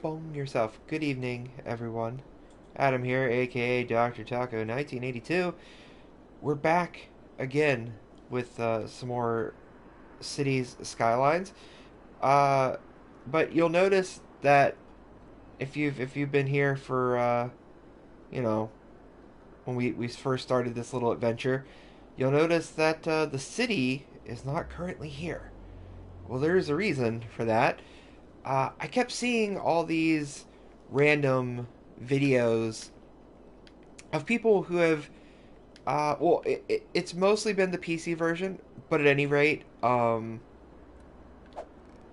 bone yourself. Good evening, everyone. Adam here, aka Dr. Taco 1982. We're back again with some more cities skylines. Uh, but you'll notice that if you've been here for you know when we first started this little adventure, you'll notice that the city is not currently here. Well, there's a reason for that. I kept seeing all these random videos of people who have, it's mostly been the PC version, but at any rate,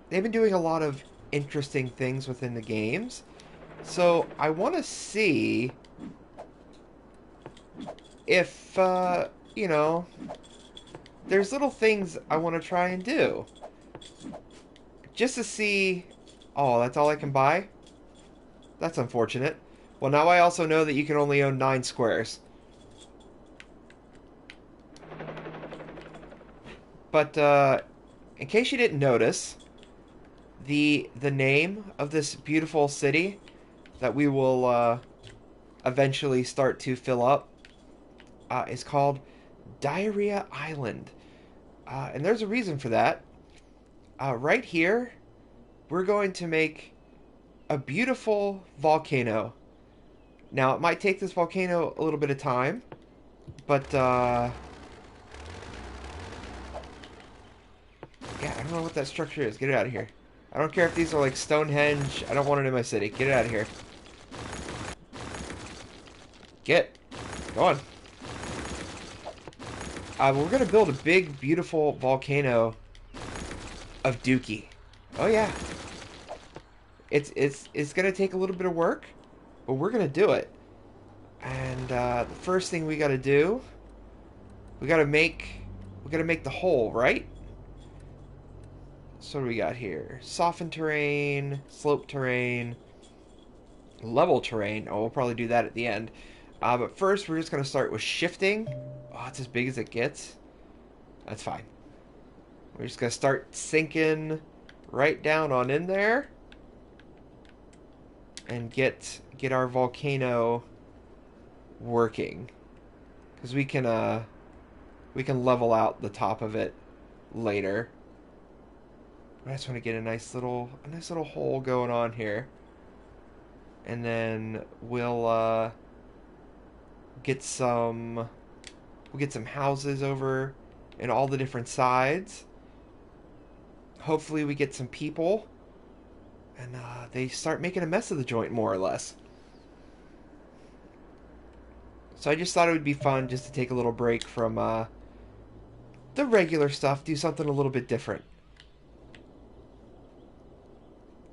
they've been doing a lot of interesting things within the games. So I want to see if, you know, there's little things I want to try and do. Just to see. Oh, that's all I can buy? That's unfortunate. Well, now I also know that you can only own 9 squares. But in case you didn't notice, the name of this beautiful city that we will eventually start to fill up is called Diarrhea Island. And there's a reason for that. Right here, we're going to make a beautiful volcano. Now, it might take this volcano a little bit of time, but yeah, I don't know what that structure is. Get it out of here. I don't care if these are like Stonehenge. I don't want it in my city. Get it out of here. Get. Go on. We're going to build a big, beautiful volcano of Dookie. Oh, yeah. It's going to take a little bit of work, but we're going to do it. And the first thing we got to do, we got to make the hole, right? So what do we got here? Softened terrain, slope terrain, level terrain. Oh, we'll probably do that at the end. But first, we're just going to start with shifting. Oh, it's as big as it gets. That's fine. We're just going to start sinking right down on in there. And get our volcano working. Because we can level out the top of it later. I just want to get a nice little hole going on here. And then we'll get some houses over in all the different sides. Hopefully we get some people and they start making a mess of the joint more or less. So I just thought it would be fun just to take a little break from the regular stuff, do something a little bit different.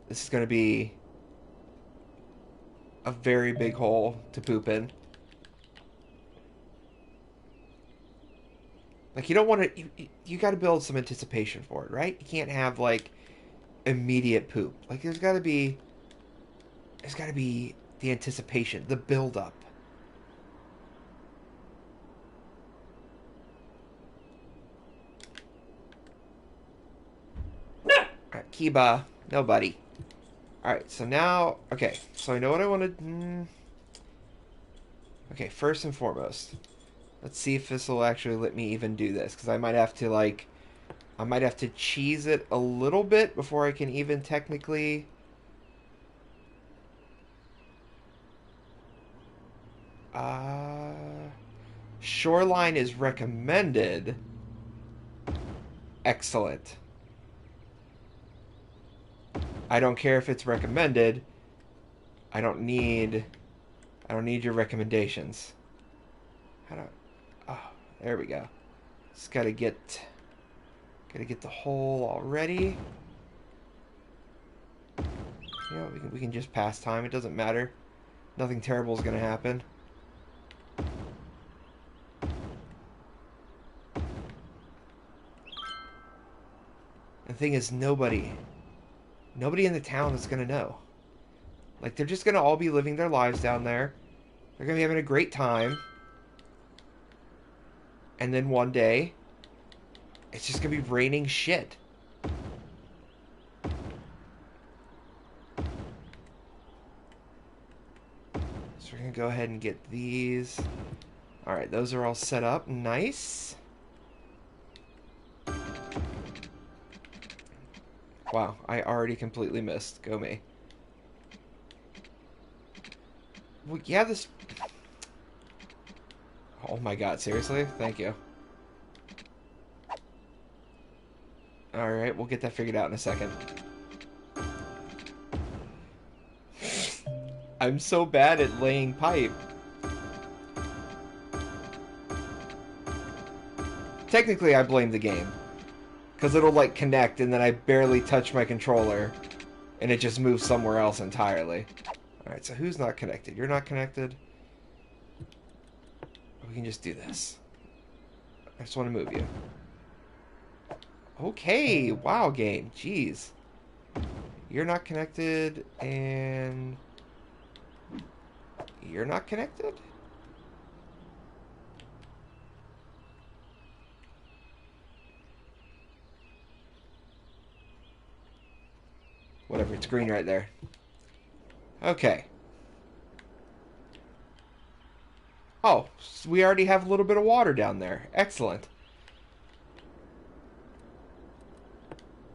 This is going to be a very big hole to poop in. Like, you don't want to... You got to build some anticipation for it, right? You can't have, like, immediate poop. Like, there's got to be... There's got to be the anticipation, the build-up. Alright, Kiba. Nobody. Alright, so now... Okay, so I know what I want to... Okay, first and foremost... Let's see if this will actually let me even do this. Because I might have to, like... I might have to cheese it a little bit before I can even technically... Shoreline is recommended. Excellent. I don't care if it's recommended. I don't need your recommendations. How do... Oh, there we go. Just gotta get the hole all ready. You know, we can just pass time. It doesn't matter. Nothing terrible is gonna happen. The thing is, nobody in the town is gonna know. Like, they're just gonna all be living their lives down there. They're gonna be having a great time. And then one day, it's just gonna be raining shit. we're going to go ahead and get these. Alright, those are all set up. Nice. Wow, I already completely missed. Go me. Well, yeah, this... Oh my god, seriously? Thank you. Alright, we'll get that figured out in a second. I'm so bad at laying pipe. Technically, I blame the game. Because it'll, like, connect, and then I barely touch my controller, and it just moves somewhere else entirely. Alright, so who's not connected? You're not connected? We can just do this. I just want to move you. Okay, wow, game. Jeez. You're not connected, and... You're not connected? Whatever, it's green right there. Okay. Oh, so we already have a little bit of water down there. Excellent.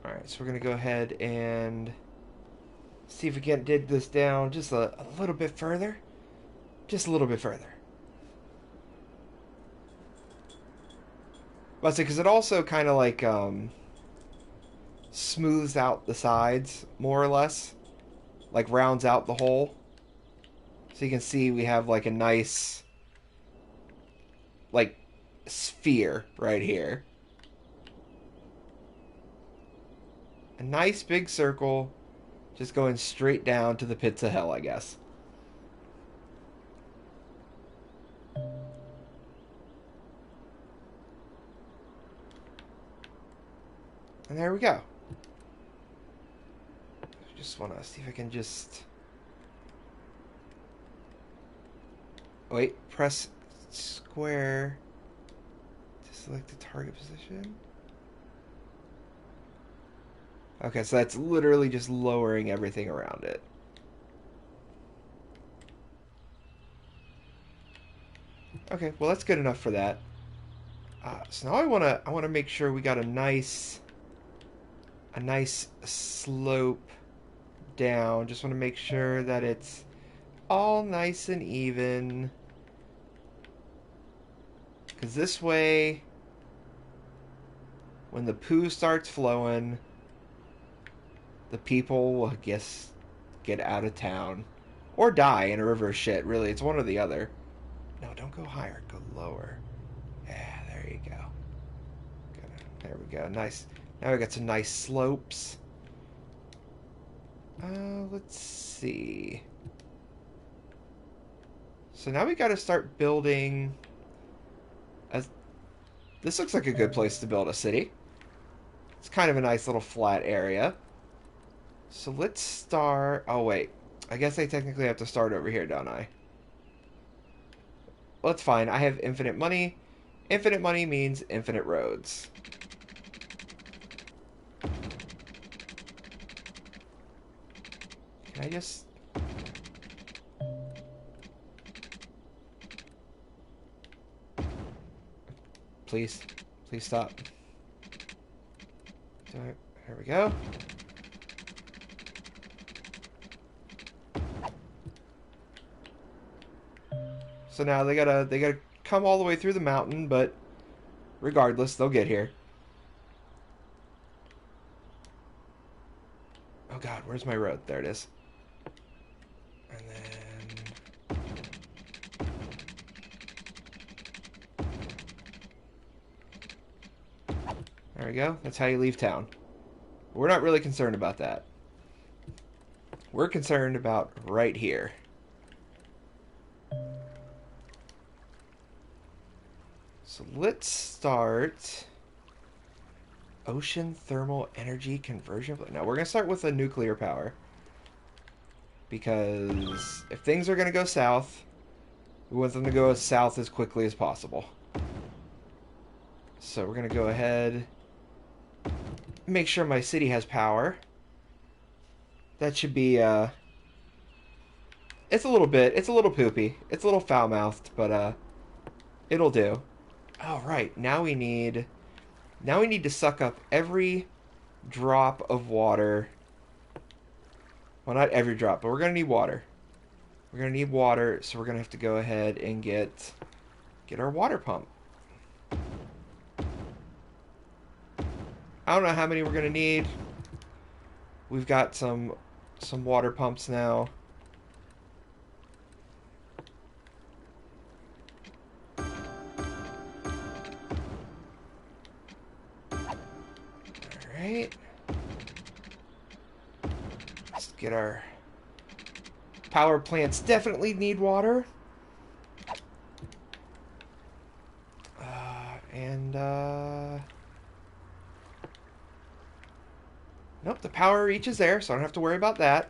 Alright, so we're going to go ahead and see if we can dig this down just a little bit further. Just a little bit further. But because it also kind of like smooths out the sides, more or less. Like rounds out the hole. So you can see we have like a nice like sphere right here. A nice big circle just going straight down to the pits of hell, I guess. And there we go. Just want to see if I can just... Wait, press square to select the target position. Okay, so that's literally just lowering everything around it. Okay, well that's good enough for that. So now I wanna make sure we got a nice slope down. Just want to make sure that it's all nice and even. Because this way, when the poo starts flowing, the people will, I guess, get out of town. Or die in a river of shit, really. It's one or the other. No, don't go higher. Go lower. Yeah, there you go. There we go. Nice. Now we got some nice slopes. Let's see. So now we got to start building. This looks like a good place to build a city. It's kind of a nice little flat area. So let's start... Oh, wait. I guess I technically have to start over here, don't I? Well, that's fine. I have infinite money. Infinite money means infinite roads. Can I just... Please. Please stop. There we go. So now they gotta come all the way through the mountain, but regardless, they'll get here. Oh god, where's my road? There it is. And then... There we go. That's how you leave town. We're not really concerned about that. We're concerned about right here. So let's start ocean thermal energy conversion. No, we're going to start with a nuclear power. Because if things are going to go south, we want them to go south as quickly as possible. So we're going to go ahead, make sure my city has power. That should be It's a little bit. It's a little poopy. It's a little foul mouthed, but it'll do. All right, now we need to suck up every drop of water. Well, not every drop, but we're gonna need water. We're gonna need water, so we're gonna have to go ahead and get our water pump. I don't know how many we're gonna need. We've got some water pumps now. All right. Let's get our power plants definitely need water. And nope, the power reaches there, so I don't have to worry about that.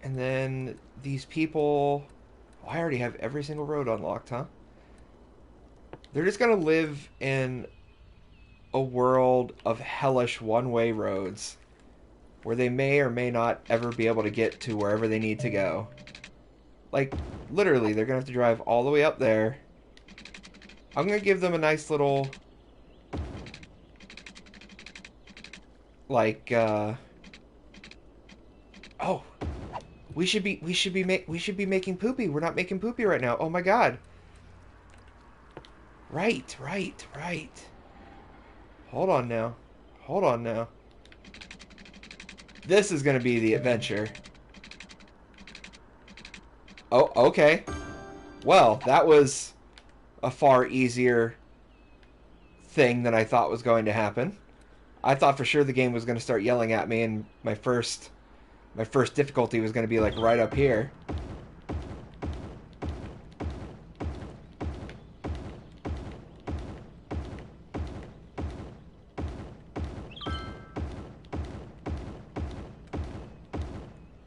And then these people, oh, I already have every single road unlocked, huh? They're just gonna live in a world of hellish one-way roads where they may or may not ever be able to get to wherever they need to go. Like, literally, they're gonna have to drive all the way up there. I'm gonna give them a nice little, like, oh, we should be making poopy. We're not making poopy right now. Oh my god. Right, right, right. Hold on now. Hold on now. This is gonna be the adventure. Oh, okay. Well, that was a far easier thing than I thought was going to happen. I thought for sure the game was going to start yelling at me, and my first difficulty was going to be like right up here.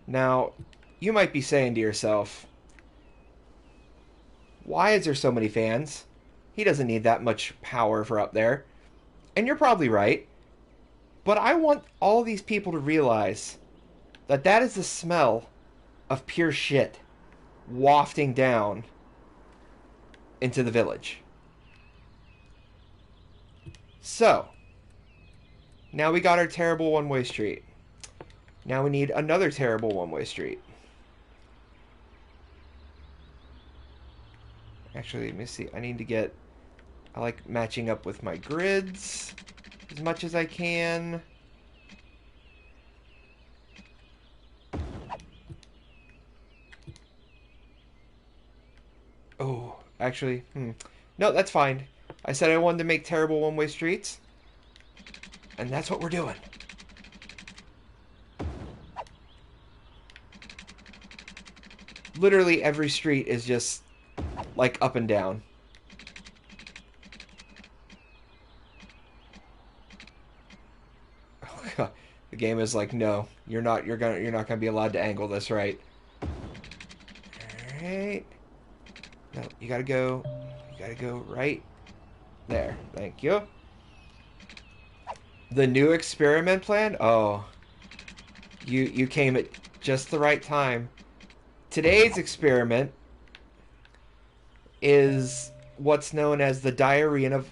Now, you might be saying to yourself, why is there so many fans? He doesn't need that much power for up there. And you're probably right. But I want all these people to realize that that is the smell of pure shit wafting down into the village. So, now we got our terrible one-way street. Now we need another terrible one-way street. Actually, let me see. I like matching up with my grids as much as I can. Oh, actually, no, that's fine. I said I wanted to make terrible one-way streets, and that's what we're doing. Literally every street is just like up and down. The game is like, no, you're not gonna be allowed to angle this right. Alright. No, you gotta go right there. Thank you. The new experiment plan? Oh. You came at just the right time. Today's experiment is what's known as the Diarrhea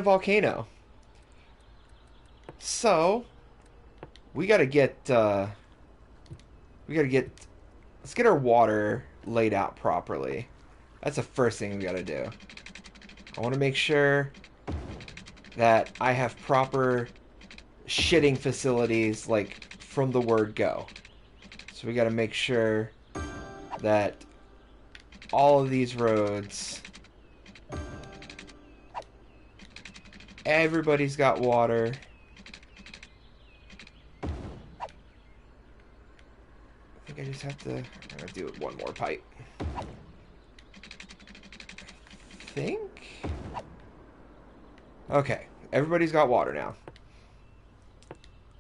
volcano. So, we gotta get let's get our water laid out properly. That's the first thing we gotta do. I want to make sure that I have proper shitting facilities, like, from the word go. So we gotta make sure that all of these roads, everybody's got water. I think I just have to, I'm gonna do it one more pipe. I think. Okay, everybody's got water now.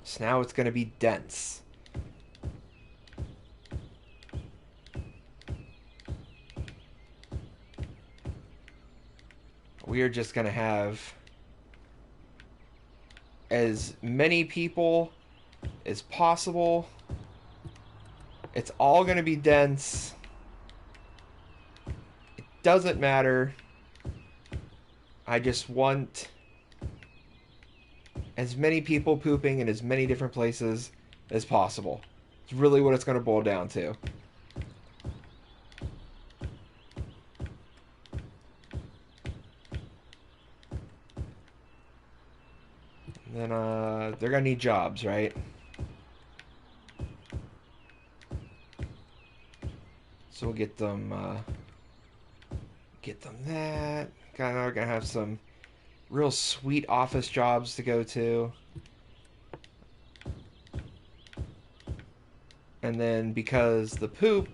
So now it's gonna be dense. We are just gonna have as many people as possible. It's all going to be dense. It doesn't matter. I just want as many people pooping in as many different places as possible. It's really what it's going to boil down to. And then they're going to need jobs, right? So we'll get them that. We're going to have some real sweet office jobs to go to. And then because the poop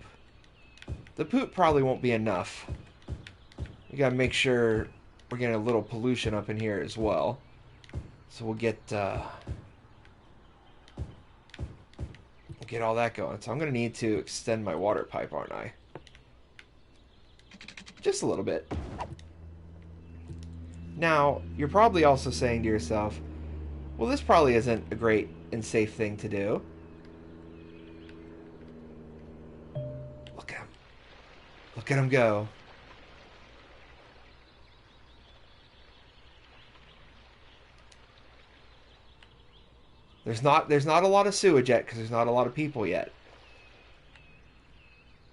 probably won't be enough. We gotta make sure we're getting a little pollution up in here as well. So we'll get all that going. So I'm gonna need to extend my water pipe, aren't I? Just a little bit. Now, you're probably also saying to yourself, well, this probably isn't a great and safe thing to do. Look at him. Look at him go. There's not a lot of sewage yet because there's not a lot of people yet.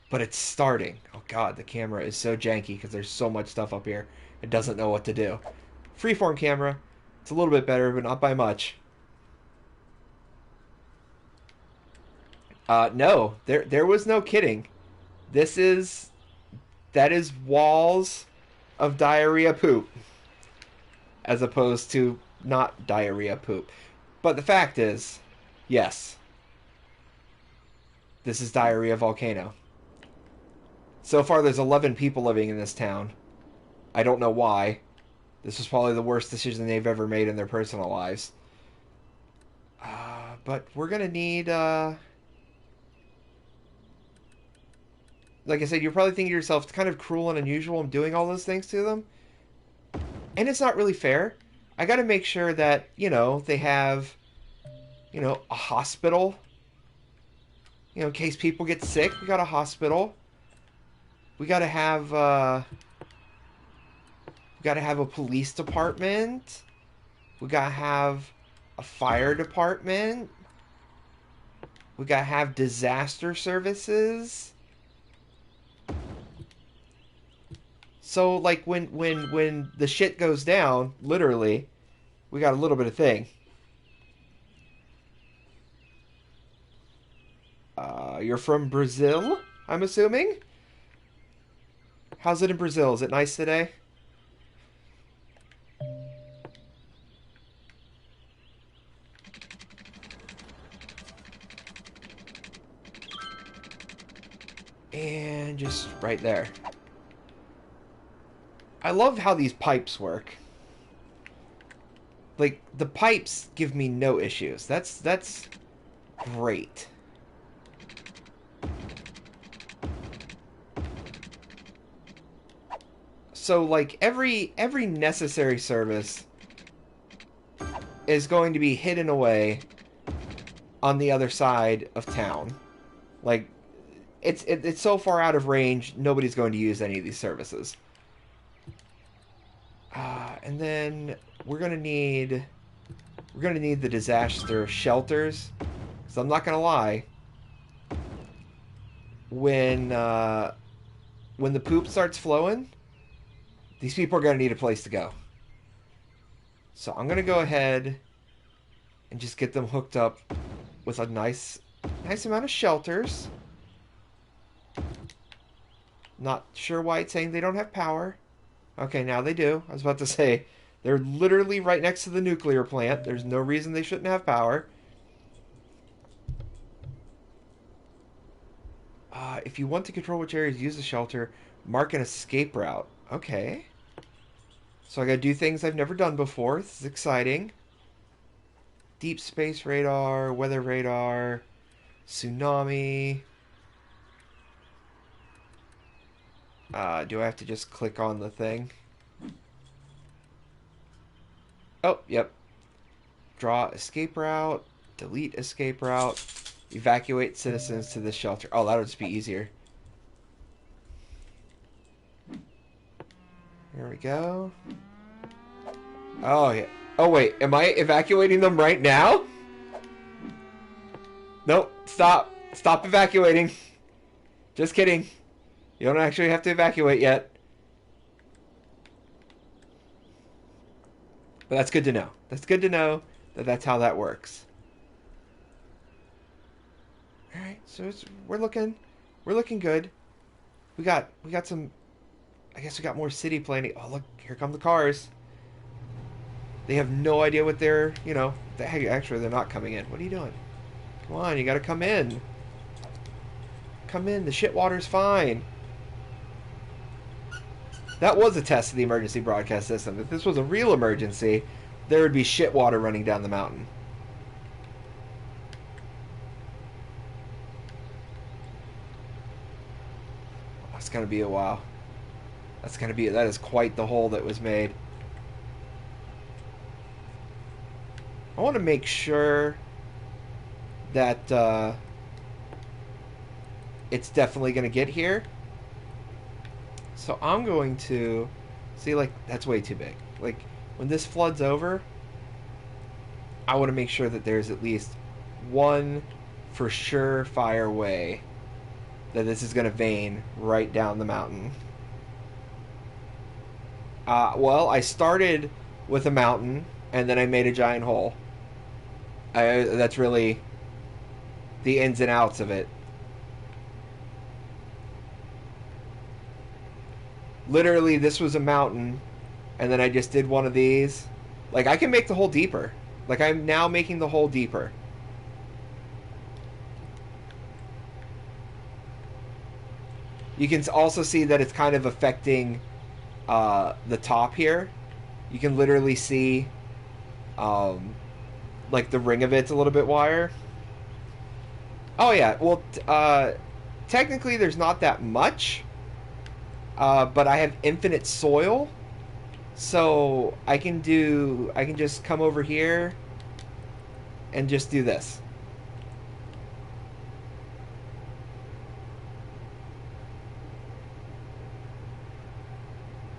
But it's starting. Oh god, the camera is so janky because there's so much stuff up here. It doesn't know what to do. Freeform camera, it's a little bit better, but not by much. No, there was no kidding. That is walls of diarrhea poop, as opposed to not diarrhea poop. But the fact is, yes, this is diarrhea volcano. So far, there's 11 people living in this town. I don't know why. This was probably the worst decision they've ever made in their personal lives. But we're gonna need, like I said, you're probably thinking to yourself, it's kind of cruel and unusual I'm doing all those things to them. And it's not really fair. I gotta make sure that, they have, a hospital. In case people get sick, we got a hospital. We gotta have a police department. We gotta have a fire department. We gotta have disaster services. So, like, when the shit goes down, literally, we got a little bit of thing. You're from Brazil, I'm assuming? How's it in Brazil? Is it nice today? And just right there. I love how these pipes work. Like, the pipes give me no issues. That's great. So, like, every necessary service is going to be hidden away on the other side of town. Like, it's so far out of range, nobody's going to use any of these services. And then we're gonna need the disaster shelters. So I'm not gonna lie. When the poop starts flowing, these people are gonna need a place to go. So I'm gonna go ahead and just get them hooked up with a nice amount of shelters. Not sure why it's saying they don't have power. Okay, now they do. I was about to say, they're literally right next to the nuclear plant. There's no reason they shouldn't have power. If you want to control which areas use the shelter, mark an escape route. Okay. So I gotta do things I've never done before. This is exciting. Deep space radar, weather radar, tsunami. Do I have to just click on the thing? Oh, yep. Draw escape route. delete escape route, evacuate citizens to the shelter. Oh, that'll just be easier. Here we go. Oh, yeah. Oh, wait. Am I evacuating them right now? Nope. Stop. Stop evacuating. Just kidding. You don't actually have to evacuate yet. But that's good to know. That's good to know that that's how that works. All right. So we're looking good. We got some. I guess we got more city planning. Oh, look. Here come the cars. They have no idea what they're, actually, they're not coming in. What are you doing? Come on, you gotta come in. Come in, the shit water's fine. That was a test of the emergency broadcast system. If this was a real emergency, there would be shit water running down the mountain. That's gonna be a while. That is quite the hole that was made. I want to make sure that it's definitely going to get here. So I'm going to see, like, that's way too big. Like, when this floods over, I want to make sure that there's at least one for sure fire way that this is going to vein right down the mountain. Well, I started with a mountain and then I made a giant hole. That's really the ins and outs of it. Literally, this was a mountain, and then I just did one of these. Like, I can make the hole deeper. Like, I'm now making the hole deeper. You can also see that it's kind of affecting the top here. You can literally see, like, the ring of it's a little bit wider. Oh, yeah. Well, technically, there's not that much. But I have infinite soil, so I can just come over here and just do this.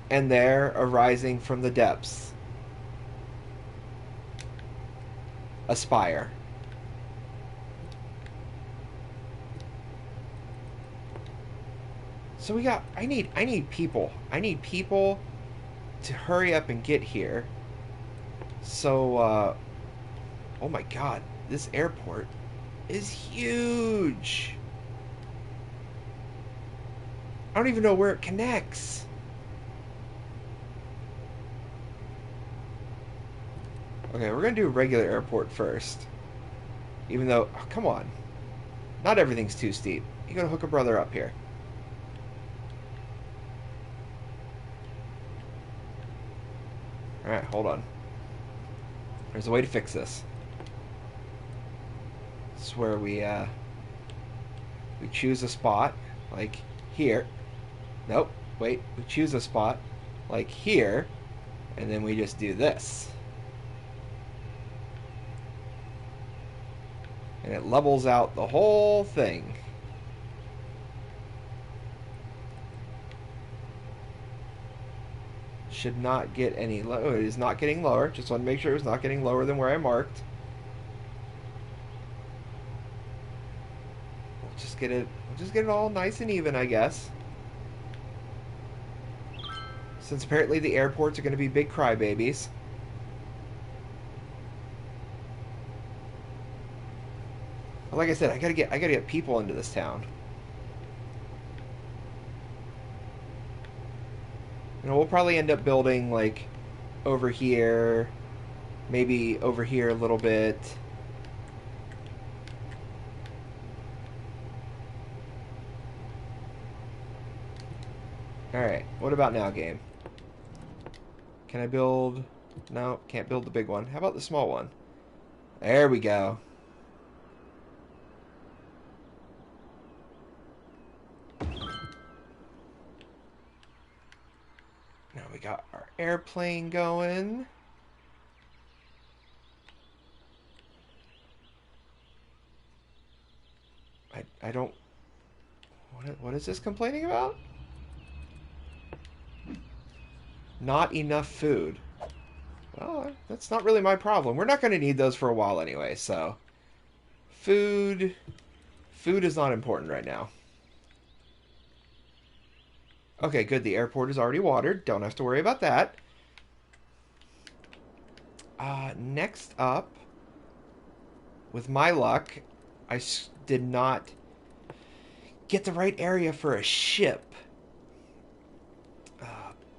And there, arising from the depths, aspire. So I need people. I need people to hurry up and get here. So, oh my god, this airport is huge. I don't even know where it connects. Okay, we're gonna do a regular airport first. Even though, oh, come on. Not everything's too steep. You gotta hook a brother up here. Alright, hold on. There's a way to fix this. This is where we choose a spot, like here. Nope, wait. We choose a spot, like here, and then we just do this. And it levels out the whole thing. Should not get any lower. It is not getting lower. Just want to make sure it's not getting lower than where I marked. We'll just get it all nice and even, I guess. Since apparently the airports are going to be big crybabies. Like I said, I gotta get people into this town. We'll probably end up building, like, over here, maybe over here a little bit. Alright, what about now, game? Can I build... No, can't build the big one. How about the small one? There we go. Now we got our airplane going. I don't... What is this complaining about? Not enough food. Well, that's not really my problem. We're not going to need those for a while anyway, so... Food... Food is not important right now. Okay, good. The airport is already watered. Don't have to worry about that. Next up, with my luck, did not get the right area for a ship.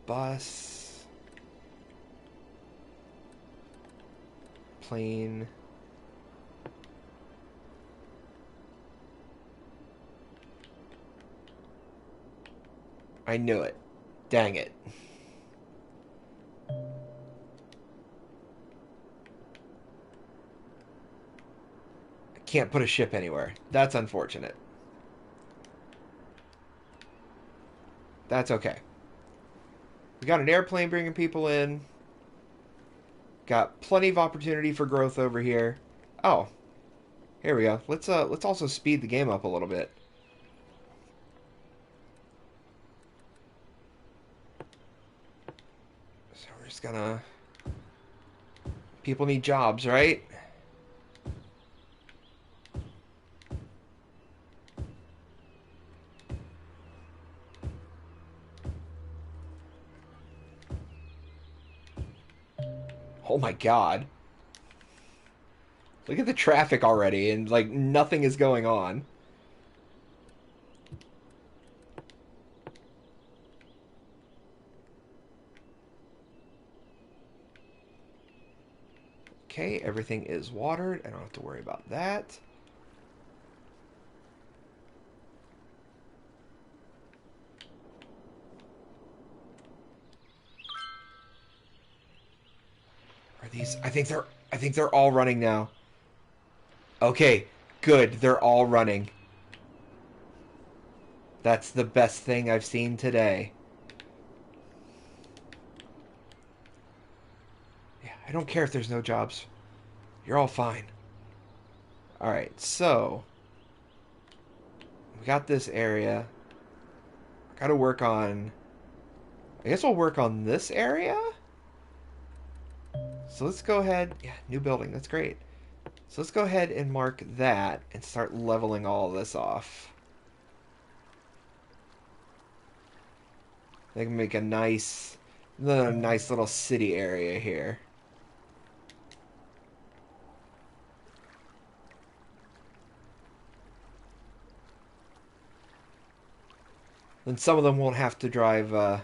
Bus. Plane. I knew it. Dang it. I can't put a ship anywhere. That's unfortunate. That's okay. We got an airplane bringing people in. Got plenty of opportunity for growth over here. Oh, here we go. Let's also speed the game up a little bit. So we're just gonna... People need jobs, right? Oh my god. Look at the traffic already, and like nothing is going on. Okay, everything is watered. I don't have to worry about that. Are these... I think they're all running now. Okay, good. They're all running. That's the best thing I've seen today. Yeah, I don't care if there's no jobs. You're all fine. Alright, so... We got this area. Gotta work on... I guess we'll work on this area? So let's go ahead... Yeah, new building. That's great. So let's go ahead and mark that and start leveling all of this off. They can make a nice little city area here. Then some of them won't have to drive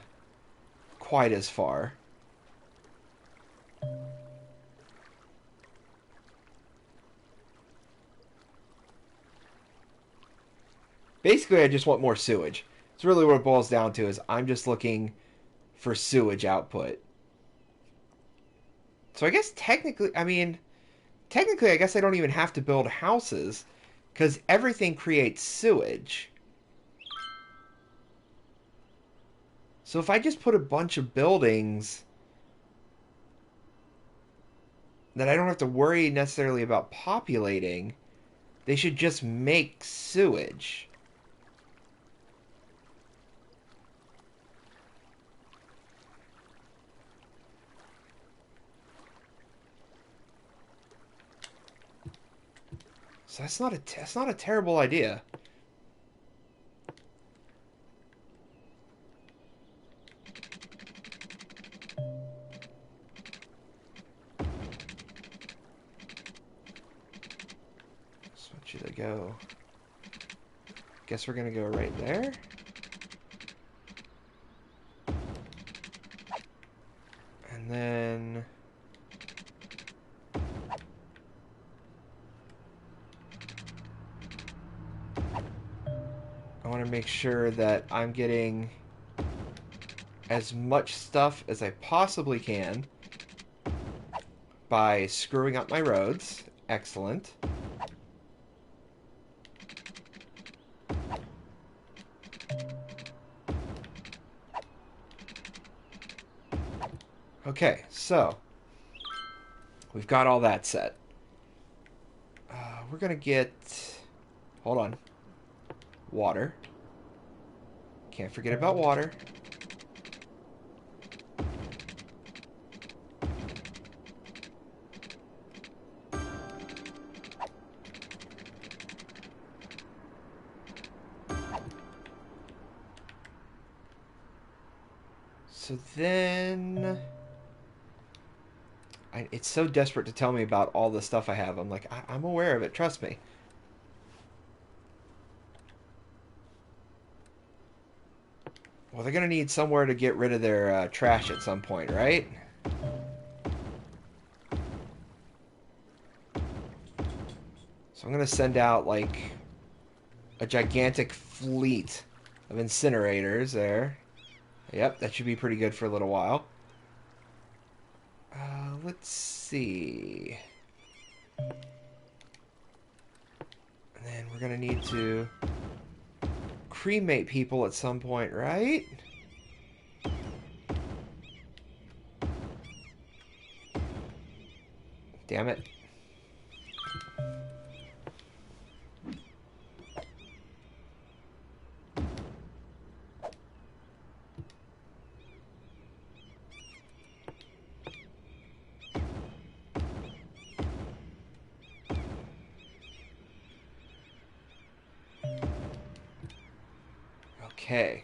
quite as far. Basically, I just want more sewage. It's really what it boils down to, is I'm just looking for sewage output. So I guess technically, I guess I don't even have to build houses, because everything creates sewage. So if I just put a bunch of buildings that I don't have to worry necessarily about populating, they should just make sewage. So that's not a terrible idea. Just want you to go. Guess we're gonna go right there. And then I want to make sure that I'm getting as much stuff as I possibly can by screwing up my roads. Excellent. Okay, so we've got all that set. We're gonna get... Hold on. Water. Can't forget about water. So then... it's so desperate to tell me about all the stuff I have. I'm like, I'm aware of it. Trust me. Well, they're going to need somewhere to get rid of their trash at some point, right? So I'm going to send out, like, a gigantic fleet of incinerators there. Yep, that should be pretty good for a little while. Let's see. And then we're going to need to cremate people at some point, right? Damn it. Okay.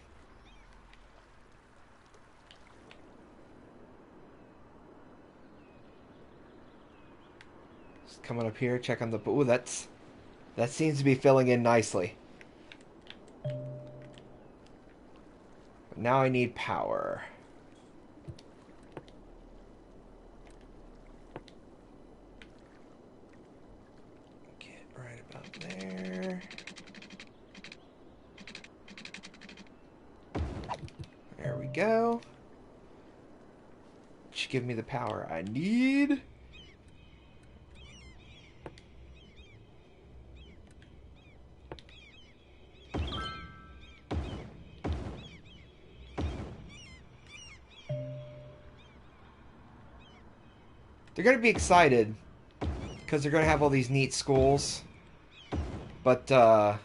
Just coming up here, check on the... Ooh, that seems to be filling in nicely. But now I need power. Get right about there. There we go. Should give me the power I need. They're going to be excited because they're going to have all these neat schools. But the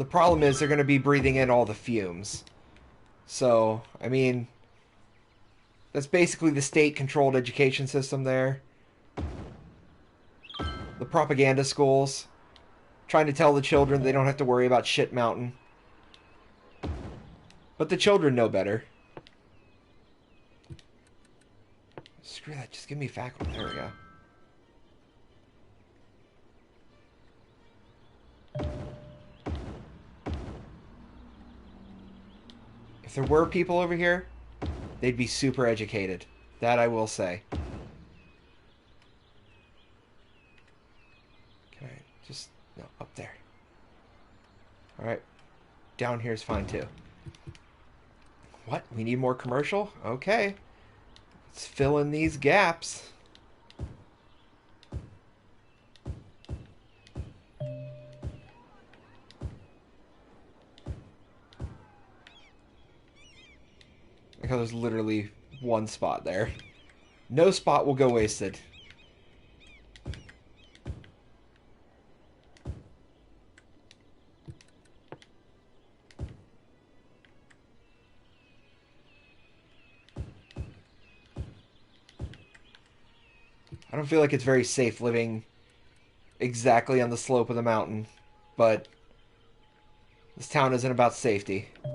problem is they're going to be breathing in all the fumes. So, I mean, that's basically the state-controlled education system there. The propaganda schools. Trying to tell the children they don't have to worry about shit mountain. But the children know better. Screw that, just give me faculty. There we go. If there were people over here, they'd be super educated. That I will say. Can I just... No, up there. Alright. Down here is fine too. What? We need more commercial? Okay. Let's fill in these gaps. Like how there's literally one spot there. No spot will go wasted. I don't feel like it's very safe living exactly on the slope of the mountain, but this town isn't about safety. Oh,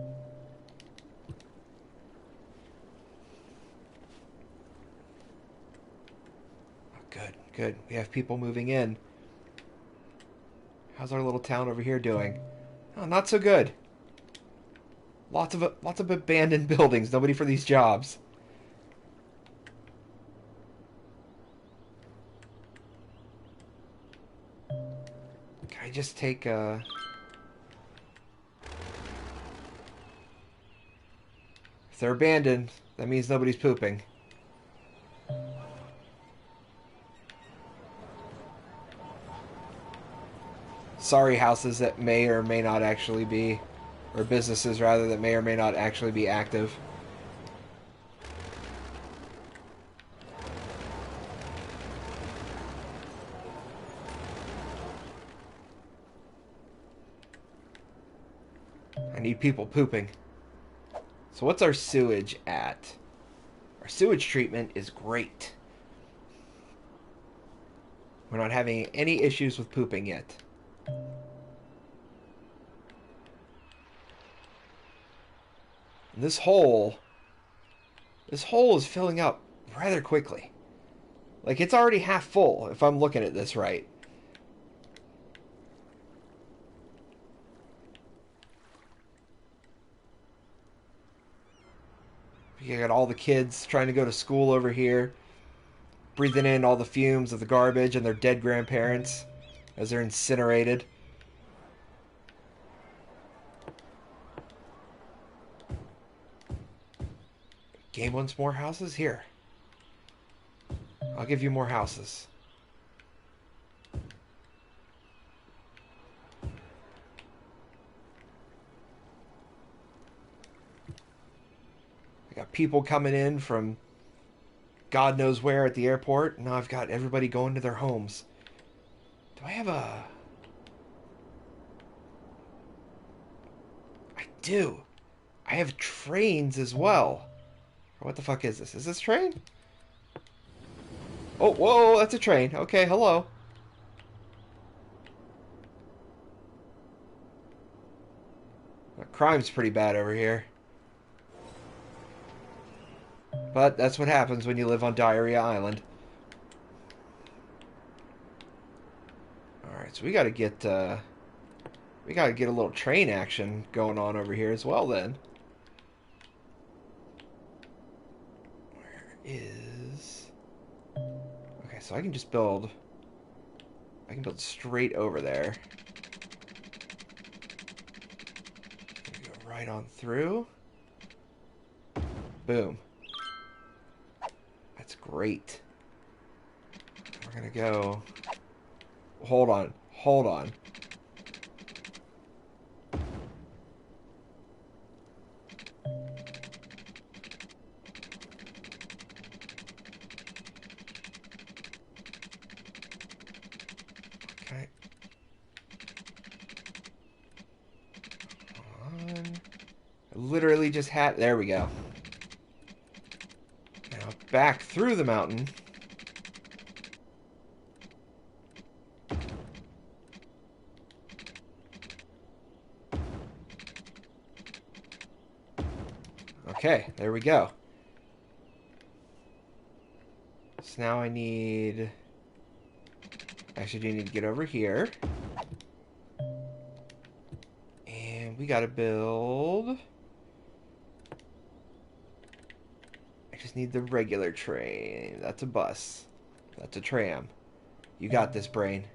good, good. We have people moving in. How's our little town over here doing? Oh, not so good. Lots of abandoned buildings. Nobody for these jobs. Can I just take If they're abandoned, that means nobody's pooping. Sorry, houses that may or may not actually be, or businesses rather, that may or may not actually be active. I need people pooping. So what's our sewage at? Our sewage treatment is great. We're not having any issues with pooping yet. And this hole is filling up rather quickly. Like, it's already half full, if I'm looking at this right. You got all the kids trying to go to school over here, breathing in all the fumes of the garbage and their dead grandparents as they're incinerated. Game wants more houses? Here. I'll give you more houses. I got people coming in from God knows where at the airport. Now I've got everybody going to their homes. Do I have a... I do. I have trains as well. What the fuck is this? Is this train? Oh, whoa, that's a train. Okay, hello. Crime's pretty bad over here. But that's what happens when you live on Diarrhea Island. Alright, so we gotta get a little train action going on over here as well then. Where is... Okay, so I can build straight over there. Go right on through. Boom. That's great. We're gonna go... Hold on. Hold on. Okay. Hold on. I literally just had... There we go. Now back through the mountain. Okay, there we go. So now I need... Actually, do need to get over here. And we gotta build... I just need the regular train. That's a bus. That's a tram. You got this, brain.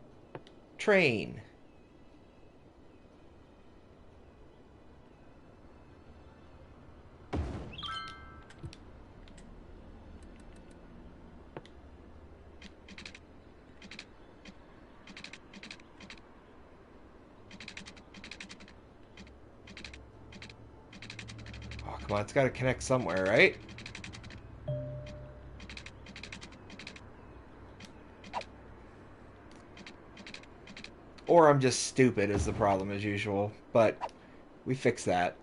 Train. Oh, come on. It's got to connect somewhere, right? Or I'm just stupid is the problem as usual. But we fix that.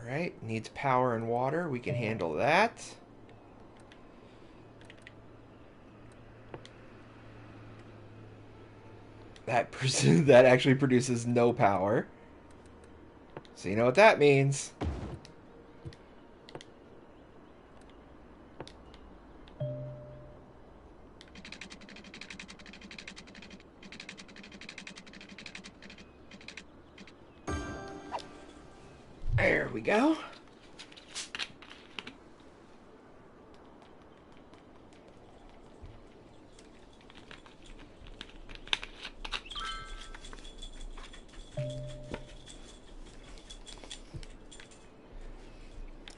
Alright, needs power and water. We can handle that. That actually produces no power. So you know what that means. There we go.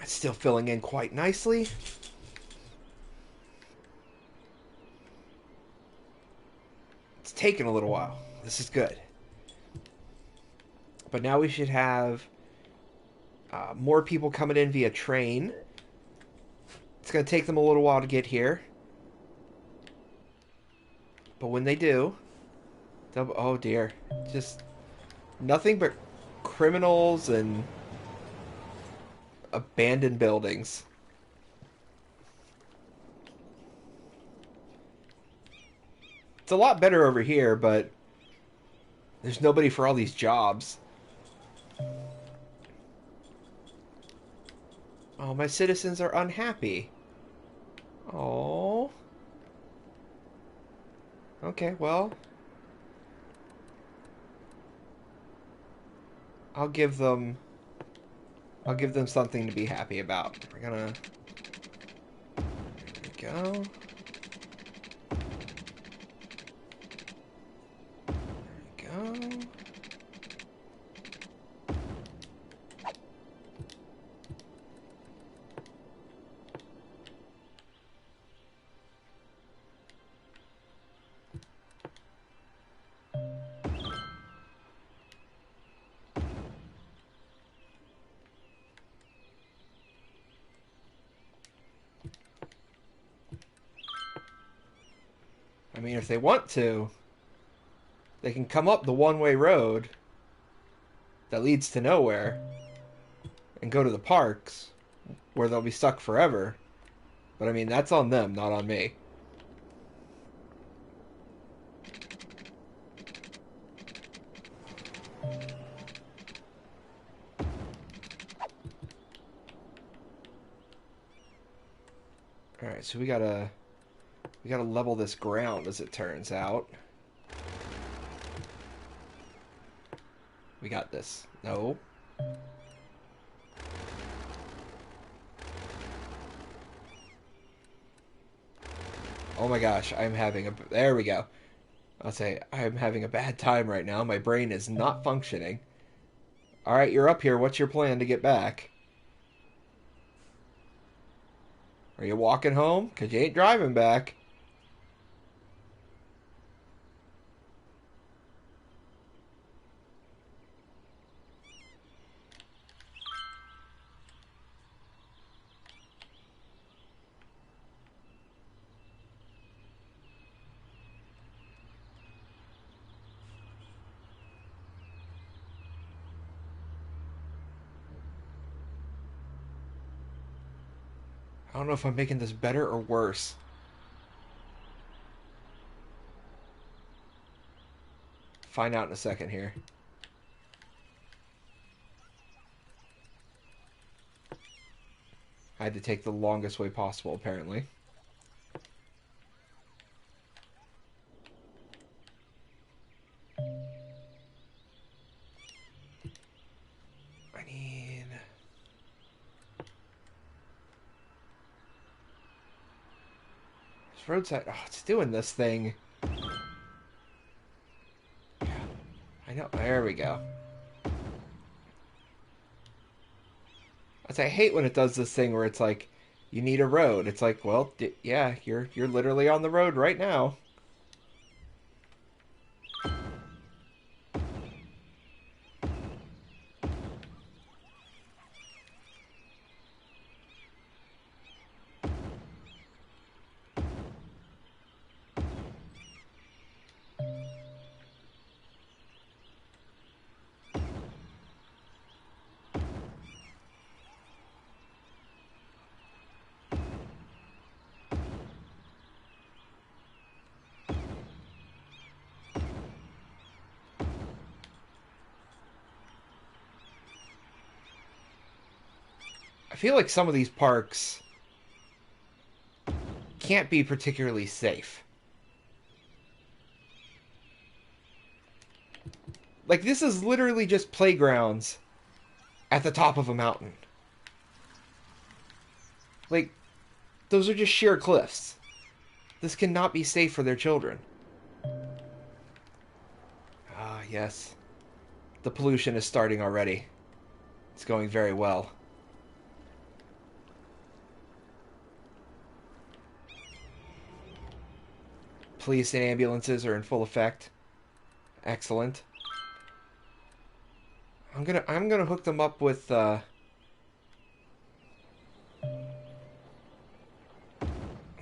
It's still filling in quite nicely. It's taken a little while. This is good. But now we should have more people coming in via train. It's going to take them a little while to get here. But when they do, Oh dear. Just nothing but criminals and abandoned buildings. It's a lot better over here, but there's nobody for all these jobs. Oh, my citizens are unhappy. Oh. Okay, well, I'll give them I'll give them something to be happy about. We're gonna there we go. There we go. I mean, if they want to, they can come up the one-way road that leads to nowhere and go to the parks where they'll be stuck forever. But I mean, that's on them, not on me. All right, so we gotta level this ground as it turns out. We got this. No. Oh my gosh, I'm having a... There we go. I'll say, I'm having a bad time right now. My brain is not functioning. Alright, you're up here. What's your plan to get back? Are you walking home? Because you ain't driving back. I don't know if I'm making this better or worse. Find out in a second here. I had to take the longest way possible, apparently. I need... This roadside... Oh, it's doing this thing. I know. There we go. I hate when it does this thing where it's like, you need a road. It's like, well, yeah, you're literally on the road right now. I feel like some of these parks can't be particularly safe. Like, this is literally just playgrounds at the top of a mountain. Like, those are just sheer cliffs. This cannot be safe for their children. Ah, yes. The pollution is starting already. It's going very well. Police and ambulances are in full effect. Excellent. I'm gonna hook them up with I'm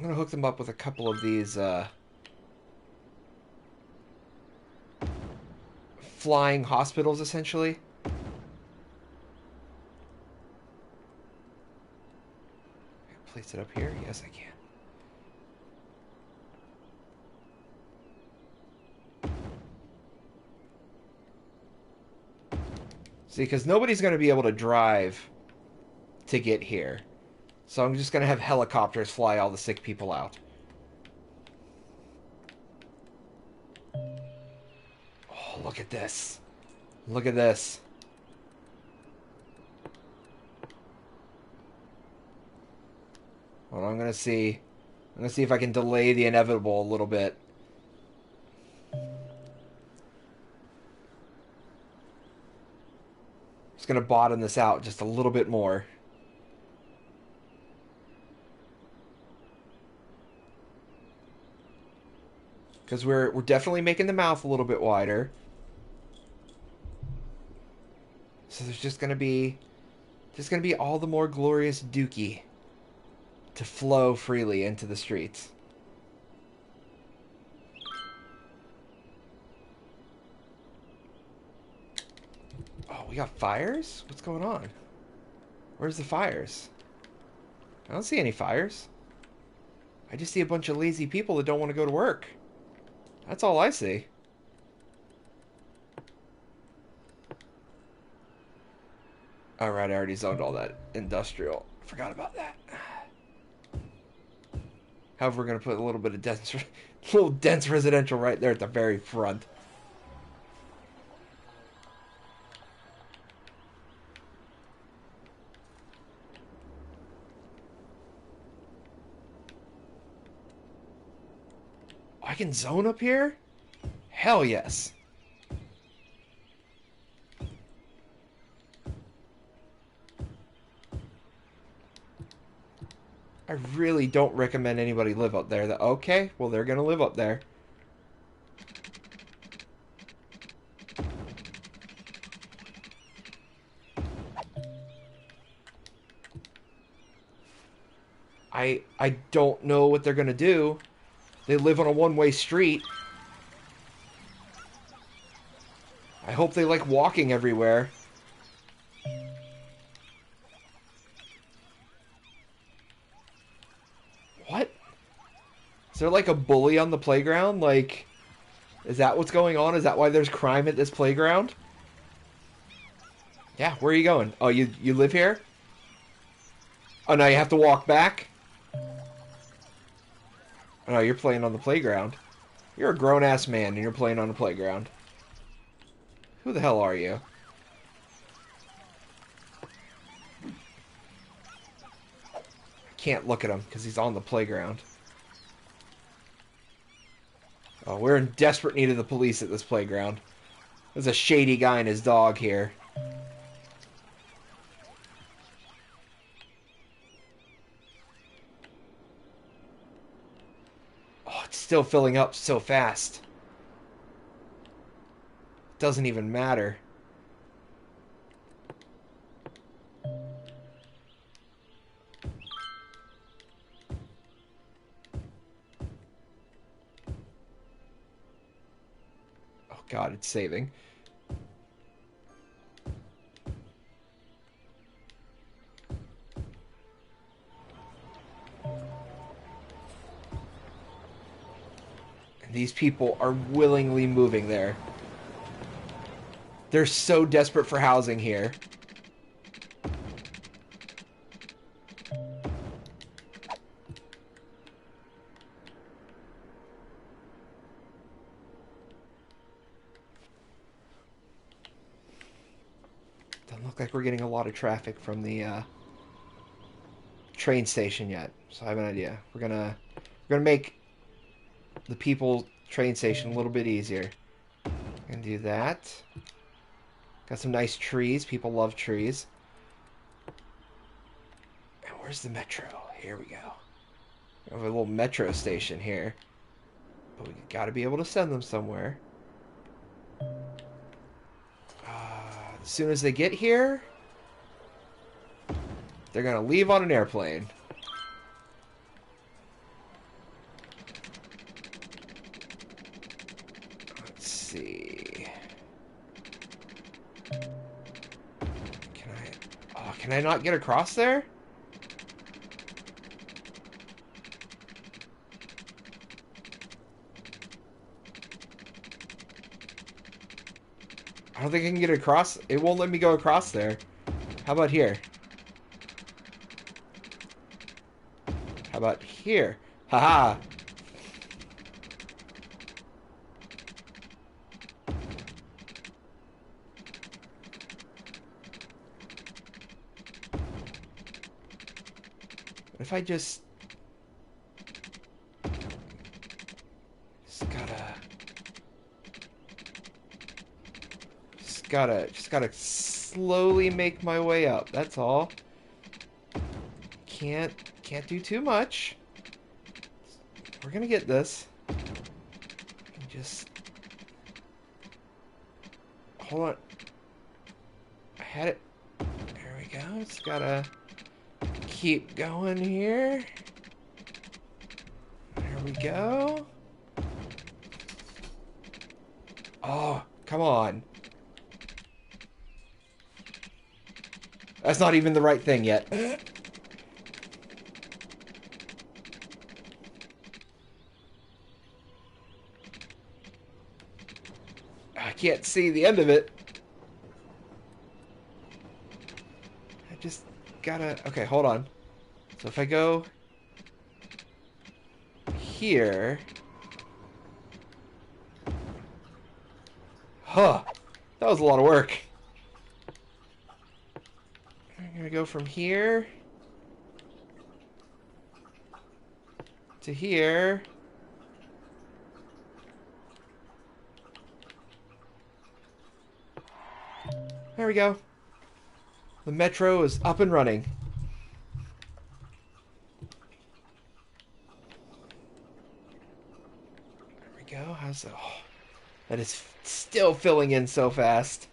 gonna hook them up with a couple of these flying hospitals, essentially. Place it up here? Yes, I can. See, because nobody's going to be able to drive to get here. So I'm just going to have helicopters fly all the sick people out. Oh, look at this. Look at this. Well, I'm going to see. I'm going to see if I can delay the inevitable a little bit. Just going to bottom this out just a little bit more. Because we're definitely making the mouth a little bit wider. So there's just gonna be all the more glorious dookie to flow freely into the streets. Oh, we got fires? What's going on? Where's the fires? I don't see any fires. I just see a bunch of lazy people that don't want to go to work. That's all I see. Alright, I already zoned all that industrial. Forgot about that. However, we're going to put a little bit of dense residential right there at the very front. I can zone up here? Hell yes. I really don't recommend anybody live up there. Okay, well, they're going to live up there. I don't know what they're going to do. They live on a one-way street. I hope they like walking everywhere. What? Is there like a bully on the playground? Like, is that what's going on? Is that why there's crime at this playground? Yeah, where are you going? Oh, you live here? Oh, now you have to walk back? Oh, no, you're playing on the playground. You're a grown-ass man and you're playing on the playground. Who the hell are you? I can't look at him because he's on the playground. Oh, we're in desperate need of the police at this playground. There's a shady guy and his dog here. Oh, it's still filling up so fast. Doesn't even matter. Oh god, it's saving. And these people are willingly moving there. They're so desperate for housing here. Doesn't look like we're getting a lot of traffic from the train station yet. So I have an idea. We're gonna make the people train station a little bit easier. And do that. Got some nice trees. People love trees. And where's the metro? Here we go. We have a little metro station here. But we gotta be able to send them somewhere. As soon as they get here, they're gonna leave on an airplane. Let's see. Can I not get across there? I don't think I can get across. It won't let me go across there. How about here? How about here? Haha! What if I just gotta slowly make my way up. That's all. Can't do too much. We're gonna get this. Just hold on. I had it. There we go. Just gotta keep going here. There we go. Oh, come on. That's not even the right thing yet. I can't see the end of it. I just gotta... Okay, hold on. So if I go here... Huh. That was a lot of work. I'm gonna go from here to here. There we go. The metro is up and running. There we go. How's that? Oh, that is still filling in so fast.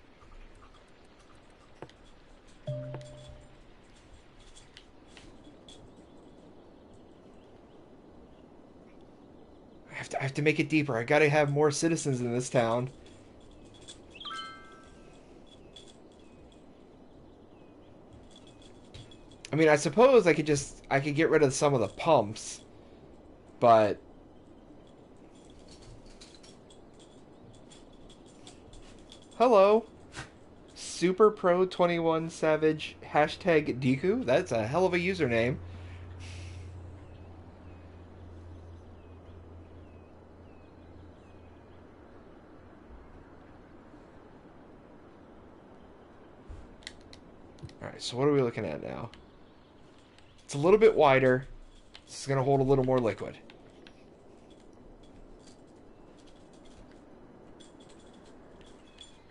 I have to make it deeper. I gotta have more citizens in this town. I mean, I suppose I could get rid of some of the pumps, but hello, Super Pro 21 Savage hashtag Deku. That's a hell of a username. All right, so what are we looking at now? It's a little bit wider. This is going to hold a little more liquid.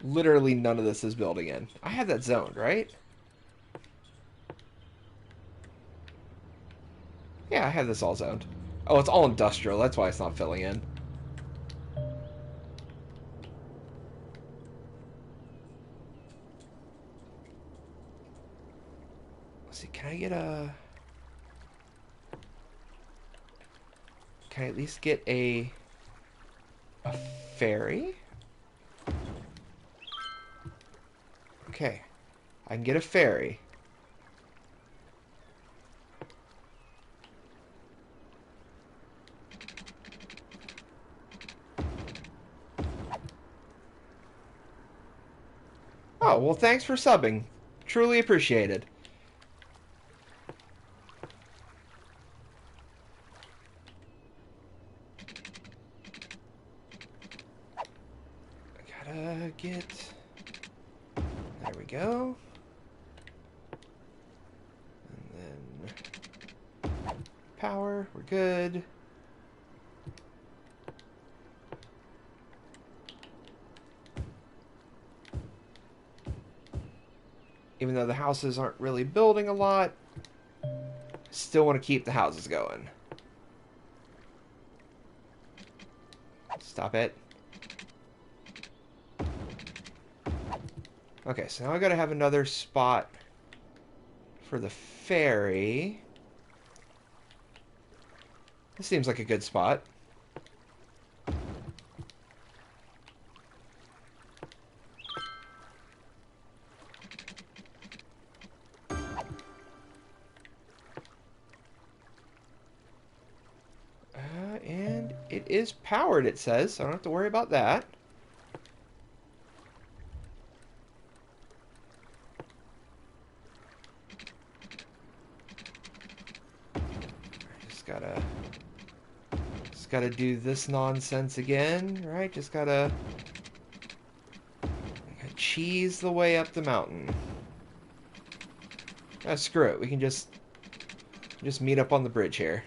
Literally none of this is building in. I had that zoned, right? Yeah, I have this all zoned. Oh, it's all industrial. That's why it's not filling in. Let's see, can I get a... Can I at least get a ferry? Okay. I can get a ferry. Oh, well, thanks for subbing. Truly appreciated. I gotta get... There we go. And then... Power, we're good. Even though the houses aren't really building a lot, still want to keep the houses going. Stop it. Okay, so now I gotta have another spot for the ferry. This seems like a good spot. It is powered, it says, so I don't have to worry about that. Just gotta do this nonsense again, right? Just gotta cheese the way up the mountain. Ah, screw it. We can just meet up on the bridge here.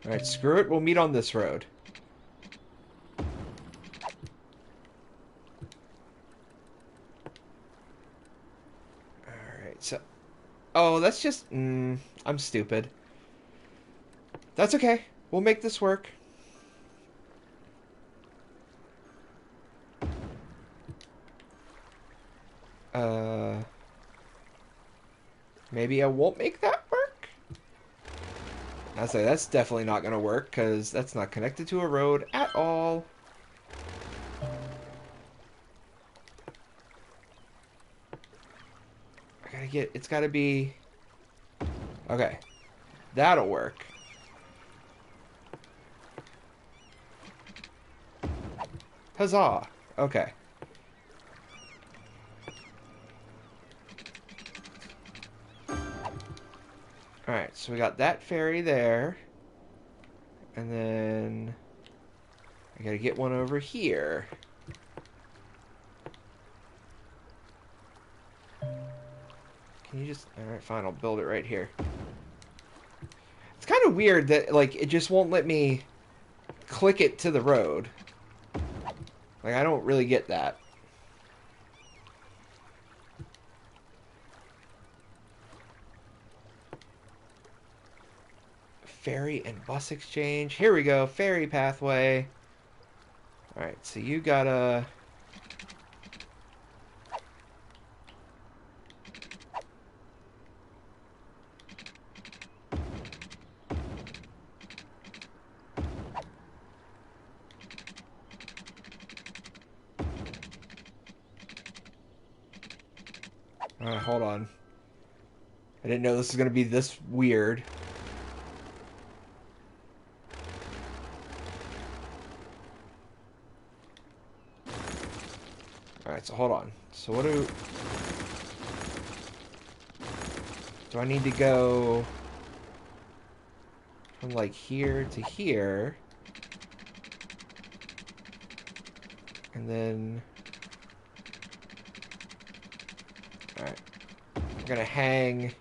Alright, screw it. We'll meet on this road. Alright, so... Oh, that's just... I'm stupid. That's okay. We'll make this work. Maybe I won't make that work? I say that's definitely not going to work because that's not connected to a road at all. It's got to be... Okay. That'll work. Huzzah. Okay. Alright, so we got that ferry there. And then... I gotta get one over here. Can you just... Alright, fine, I'll build it right here. It's kind of weird that, like, it just won't let me click it to the road. Like, I don't really get that. Ferry and bus exchange. Here we go. Ferry pathway. Alright, so you gotta... hold on. I didn't know this was gonna be this weird. Alright, so hold on. So what do I need to go from like here to here? And then... Alright. We're gonna hang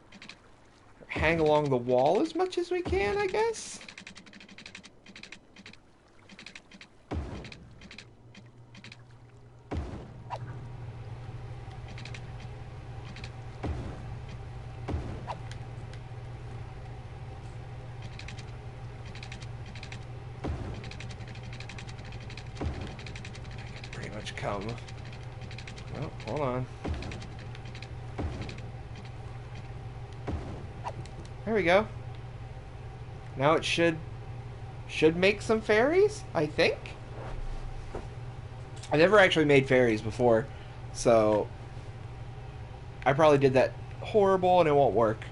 along the wall as much as we can, I guess? Come. Oh, hold on. There we go. Now it should make some ferries, I think. I never actually made ferries before, so I probably did that horrible and it won't work.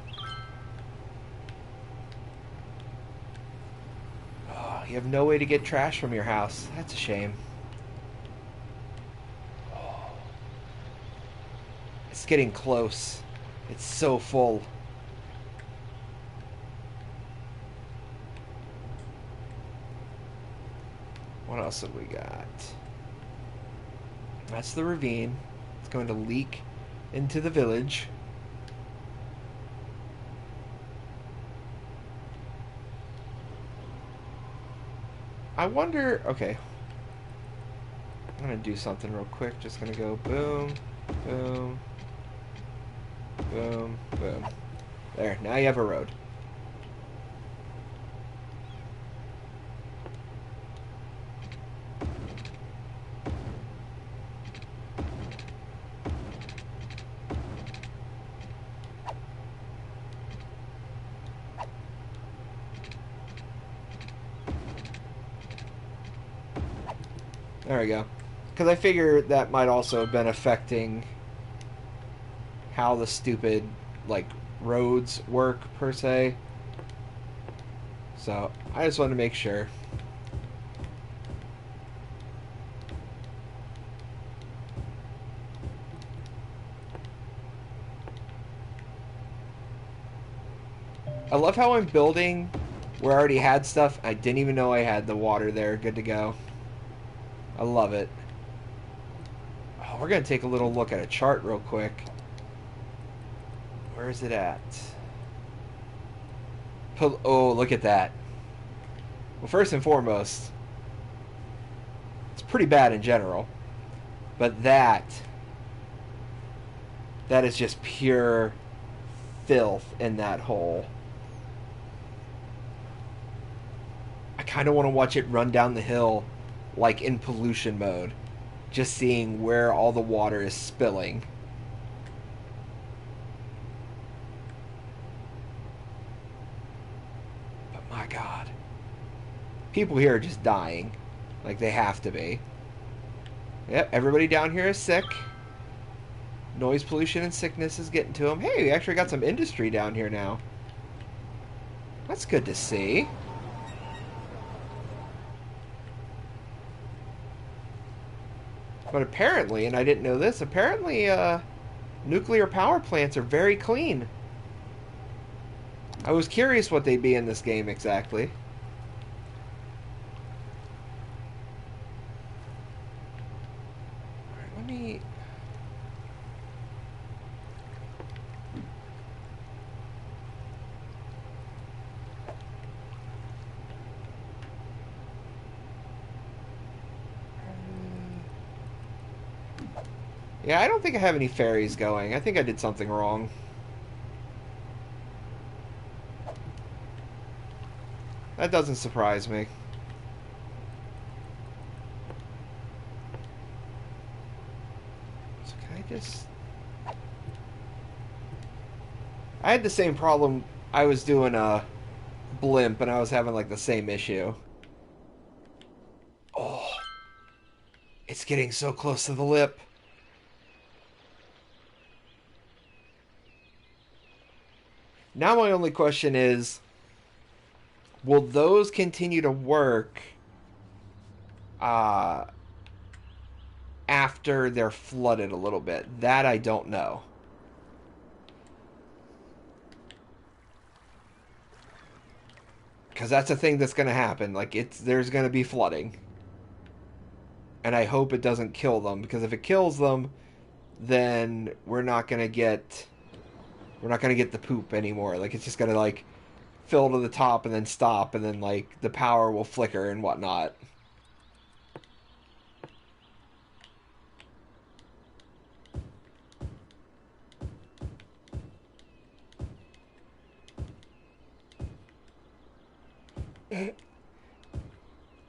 Oh, you have no way to get trash from your house. That's a shame. It's getting close. It's so full. What else have we got? That's the ravine. It's going to leak into the village. I wonder... Okay. I'm going to do something real quick. Just going to go boom, boom, boom, boom. There, now you have a road. There we go. Because I figure that might also have been affecting how the stupid, like, roads work per se. So I just wanted to make sure. I love how I'm building where I already had stuff. I didn't even know I had the water there. Good to go. I love it. Oh, we're going to take a little look at a chart real quick. Where is it at? Oh, look at that. Well, first and foremost, it's pretty bad in general. But that is just pure filth in that hole. I kind of want to watch it run down the hill like in pollution mode. Just seeing where all the water is spilling. But my God. People here are just dying. Like they have to be. Yep, everybody down here is sick. Noise pollution and sickness is getting to them. Hey, we actually got some industry down here now. That's good to see. But apparently, and I didn't know this, apparently nuclear power plants are very clean. I was curious what they'd be in this game exactly. Alright, let me... Yeah, I don't think I have any ferries going. I think I did something wrong. That doesn't surprise me. So can I just... I had the same problem. I was doing a blimp and I was having like the same issue. Oh, it's getting so close to the lip. Now my only question is, will those continue to work after they're flooded a little bit? That I don't know. Because that's a thing that's going to happen. Like, there's going to be flooding. And I hope it doesn't kill them. Because if it kills them, then we're not going to get the poop anymore. Like, it's just going to, like, fill to the top and then stop. And then, like, the power will flicker and whatnot.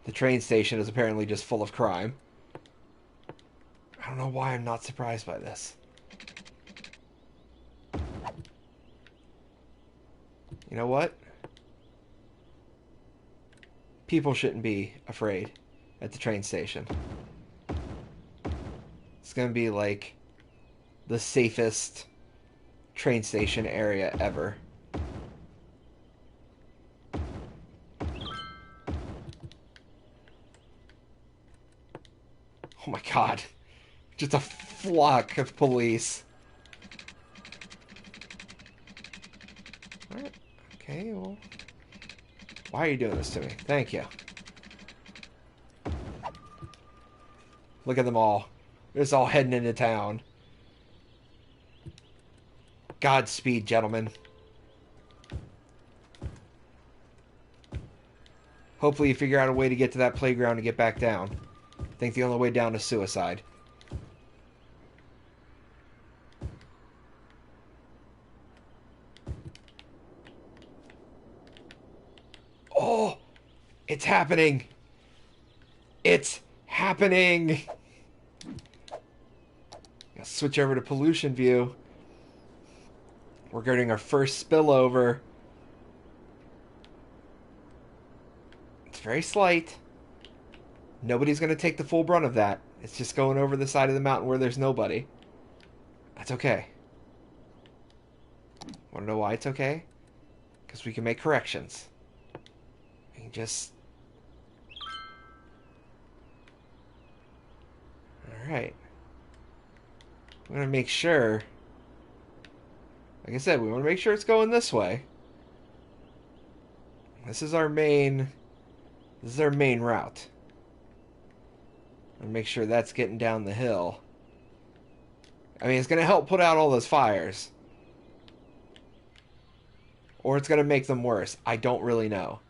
The train station is apparently just full of crime. I don't know why I'm not surprised by this. You know what? People shouldn't be afraid at the train station. It's going to be like the safest train station area ever. Oh my God. Just a flock of police. Alright. Okay, well. Why are you doing this to me? Thank you. Look at them all. They're just all heading into town. Godspeed, gentlemen. Hopefully you figure out a way to get to that playground and get back down. I think the only way down is suicide. Oh! It's happening! It's happening! Let's switch over to pollution view. We're getting our first spillover. It's very slight. Nobody's going to take the full brunt of that. It's just going over the side of the mountain where there's nobody. That's okay. Want to know why it's okay? Because we can make corrections. We can just... Alright. I'm going to make sure... Like I said, we want to make sure it's going this way. This is our main... This is our main route. And make sure that's getting down the hill. I mean, it's going to help put out all those fires. Or it's going to make them worse. I don't really know.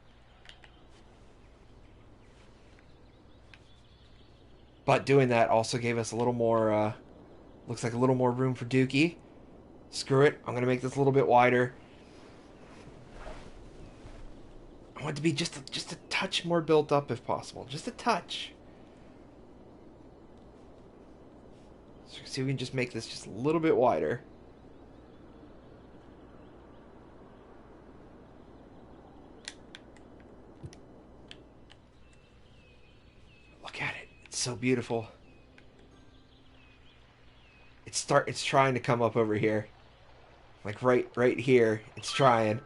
But doing that also gave us a little more, looks like a little more room for Dookie. Screw it. I'm going to make this a little bit wider. I want it to be just a touch more built up if possible. Just a touch. So see if we can just make this just a little bit wider. Look at it. It's so beautiful. It's trying to come up over here. Like right here. It's trying.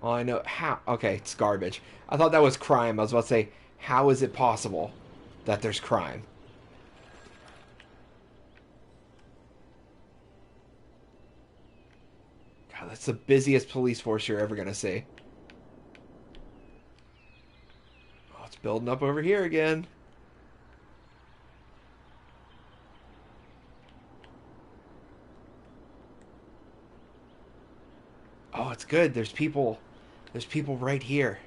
Well, I know how. Okay, it's garbage. I thought that was crime. I was about to say, how is it possible that there's crime? God, that's the busiest police force you're ever going to see. Oh, it's building up over here again. Oh, it's good. There's people right here.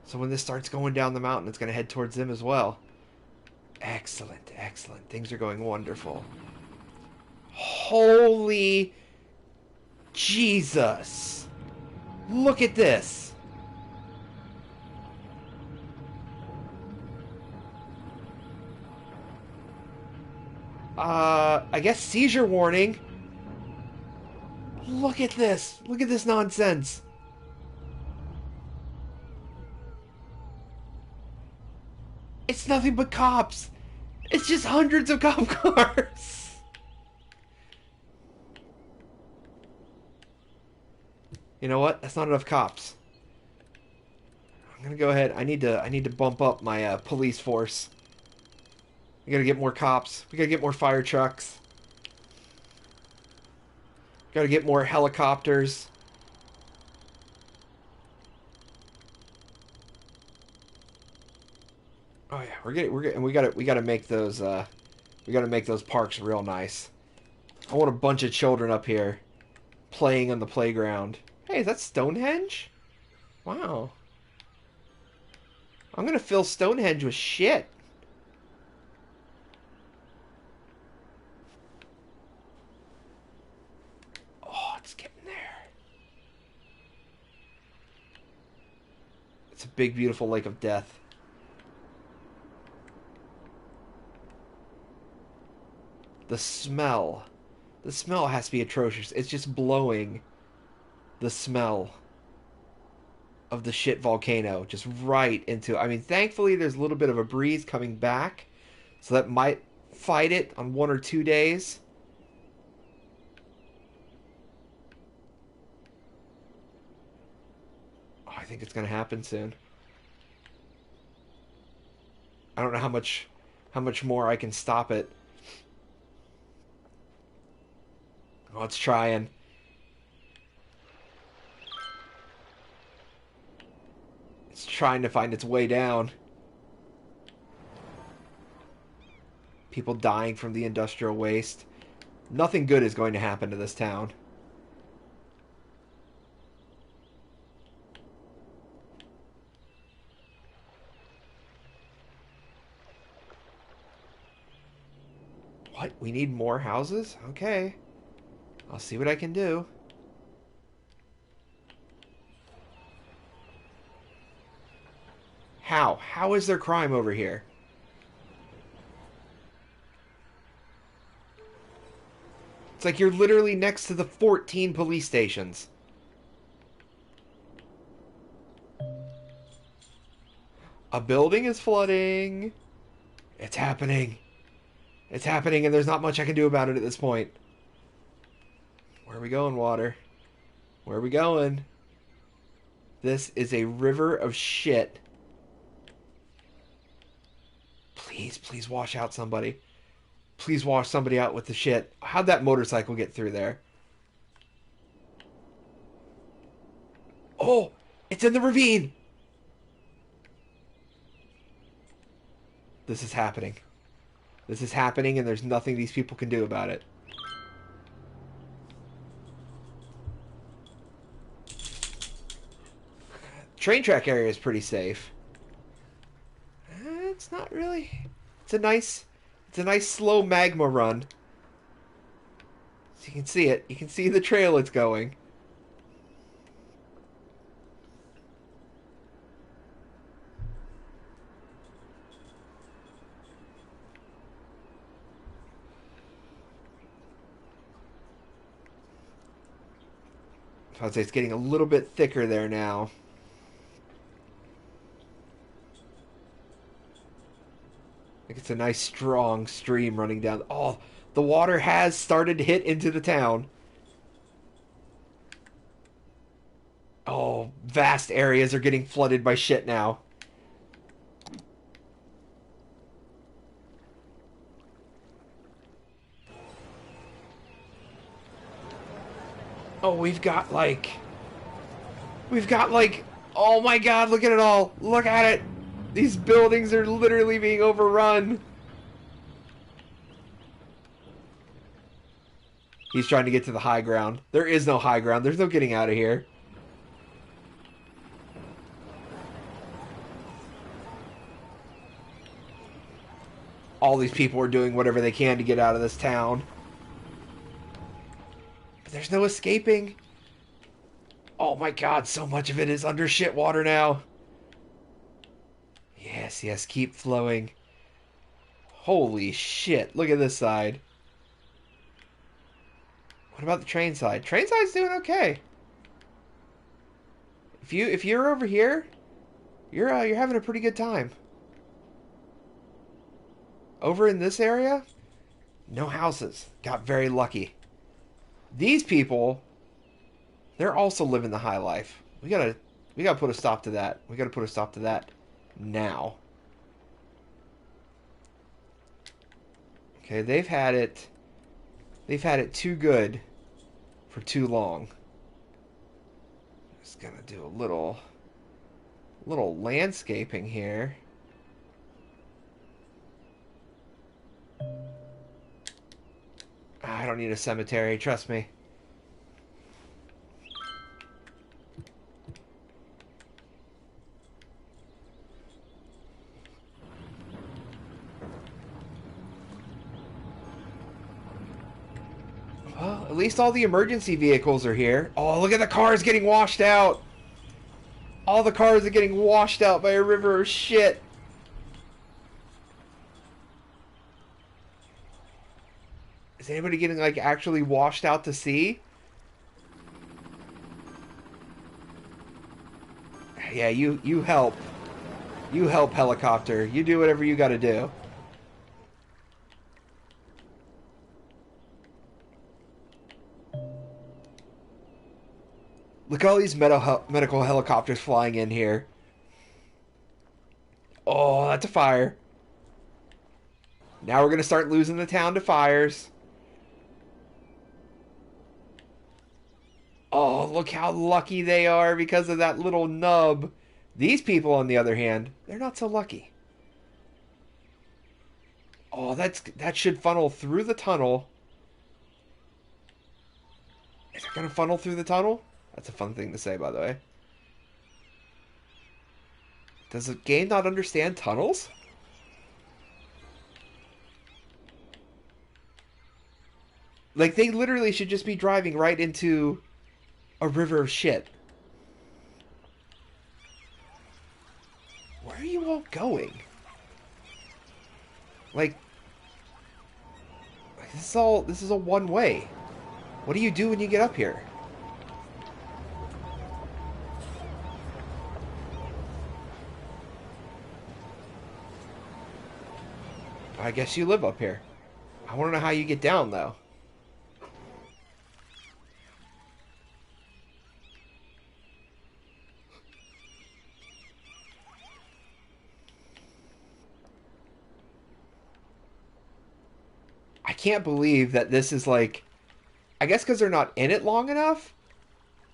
So when this starts going down the mountain, it's going to head towards them as well. Excellent, excellent. Things are going wonderful. Holy Jesus. Look at this. I guess seizure warning. Look at this. Look at this nonsense. It's nothing but cops. It's just hundreds of cop cars. You know what? That's not enough cops. I'm gonna go ahead. I need to bump up my police force. We gotta get more cops. We gotta get more fire trucks. Gotta get more helicopters. Oh yeah, we're getting, and we gotta make those parks real nice. I want a bunch of children up here playing on the playground. Hey, is that Stonehenge? Wow. I'm gonna fill Stonehenge with shit. Oh, it's getting there. It's a big, beautiful lake of death. The smell. The smell has to be atrocious. It's just blowing the smell of the shit volcano just right into... I mean, thankfully there's a little bit of a breeze coming back, so that might fight it on 1 or 2 days. Oh, I think it's going to happen soon. I don't know how much more I can stop it. Oh, it's trying. It's trying to find its way down. People dying from the industrial waste. Nothing good is going to happen to this town. What? We need more houses? Okay. I'll see what I can do. How? How is there crime over here? It's like you're literally next to the 14 police stations. A building is flooding. It's happening. It's happening, and there's not much I can do about it at this point. Where are we going, water? Where are we going? This is a river of shit. Please, please wash out somebody. Please wash somebody out with the shit. How'd that motorcycle get through there? Oh, it's in the ravine. This is happening. This is happening, and there's nothing these people can do about it. Train track area is pretty safe. It's not really. It's a nice slow magma run. So you can see it. You can see the trail it's going. So I'd say it's getting a little bit thicker there now. I think it's a nice strong stream running down. Oh, the water has started to hit into the town. Oh, vast areas are getting flooded by shit now. Oh, oh my god, look at it all. Look at it. These buildings are literally being overrun. He's trying to get to the high ground. There is no high ground. There's no getting out of here. All these people are doing whatever they can to get out of this town. But there's no escaping. Oh my god, so much of it is under shit water now. Yes, yes, keep flowing. Holy shit, look at this side. What about the train side? Train side's doing okay. If you're over here, you're having a pretty good time. Over in this area, no houses. Got very lucky. These people, they're also living the high life. We gotta put a stop to that. We gotta put a stop to that now. Okay, they've had it too good for too long. Just gonna do a little landscaping here. I don't need a cemetery, trust me. Well, at least all the emergency vehicles are here. Oh, look at the cars getting washed out. All the cars are getting washed out by a river of shit. Is anybody getting, like, actually washed out to sea? Yeah, you help. You help, helicopter. You do whatever you gotta do. Look at all these medical helicopters flying in here. Oh, that's a fire. Now we're going to start losing the town to fires. Oh, look how lucky they are because of that little nub. These people, on the other hand, they're not so lucky. Oh, that should funnel through the tunnel. Is it going to funnel through the tunnel? That's a fun thing to say, by the way. Does the game not understand tunnels? Like, they literally should just be driving right into a river of shit. Where are you all going? Like this is a one way. What do you do when you get up here? I guess you live up here. I want to know how you get down, though. I can't believe that this is like... I guess because they're not in it long enough,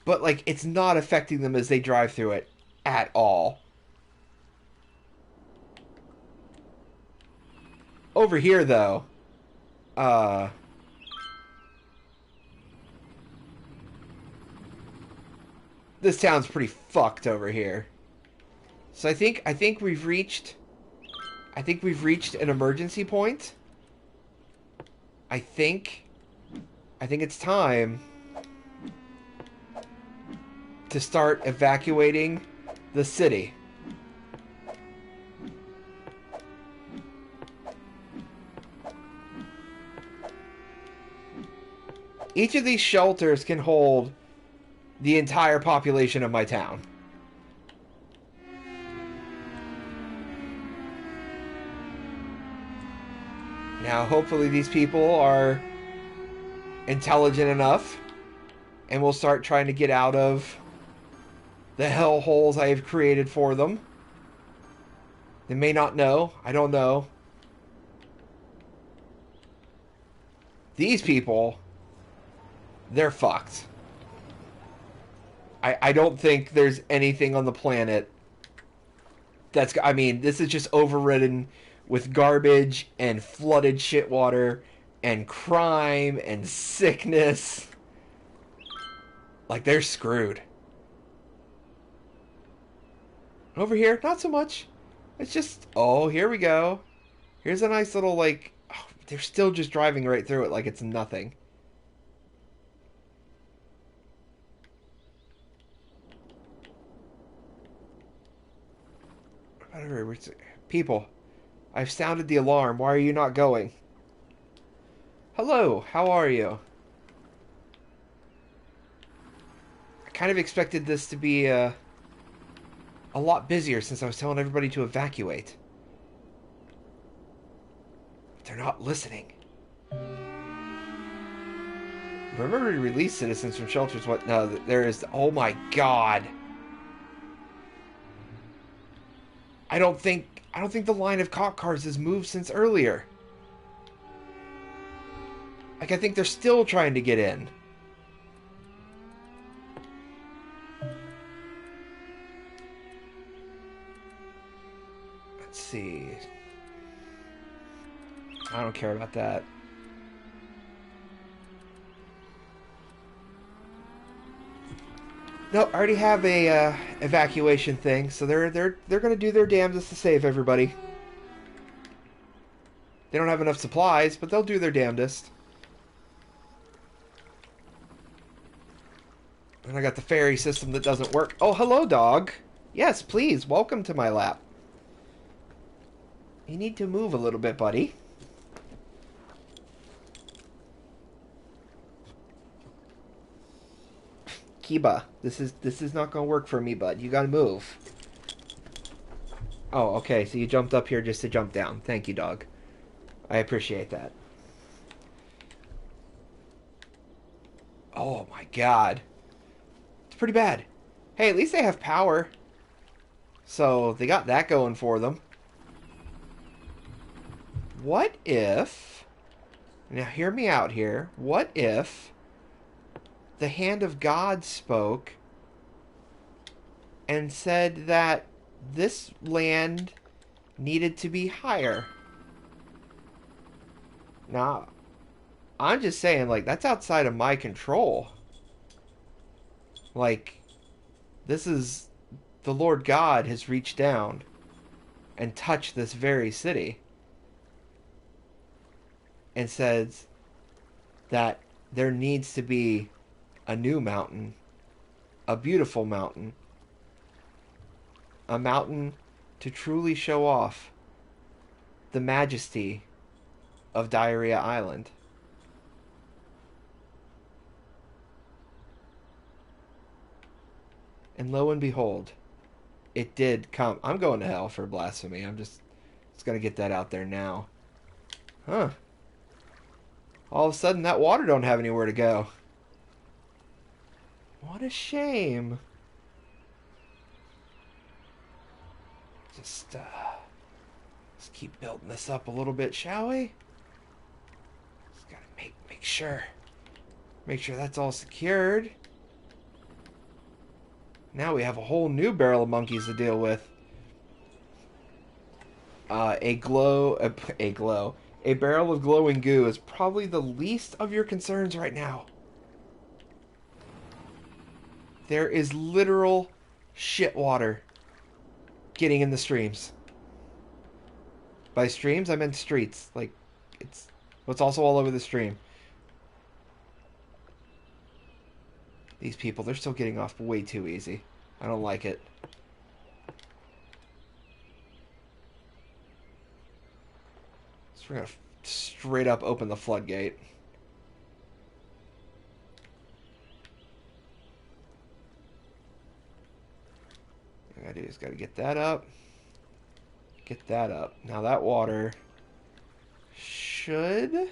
but like it's not affecting them as they drive through it at all. Over here, though, uh, this town's pretty fucked over here. So I think we've reached an emergency point. I think it's time to start evacuating the city. Each of these shelters can hold the entire population of my town. Now, hopefully these people are intelligent enough and will start trying to get out of the hell holes I have created for them. They may not know. I don't know. These people, they're fucked. I don't think there's anything on the planet that's... I mean, this is just overridden with garbage and flooded shit water and crime and sickness. Like, they're screwed. Over here, not so much. It's just... Oh, here we go. Here's a nice little, like... Oh, they're still just driving right through it like it's nothing. People, I've sounded the alarm. Why are you not going? Hello, how are you? I kind of expected this to be a lot busier since I was telling everybody to evacuate. But they're not listening. Remember to release citizens from shelters. What? No, there is... Oh my god. I don't think the line of cop cars has moved since earlier. Like, I think they're still trying to get in. Let's see. I don't care about that. No, I already have a evacuation thing, so they're gonna do their damnedest to save everybody. They don't have enough supplies, but they'll do their damnedest. And I got the ferry system that doesn't work. Oh, hello, dog. Yes, please, welcome to my lap. You need to move a little bit, buddy. Kiba, this is not gonna work for me, bud. You gotta move. Oh, okay, so you jumped up here just to jump down. Thank you, dog. I appreciate that. Oh my god. It's pretty bad. Hey, at least they have power. So, they got that going for them. What if... Now, hear me out here. What if the hand of God spoke and said that this land needed to be higher? Now, I'm just saying, like, that's outside of my control. Like, this is... The Lord God has reached down and touched this very city and says that there needs to be a new mountain, a beautiful mountain, a mountain to truly show off the majesty of Diarrhea Island. And lo and behold, it did come. I'm going to hell for blasphemy. I'm just going to get that out there now. Huh. All of a sudden, that water don't have anywhere to go. What a shame. Just, let's keep building this up a little bit, shall we? Just gotta make sure that's all secured. Now we have a whole new barrel of monkeys to deal with. A barrel of glowing goo is probably the least of your concerns right now. There is literal shit water getting in the streams. By streams, I meant streets. Like, it's also all over the stream. These people, they're still getting off way too easy. I don't like it. So we're gonna straight up open the floodgate. What I gotta do is gotta get that up. Get that up. Now that water should...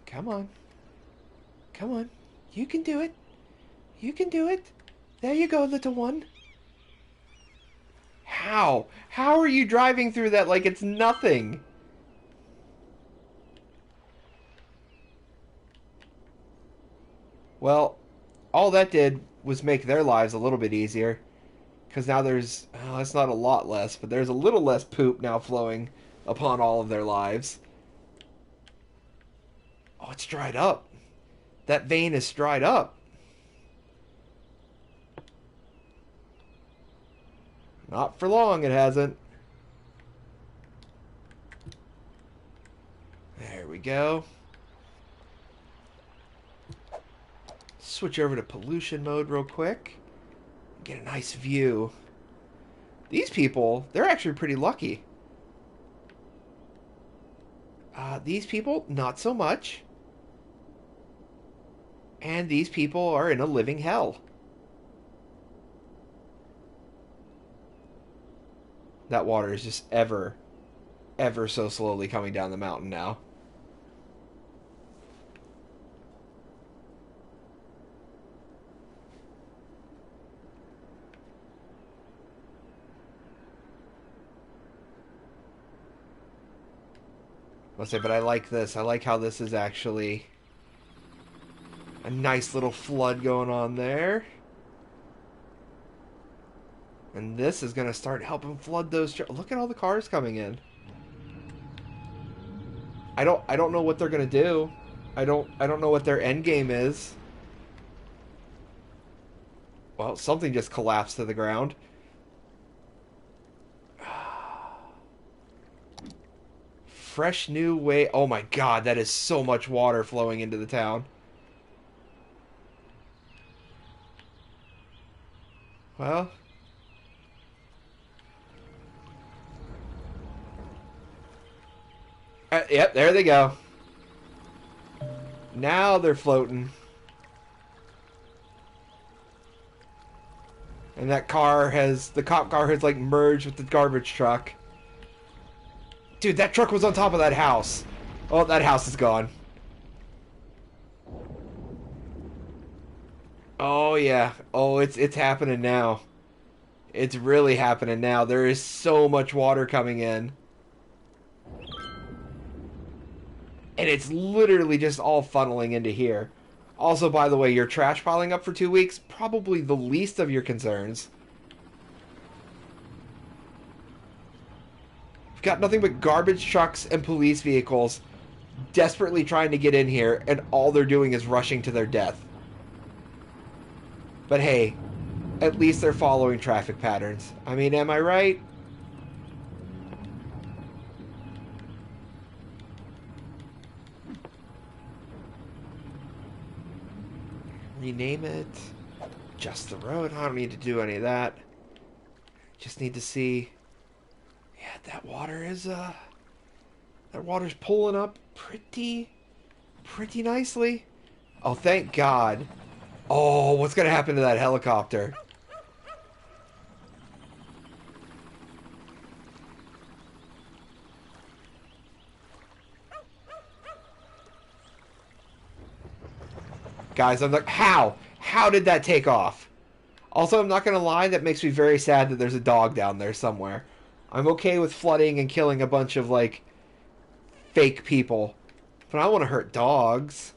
Come on. Come on. You can do it. You can do it. There you go, little one. How? How are you driving through that like it's nothing? Well, all that did was make their lives a little bit easier. Because now there's... Oh, it's not a lot less, but there's a little less poop now flowing upon all of their lives. Oh, it's dried up. That vein is dried up. Not for long, it hasn't. There we go. Switch over to pollution mode real quick. Get a nice view. These people, they're actually pretty lucky. These people, not so much. And these people are in a living hell. That water is just ever so slowly coming down the mountain now. Let's say, but I like this. I like how this is actually a nice little flood going on there. And this is going to start helping flood those... Look at all the cars coming in. I don't know what they're going to do. I don't know what their end game is. Well, something just collapsed to the ground. Fresh new way... Oh my god, that is so much water flowing into the town. Well... yep, there they go. Now they're floating. And that car has... The cop car has, like, merged with the garbage truck. Dude, that truck was on top of that house. Oh, that house is gone. Oh, yeah. Oh, it's happening now. It's really happening now. There is so much water coming in. And it's literally just all funneling into here. Also, by the way, your trash piling up for 2 weeks, probably the least of your concerns. You've got nothing but garbage trucks and police vehicles desperately trying to get in here, and all they're doing is rushing to their death. But hey, at least they're following traffic patterns. I mean, am I right? Rename it. Just the road. I don't need to do any of that. Just need to see. Yeah, that water's pulling up pretty nicely. Oh, thank God. Oh, what's gonna happen to that helicopter? guys. I'm like, how? How did that take off? Also, I'm not going to lie, that makes me very sad that there's a dog down there somewhere. I'm okay with flooding and killing a bunch of, like, fake people. But I don't want to hurt dogs.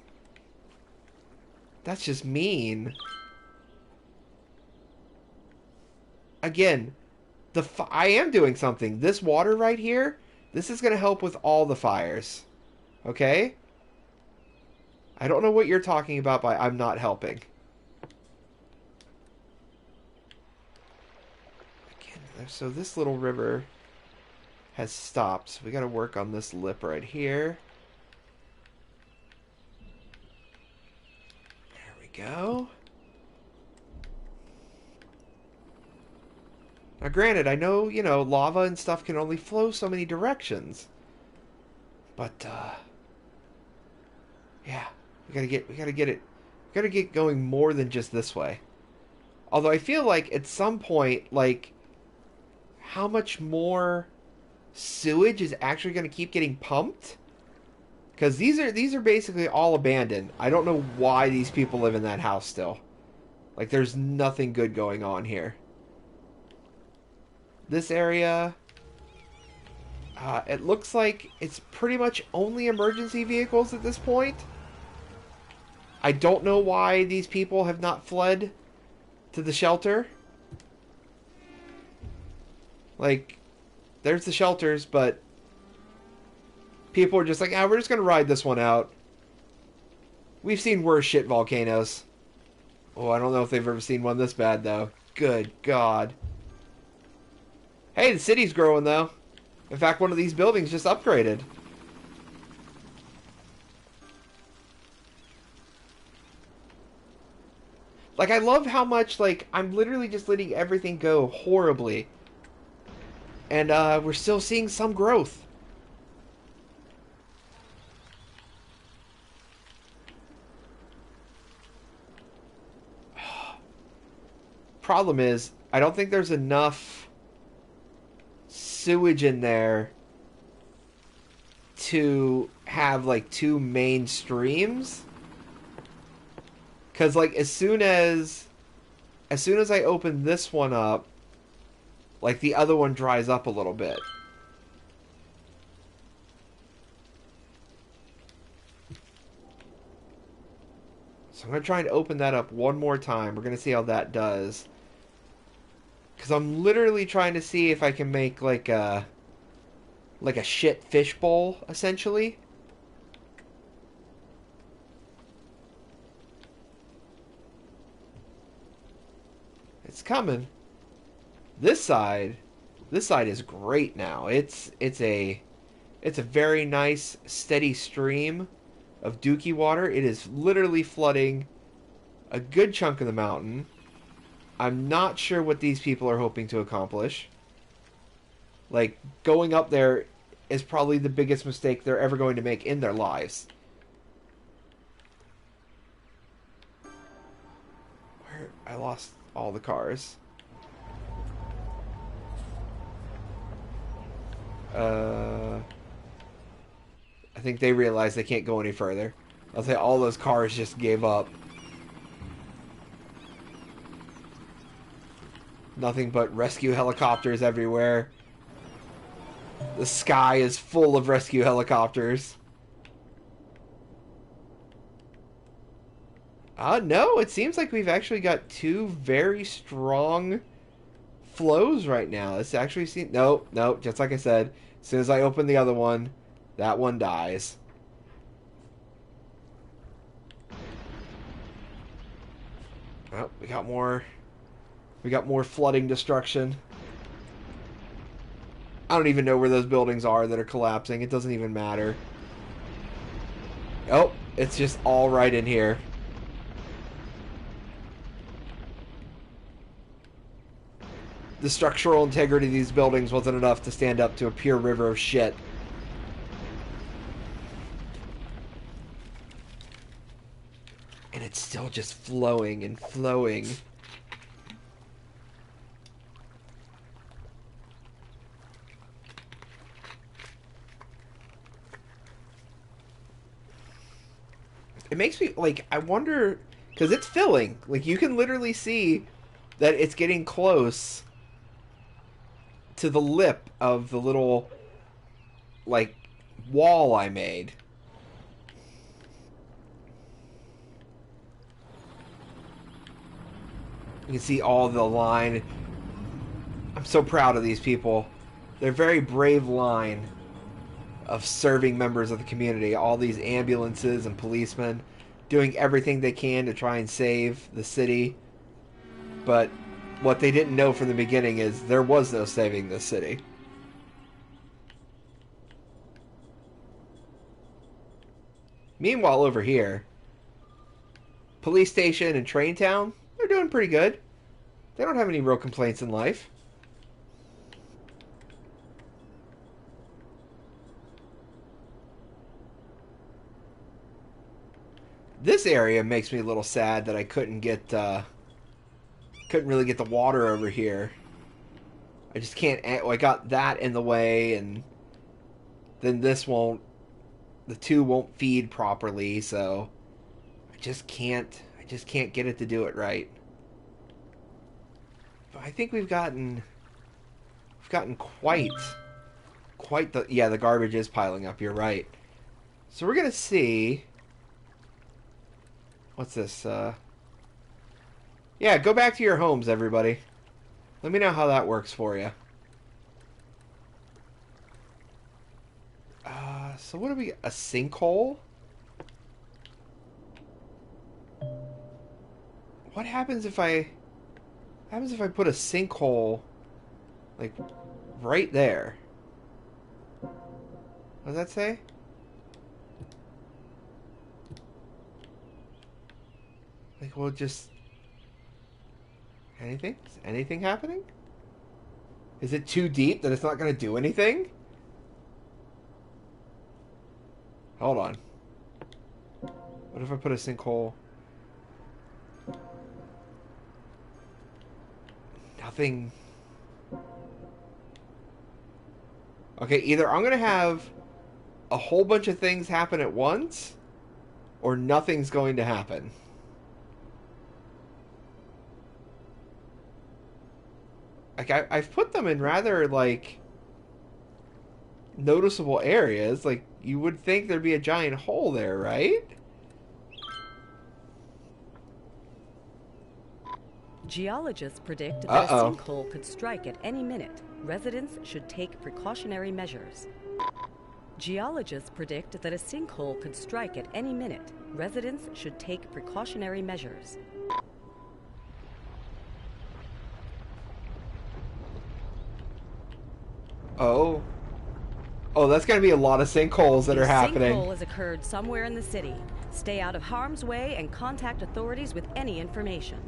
That's just mean. Again, I am doing something. This water right here, this is going to help with all the fires. Okay? I don't know what you're talking about by I'm not helping. Again, so this little river has stopped. So we got to work on this lip right here. There we go. Now, granted, I know, you know, lava and stuff can only flow so many directions. But, yeah, we gotta get it, we gotta get going more than just this way. Although I feel like at some point, like, how much more sewage is actually gonna keep getting pumped? Because these are basically all abandoned. I don't know why these people live in that house still. Like, there's nothing good going on here. This area, it looks like it's pretty much only emergency vehicles at this point. I don't know why these people have not fled to the shelter. Like, there's the shelters, but people are just like, ah, we're just going to ride this one out. We've seen worse shit volcanoes. Oh, I don't know if they've ever seen one this bad, though. Good God. Hey, the city's growing, though. In fact, one of these buildings just upgraded. Like, I love how much, like, I'm literally just letting everything go horribly. And, we're still seeing some growth. Problem is, I don't think there's enough sewage in there to have like two main streams. Cause like as soon as I open this one up, like the other one dries up a little bit. So I'm gonna try and open that up one more time. We're gonna see how that does. Because I'm literally trying to see if I can make like a shit fish bowl, essentially. It's coming. This side is great now. It's a very nice steady stream of dookie water. It is literally flooding a good chunk of the mountain. I'm not sure what these people are hoping to accomplish. Like, going up there is probably the biggest mistake they're ever going to make in their lives. Where? I lost all the cars. I think they realize they can't go any further. I'll say all those cars just gave up. Nothing but rescue helicopters everywhere. The sky is full of rescue helicopters. No, it seems like we've actually got two very strong flows right now. It's actually seen. Nope, nope, just like I said. As soon as I open the other one, that one dies. Oh, we got more. We got more flooding destruction. I don't even know where those buildings are that are collapsing. It doesn't even matter. Oh, it's just all right in here. The structural integrity of these buildings wasn't enough to stand up to a pure river of shit. And it's still just flowing and flowing. It makes me, like, I wonder Because it's filling. Like, you can literally see that it's getting close to the lip of the little, like, wall I made. You can see all the line. I'm so proud of these people. They're a very brave line of serving members of the community. All these ambulances and policemen doing everything they can to try and save the city. But what they didn't know from the beginning is there was no saving this city. Meanwhile, over here, police station and train town, they're doing pretty good. They don't have any real complaints in life. This area makes me a little sad that I couldn't really get the water over here. I just can't. I got that in the way, and then this won't. The two won't feed properly, so I just can't. I just can't get it to do it right. But I think we've gotten quite the. Yeah, the garbage is piling up. You're right. So we're gonna see. What's this? Yeah, go back to your homes, everybody. Let me know how that works for you. So what do we... A sinkhole? What happens if I... What happens if I put a sinkhole, like, right there? What does that say? Like, we'll just... Anything? Is anything happening? Is it too deep that it's not going to do anything? Hold on. What if I put a sinkhole? Nothing. Okay, either I'm going to have a whole bunch of things happen at once, or nothing's going to happen. Like, I've put them in rather, like, noticeable areas. Like, you would think there'd be a giant hole there, right? Geologists predict that a sinkhole could strike at any minute. Residents should take precautionary measures. Geologists predict that a sinkhole could strike at any minute. Residents should take precautionary measures. Oh. Oh, that's going to be a lot of sinkholes that are happening. A sinkhole has occurred somewhere in the city. Stay out of harm's way and contact authorities with any information.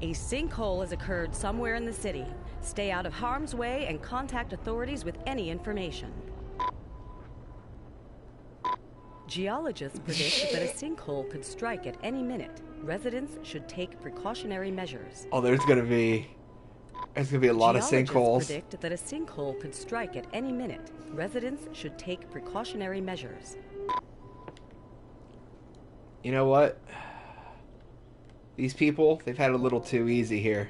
A sinkhole has occurred somewhere in the city. Stay out of harm's way and contact authorities with any information. Geologists predict that a sinkhole could strike at any minute. Residents should take precautionary measures. Oh, there's going to be a lot of sinkholes. Geologists predict that a sinkhole could strike at any minute. Residents should take precautionary measures. You know what? These people, they've had a little too easy here.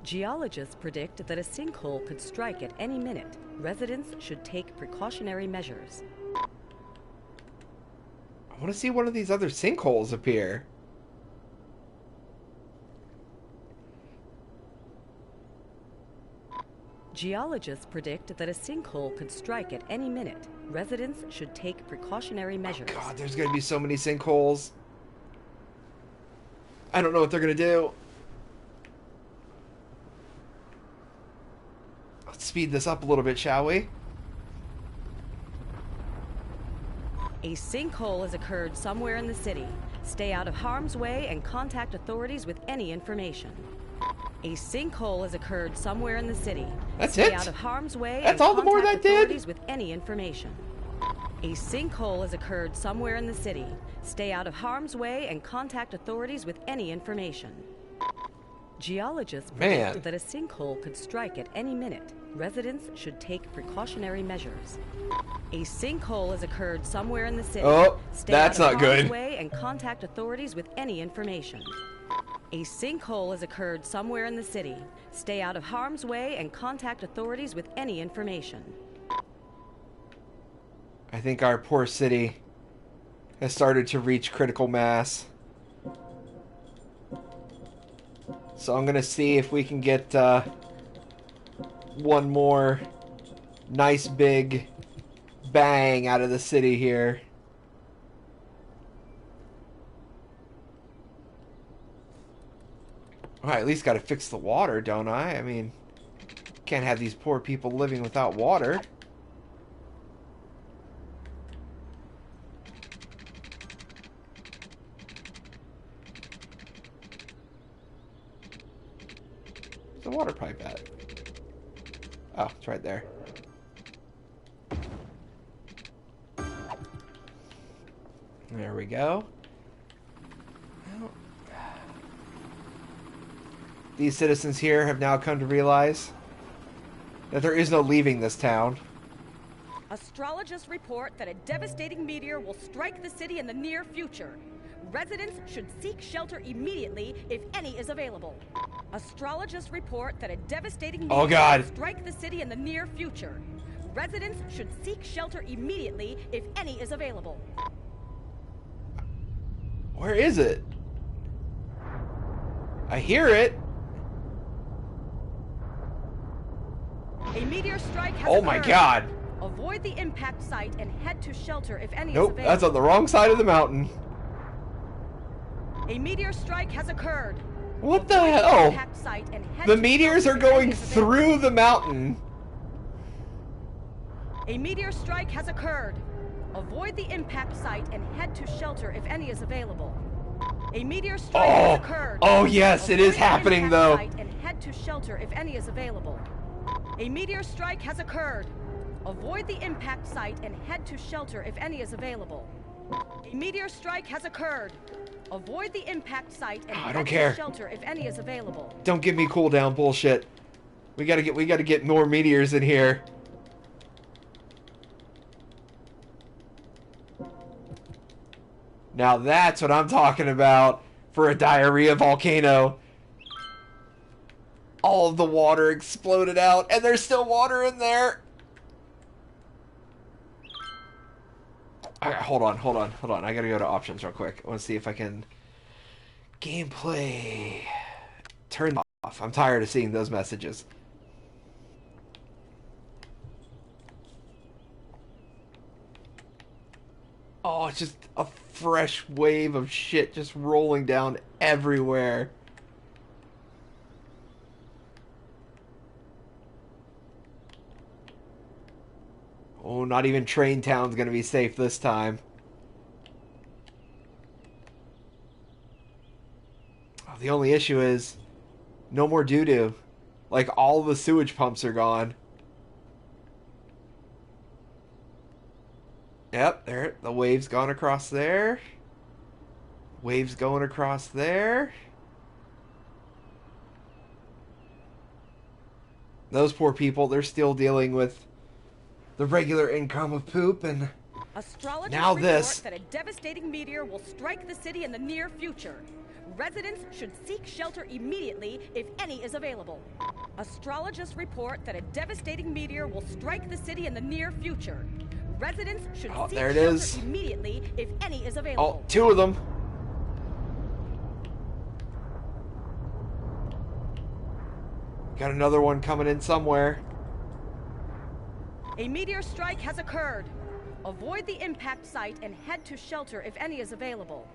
Geologists predict that a sinkhole could strike at any minute. Residents should take precautionary measures. I want to see one of these other sinkholes appear. Geologists predict that a sinkhole could strike at any minute. Residents should take precautionary measures. Oh God, there's going to be so many sinkholes. I don't know what they're going to do. Let's speed this up a little bit, shall we? A sinkhole has occurred somewhere in the city. Stay out of harm's way and contact authorities with any information. A sinkhole has occurred somewhere in the city. That's Stay it? out of harm's way That's and all the more contact that did? authorities with any information. A sinkhole has occurred somewhere in the city. Stay out of harm's way and contact authorities with any information. Geologists predict that a sinkhole could strike at any minute. Residents should take precautionary measures. A sinkhole has occurred somewhere in the city. Oh, Stay that's out of not harm's good. way and contact authorities with any information. A sinkhole has occurred somewhere in the city. Stay out of harm's way and contact authorities with any information. I think our poor city has started to reach critical mass. So I'm going to see if we can get one more nice big bang out of the city here. Well, I at least got to fix the water, don't I? I mean, can't have these poor people living without water. Where's the water pipe at? Oh, it's right there. There we go. Well, these citizens here have now come to realize that there is no leaving this town. Astrologists report that a devastating meteor will strike the city in the near future. Residents should seek shelter immediately if any is available. Astrologists report that a devastating meteor will strike the city in the near future. Residents should seek shelter immediately if any is available. Where is it? I hear it. A meteor strike has Oh occurred. my god. Avoid the impact site and head to shelter if any is Nope, available. that's on the wrong side of the mountain. A meteor strike has occurred. What the Avoid hell? impact site and head The to meteors shelter are if any going is available. through the mountain. A meteor strike has occurred. Avoid the impact site and head to shelter if any is available. A meteor strike has occurred. Oh yes, it is Avoid the happening impact though. site and head to shelter if any is available. A meteor strike has occurred. Avoid the impact site and head to shelter if any is available. A meteor strike has occurred. Avoid the impact site and head to shelter if any is available. Don't give me cooldown bullshit. We gotta get more meteors in here. Now that's what I'm talking about for a diarrhea volcano. All of the water exploded out, and there's still water in there. Alright, hold on. I gotta go to options real quick. I want to see if I can... Gameplay. Turn off. I'm tired of seeing those messages. Oh, it's just a fresh wave of shit just rolling down everywhere. Oh, not even Train Town's gonna be safe this time. Oh, the only issue is no more doo-doo. Like, all the sewage pumps are gone. Yep, there. The wave's gone across there. Wave's going across there. Those poor people, they're still dealing with the regular income of poop, and Astrologers now this. report that a devastating meteor will strike the city in the near future. Residents should seek shelter immediately if any is available. Astrologists report that a devastating meteor will strike the city in the near future. Residents should seek there it shelter is. immediately if any is available. Oh, two of them. Got another one coming in somewhere. A meteor strike has occurred. Avoid the impact site and head to shelter if any is available.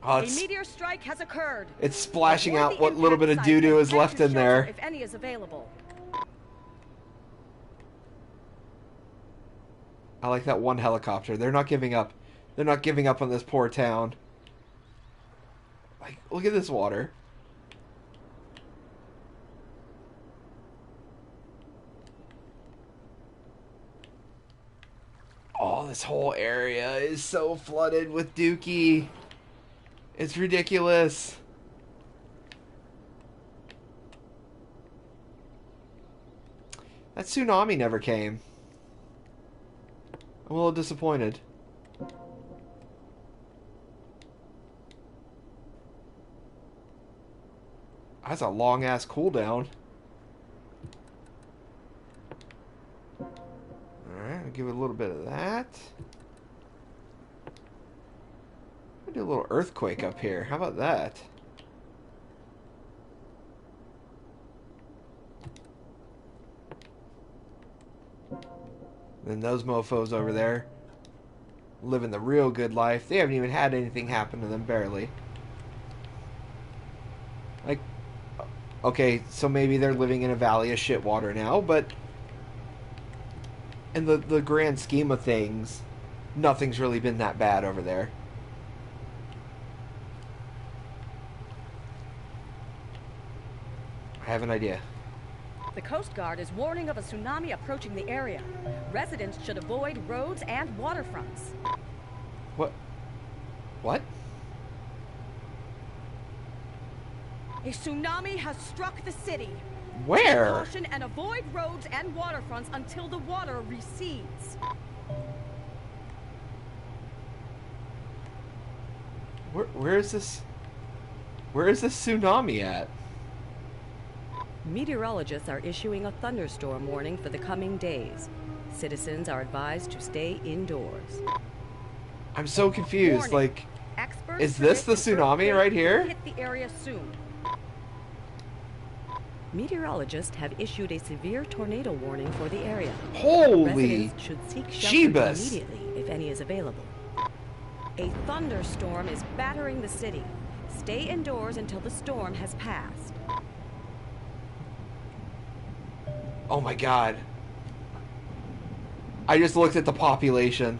Oh, A meteor strike has occurred. it's splashing Avoid out the what little bit of impact site doo-doo and is head left to in shelter there. if any is available. I like that one helicopter. They're not giving up. They're not giving up on this poor town. Like, look at this water. Oh, this whole area is so flooded with dookie. It's ridiculous. That tsunami never came. I'm a little disappointed. That's a long-ass cooldown. Alright, I'll give it a little bit of that. I'll do a little earthquake up here. How about that? Then those mofos over there living the real good life. They haven't even had anything happen to them, barely. Like, okay, so maybe they're living in a valley of shit water now, but in the grand scheme of things, nothing's really been that bad over there. I have an idea. The Coast Guard is warning of a tsunami approaching the area. Residents should avoid roads and waterfronts. What? What? A tsunami has struck the city. Where? Take caution and avoid roads and waterfronts until the water recedes. Where is this? Where is this tsunami at? Meteorologists are issuing a thunderstorm warning for the coming days. Citizens are advised to stay indoors. I'm so confused. Warning. Like, Experts is this the predict an tsunami earthquake right will here? hit the area soon. Meteorologists have issued a severe tornado warning for the area. Holy Residents should seek shelter Jeebus. immediately if any is available. A thunderstorm is battering the city. Stay indoors until the storm has passed. Oh my god. I just looked at the population.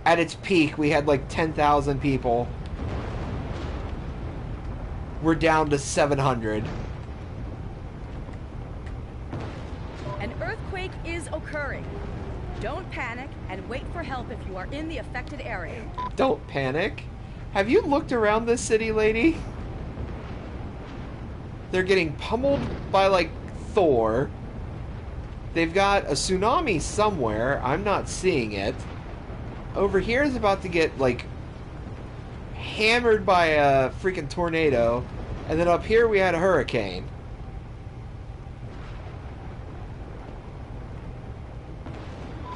At its peak, we had like 10,000 people. We're down to 700. An earthquake is occurring. Don't panic and wait for help if you are in the affected area. Don't panic. Have you looked around this city, lady? They're getting pummeled by, like, Thor. They've got a tsunami somewhere. I'm not seeing it. Over here is about to get, like, hammered by a freaking tornado. And then up here we had a hurricane.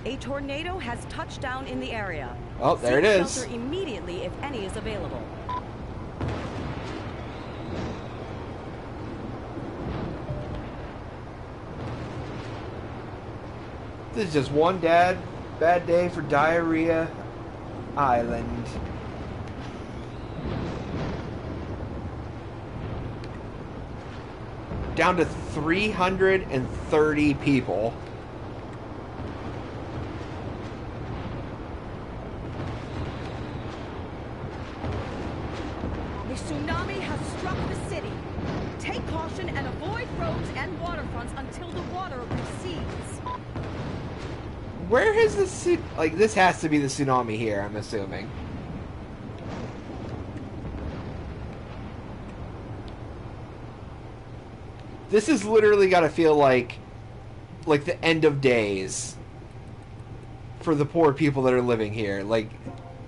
A tornado has touched down in the area. Oh, there it Seek is. shelter immediately if any is available. This is just one bad day for Diarrhea Island. Down to 330 people. A tsunami has struck the city. Take caution and avoid roads and waterfronts until the water recedes. Where is this? Like, this has to be the tsunami here, I'm assuming. This has literally got to feel like the end of days for the poor people that are living here. Like,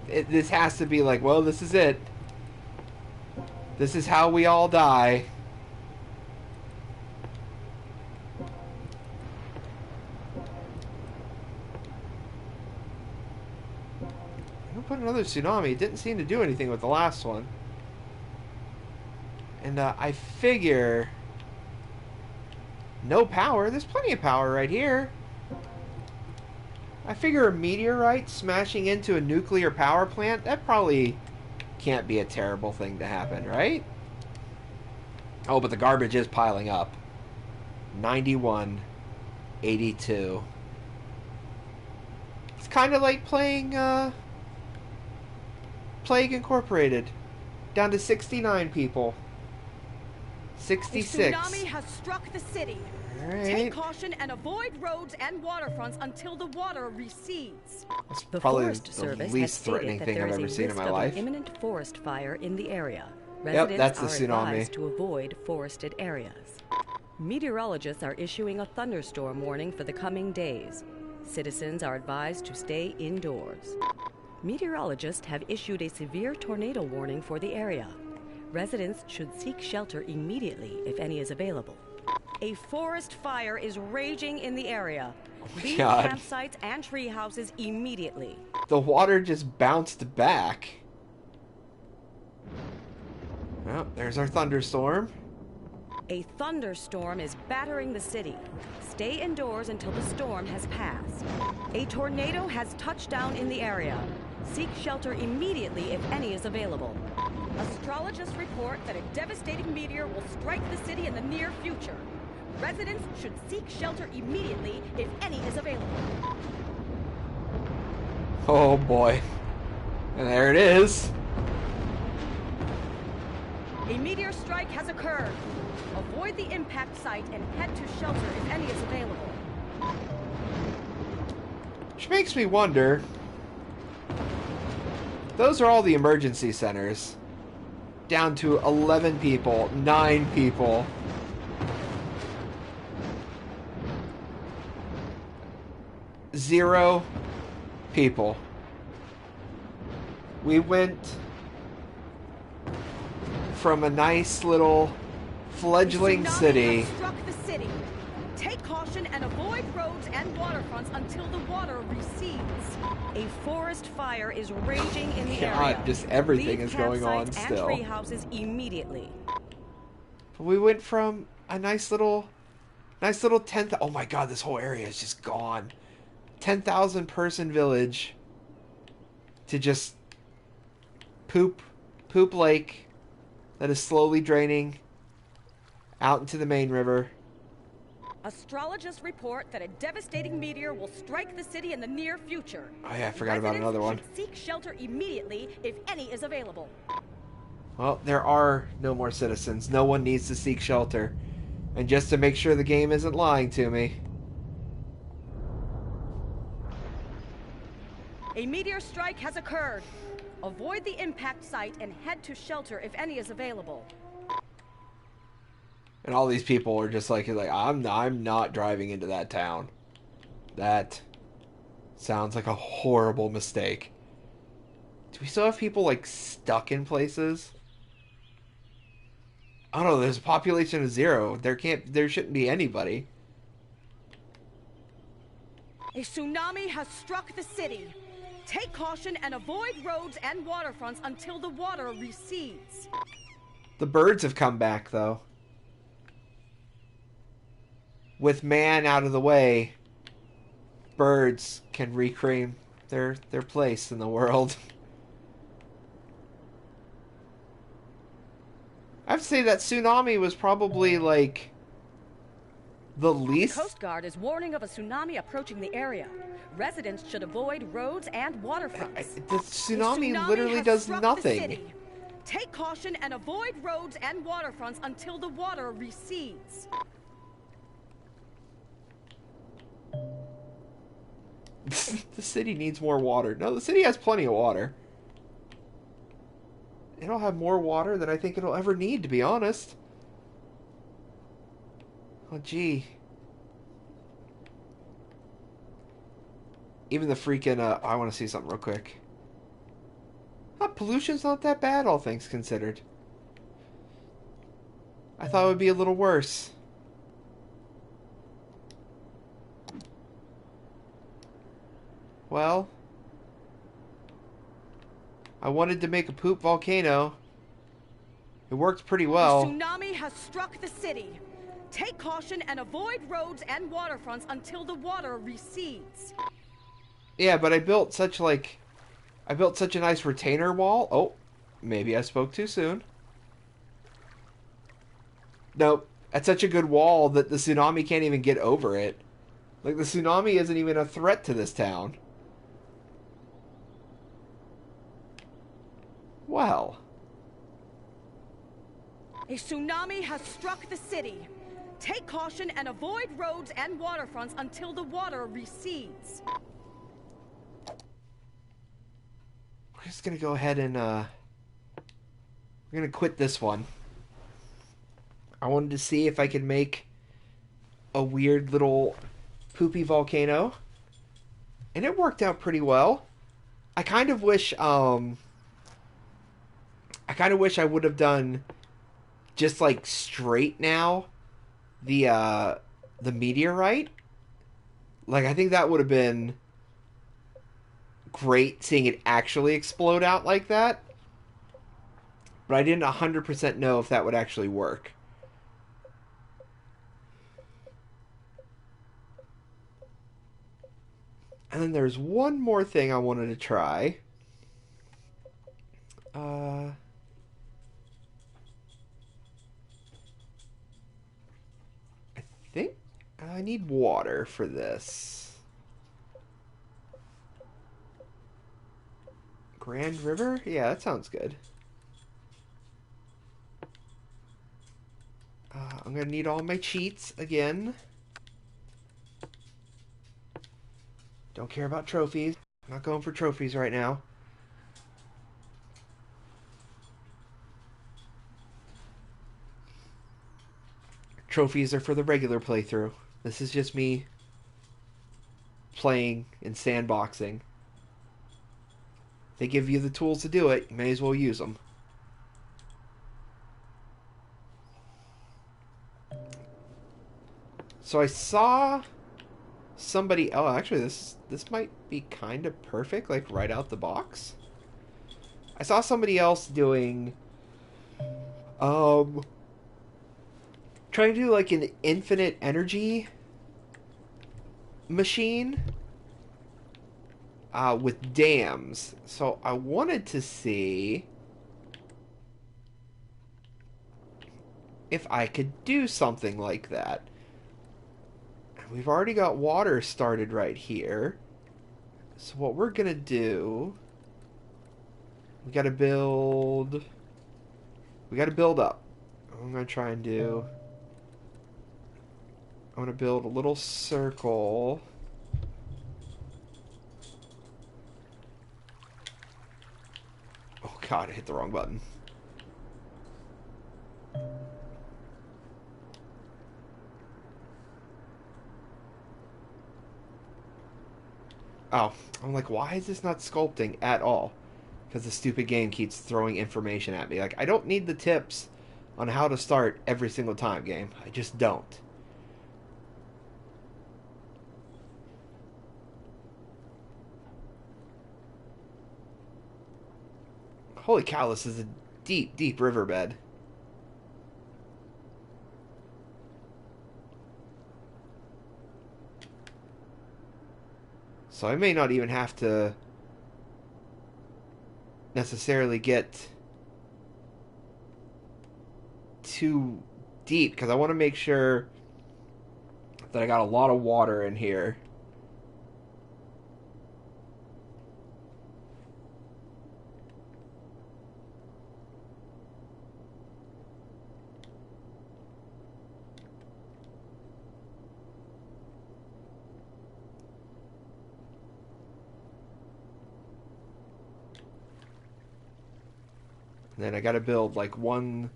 this has to be like, well, this is it. This is how we all die. I'll put another tsunami. It didn't seem to do anything with the last one. And I figure... no power. There's plenty of power right here. I figure a meteorite smashing into a nuclear power plant, that probably can't be a terrible thing to happen, right? Oh, but the garbage is piling up. 91, 82. It's kind of like playing Plague Incorporated. Down to 69 people. 66. A tsunami has struck the city. Alright. Take caution and avoid roads and waterfronts until the water recedes. That's The probably Forest the Service least has stated threatening that thing there I've is a ever seen in risk my of life. an imminent forest fire in the area. Yep, Residents that's the are tsunami. advised to avoid forested areas. Meteorologists are issuing a thunderstorm warning for the coming days. Citizens are advised to stay indoors. Meteorologists have issued a severe tornado warning for the area. Residents should seek shelter immediately if any is available. A forest fire is raging in the area. Leave God. campsites and tree houses immediately. The water just bounced back. Well, there's our thunderstorm. A thunderstorm is battering the city. Stay indoors until the storm has passed. A tornado has touched down in the area. Seek shelter immediately if any is available. Astrologists report that a devastating meteor will strike the city in the near future. Residents should seek shelter immediately if any is available. Oh boy. And there it is. A meteor strike has occurred. Avoid the impact site and head to shelter if any is available. Which makes me wonder. Those are all the emergency centers. Down to 11 people, 9 people. Zero people. We went from a nice little fledgling city. Struck the city. Take caution and avoid roads and waterfronts until the water recedes. A forest fire is raging in the area. God, just everything Leave is going on campsites still. And tree houses immediately. We went from a nice little 10th. Oh my God, this whole area is just gone. 10,000 person village to just poop lake that is slowly draining out into the main river. Astrologists report that a devastating meteor will strike the city in the near future. Oh yeah, I forgot about another one. Should seek shelter immediately if any is available. Well, there are no more citizens. No one needs to seek shelter. And just to make sure the game isn't lying to me. A meteor strike has occurred. Avoid the impact site and head to shelter if any is available. And all these people are just like I'm not driving into that town. That sounds like a horrible mistake. Do we still have people like stuck in places? I don't know, there's a population of 0. There shouldn't be anybody. A tsunami has struck the city. Take caution and avoid roads and waterfronts until the water recedes. The birds have come back though. With man out of the way, birds can reclaim their place in the world. I have to say that tsunami was probably like the least. The Coast Guard is warning of a tsunami approaching the area. Residents should avoid roads and waterfronts. The tsunami literally does nothing. Take caution and avoid roads and waterfronts until the water recedes. The city needs more water. No, the city has plenty of water. It'll have more water than I think it'll ever need, to be honest. Oh, gee. Even the freaking, I want to see something real quick. Pollution's not that bad, all things considered. I thought it would be a little worse. Well, I wanted to make a poop volcano. It worked pretty well. A tsunami has struck the city. Take caution and avoid roads and waterfronts until the water recedes. Yeah, but I built such a nice retainer wall. Oh, maybe I spoke too soon. Nope. That's such a good wall that the tsunami can't even get over it. Like, the tsunami isn't even a threat to this town. Well. A tsunami has struck the city. Take caution and avoid roads and waterfronts until the water recedes. We're just gonna go ahead and, we're gonna quit this one. I wanted to see if I could make a weird little poopy volcano, and it worked out pretty well. I kind of wish I would have done just like straight now the meteorite. Like I think that would have been great seeing it actually explode out like that. But I didn't 100% know if that would actually work. And then there's one more thing I wanted to try. Uh, I think I need water for this. Grand River? Yeah, that sounds good. I'm gonna need all my cheats again. Don't care about trophies. I'm not going for trophies right now. Trophies are for the regular playthrough. This is just me playing and sandboxing. They give you the tools to do it, you may as well use them. So I saw somebody. Oh, actually, this might be kind of perfect, like right out the box. I saw somebody else doing, um, trying to do like an infinite energy machine, with dams. So I wanted to see if I could do something like that. We've already got water started right here. So what we're gonna do, we gotta build. We gotta build up. I'm gonna try and do. I'm gonna build a little circle. Oh god, I hit the wrong button. Oh, I'm like, why is this not sculpting at all? Because the stupid game keeps throwing information at me. Like, I don't need the tips on how to start every single time, game. I just don't. Holy cow, this is a deep, deep riverbed. So I may not even have to necessarily get too deep because I want to make sure that I got a lot of water in here. And then I got to build like one.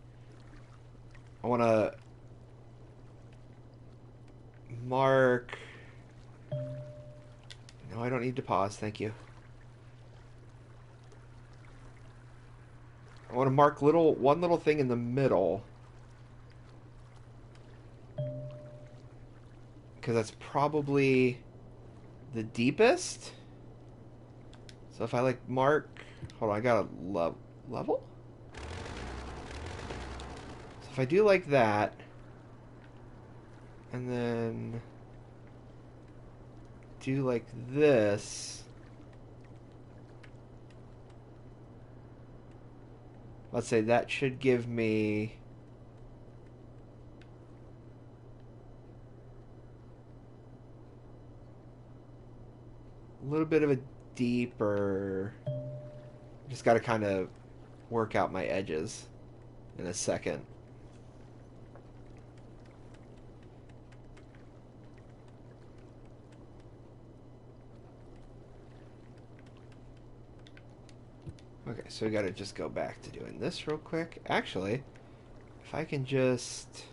I want to mark. No, I don't need to pause. Thank you. I want to mark one little thing in the middle because that's probably the deepest. So if I like mark, hold on, I got a level. So if I do like that, and then do like this. Let's say that should give me a little bit of a deeper. Just got to kind of work out my edges in a second. Okay, so we got to just go back to doing this real quick. Actually, if I can just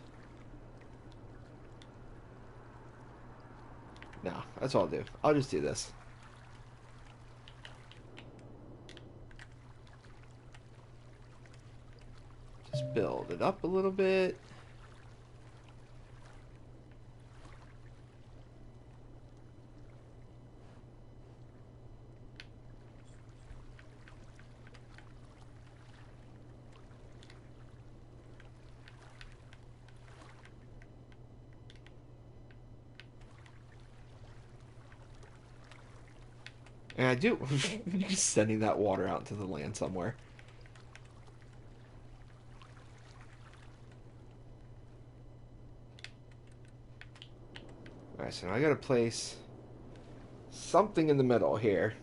No, that's what I'll do. I'll just do this. Just build it up a little bit. And I do. Just sending that water out into the land somewhere. Alright, so now I gotta place something in the middle here.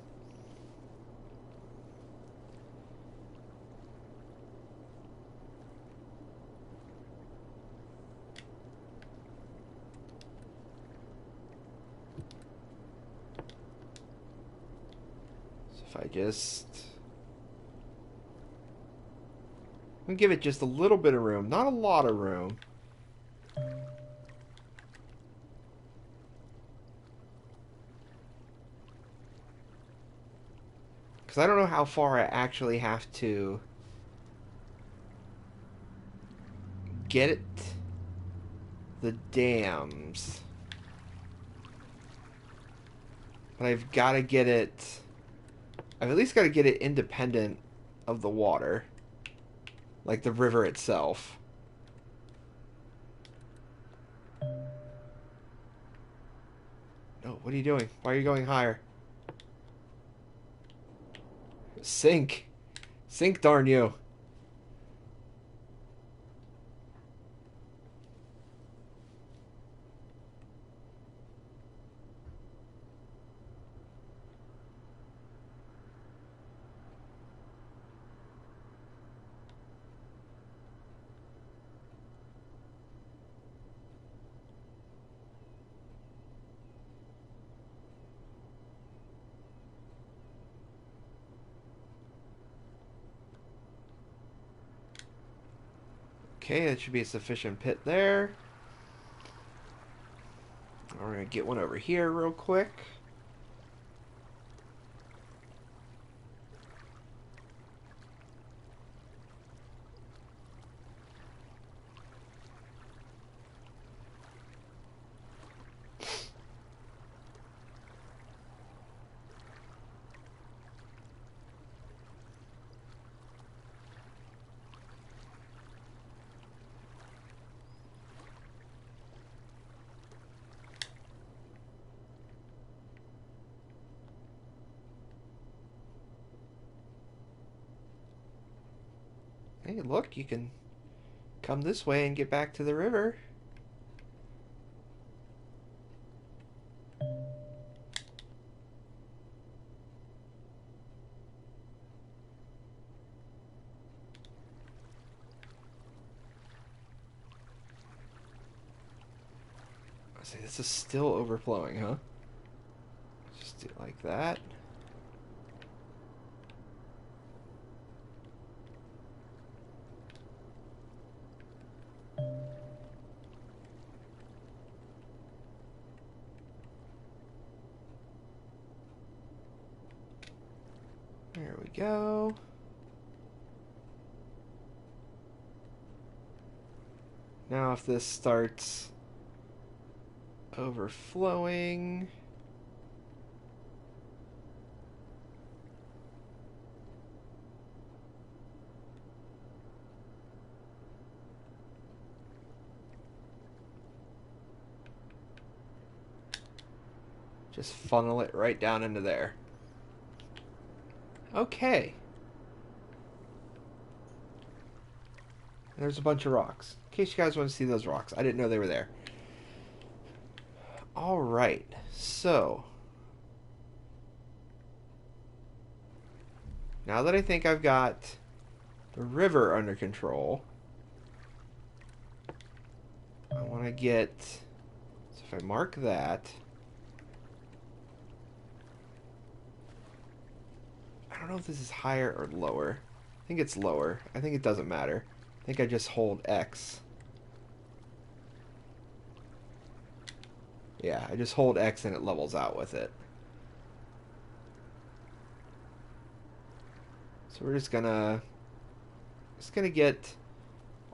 So if I just... I'm gonna give it just a little bit of room. Not a lot of room. Because I don't know how far I actually have to get it. The dams. But I've got to get it... I've at least got to get it independent of the water. Like the river itself. No, what are you doing? Why are you going higher? Sink. Sink, darn you. Okay, that should be a sufficient pit there. We're going to get one over here real quick. Hey, look, you can come this way and get back to the river. I say this is still overflowing, huh? Just do it like that. There we go. Now if this starts overflowing... just funnel it right down into there. Okay. There's a bunch of rocks. In case you guys want to see those rocks. I didn't know they were there. Alright. So. Now that I think I've got the river under control, I want to get... So if I mark that... I don't know if this is higher or lower. I think it's lower. I think it doesn't matter. I think I just hold X. Yeah, I just hold X and it levels out with it. So we're just gonna get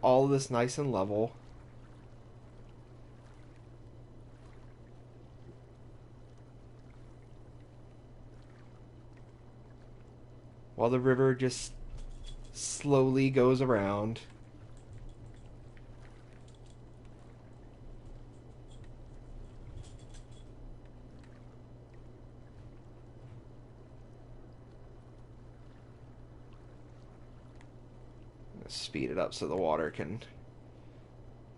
all of this nice and level. While the river just slowly goes around. Speed it up so the water can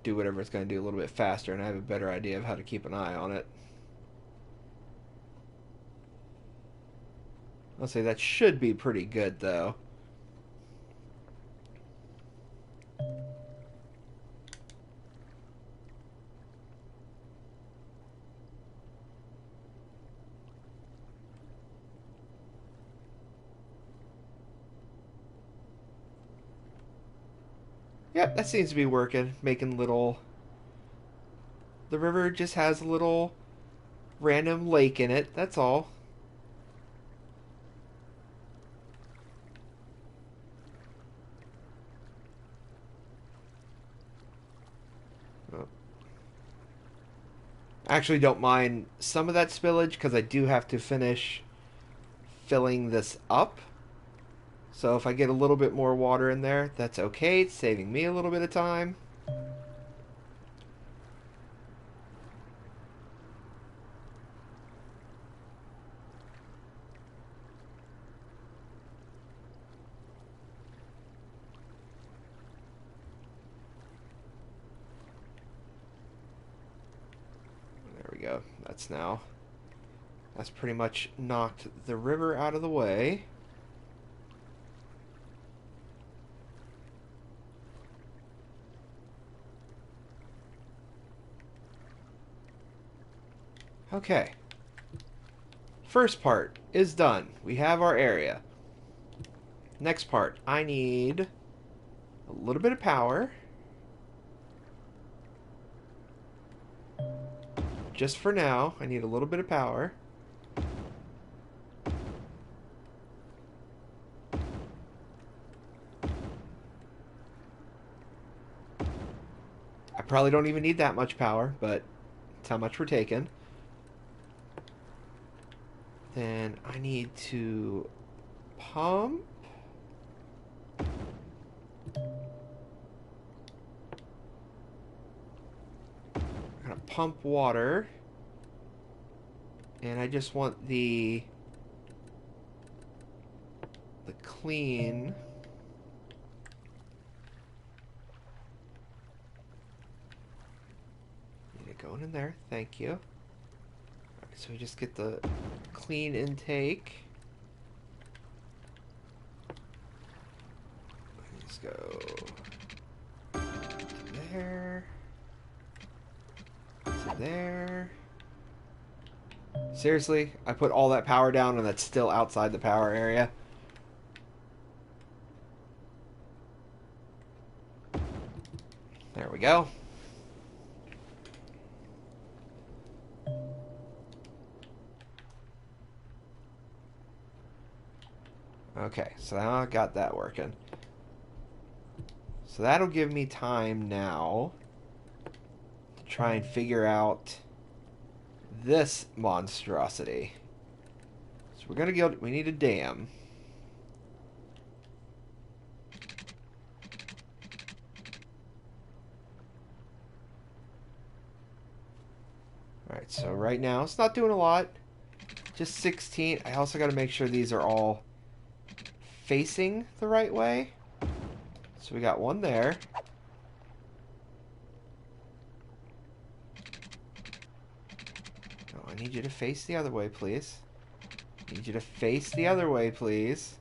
do whatever it's going to do a little bit faster, and I have a better idea of how to keep an eye on it. I'll say that should be pretty good, though. Yep, that seems to be working. Making little... The river just has a little random lake in it, that's all. Oh. I actually don't mind some of that spillage because I do have to finish filling this up. So if I get a little bit more water in there, that's okay. It's saving me a little bit of time. There we go. That's pretty much knocked the river out of the way. Okay. First part is done. We have our area. Next part, I need a little bit of power. Just for now, I need a little bit of power. I probably don't even need that much power, but it's how much we're taking. Then I need to pump. I'm gonna pump water. And I just want the clean. Need it going in there. Thank you. Alright, so we just get the clean intake. Let's go there. To there. Seriously? I put all that power down and that's still outside the power area? There we go. Okay, so now I got that working. So that'll give me time now to try and figure out this monstrosity. So we're gonna go. We need a dam. Alright, so right now it's not doing a lot. Just 16. I also got to make sure these are all facing the right way. So we got one there. Oh, I need you to face the other way, please. I need you to face the other way, please.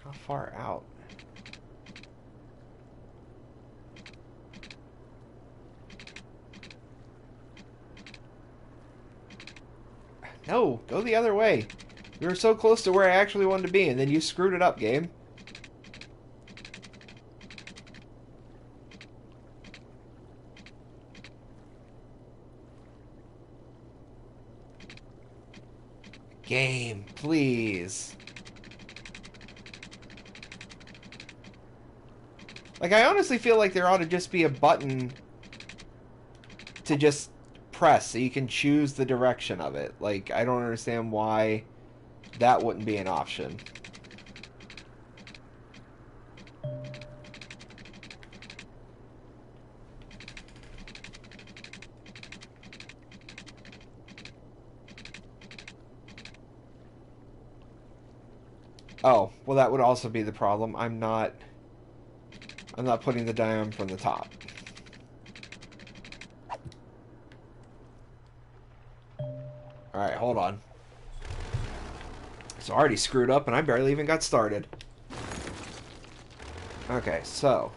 How far out? No, go the other way. We were so close to where I actually wanted to be, and then you screwed it up, game. Game, please. Like, I honestly feel like there ought to just be a button to just press so you can choose the direction of it. Like, I don't understand why that wouldn't be an option. Oh, well, that would also be the problem. I'm not putting the diamond from the top. Alright, hold on. It's already screwed up and I barely even got started. Okay, so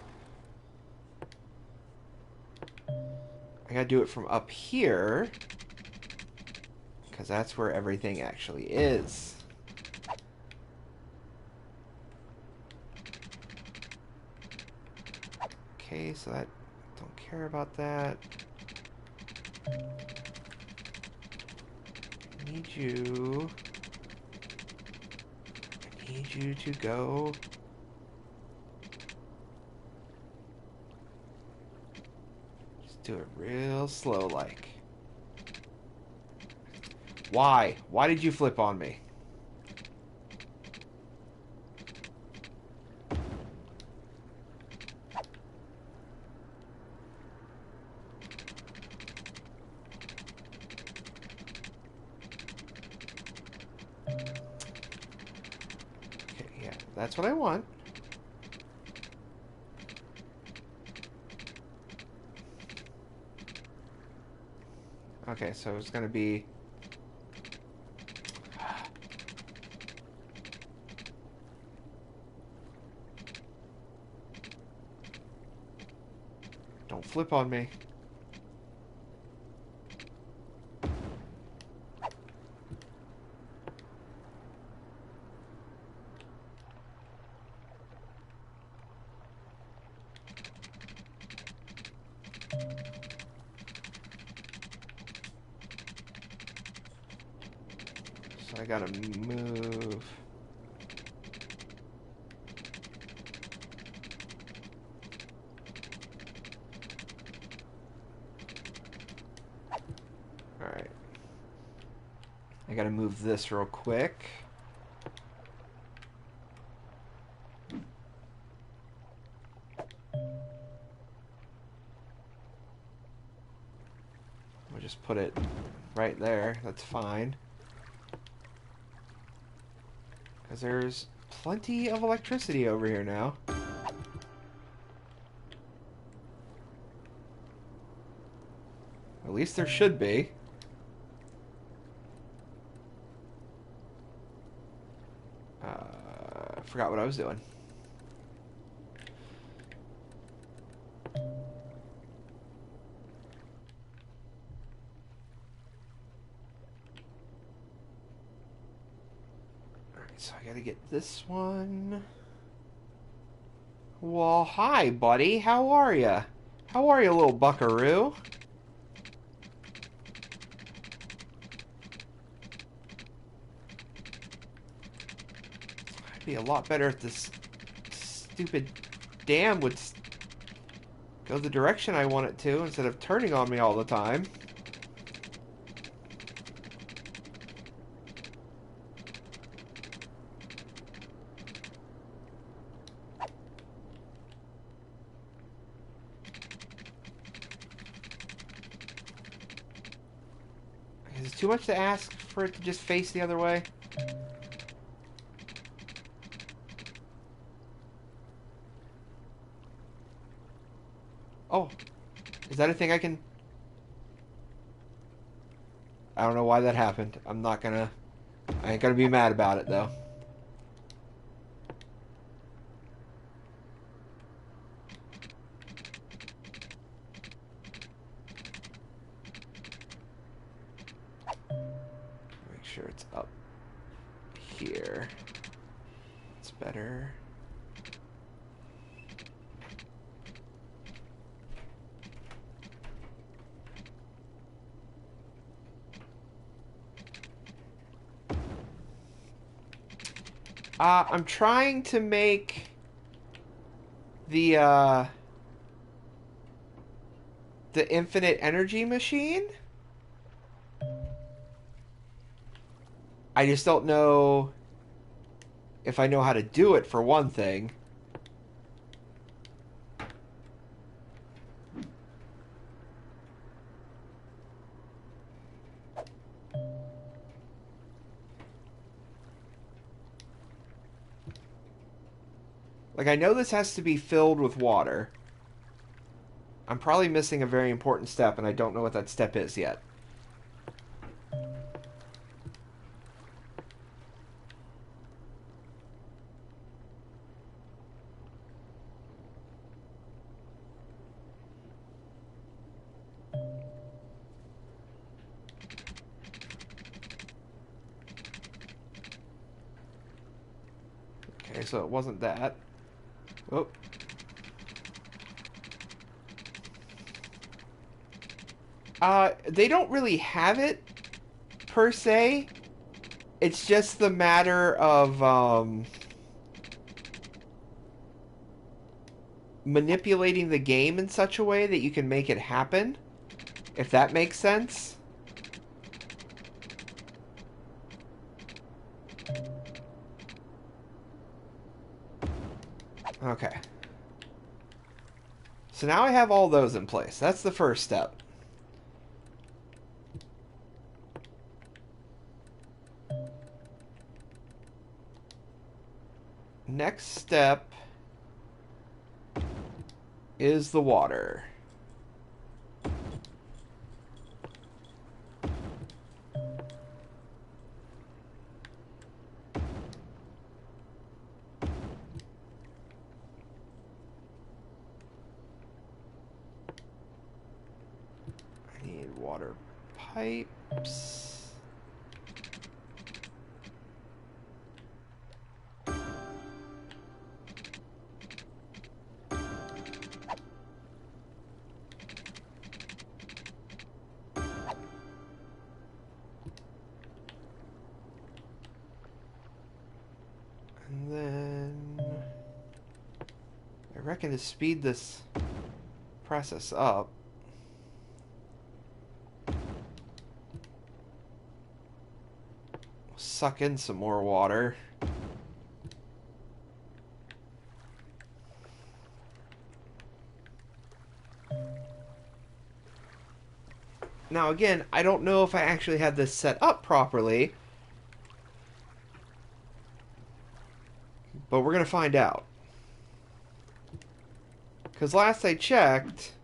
I gotta do it from up here, because that's where everything actually is. Okay, so that, don't care about that. I need you to go. Just do it real slow like. Why? Why did you flip on me? Okay, yeah, that's what I want. Okay, so it's gonna be... Don't flip on me. So I gotta move. Alright. I gotta move this real quick. We'll just put it right there. That's fine. Because there's plenty of electricity over here now. At least there should be. I forgot what I was doing. Alright, so I gotta get this one. Well, hi, buddy. How are ya? How are you, little buckaroo? It'd be a lot better if this stupid dam would go the direction I want it to instead of turning on me all the time. Is it too much to ask for it to just face the other way? Oh, is that a thing I can... I don't know why that happened. I ain't gonna be mad about it, though. Make sure it's up here. It's better. I'm trying to make the infinite energy machine. I just don't know if I know how to do it, for one thing. Like, I know this has to be filled with water. I'm probably missing a very important step, and I don't know what that step is yet. Okay, so it wasn't that. Oh. They don't really have it, per se. It's just the matter of, manipulating the game in such a way that you can make it happen, if that makes sense. Okay. So now I have all those in place. That's the first step. Next step is the water. I need water pipes. And then I reckon to speed this process up, suck in some more water. Now again, I don't know if I actually had this set up properly, but we're going to find out. Because last I checked,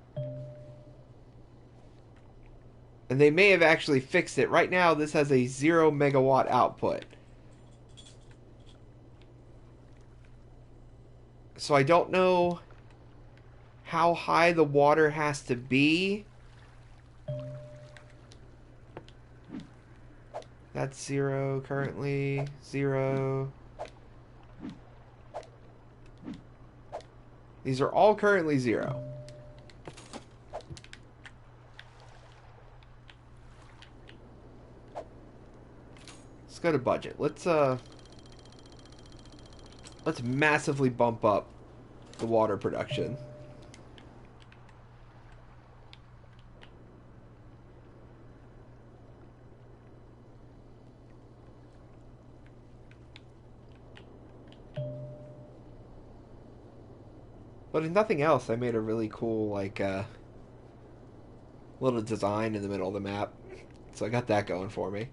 and they may have actually fixed it. Right now, this has a 0 megawatt output. So I don't know how high the water has to be. That's 0 currently. 0. These are all currently 0. Let's go to budget. Let's massively bump up the water production. But if nothing else, I made a really cool, like, little design in the middle of the map. So I got that going for me.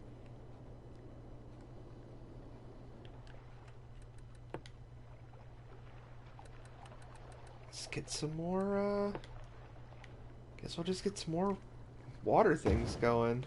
Let's get some more, guess we'll just get some more water things going.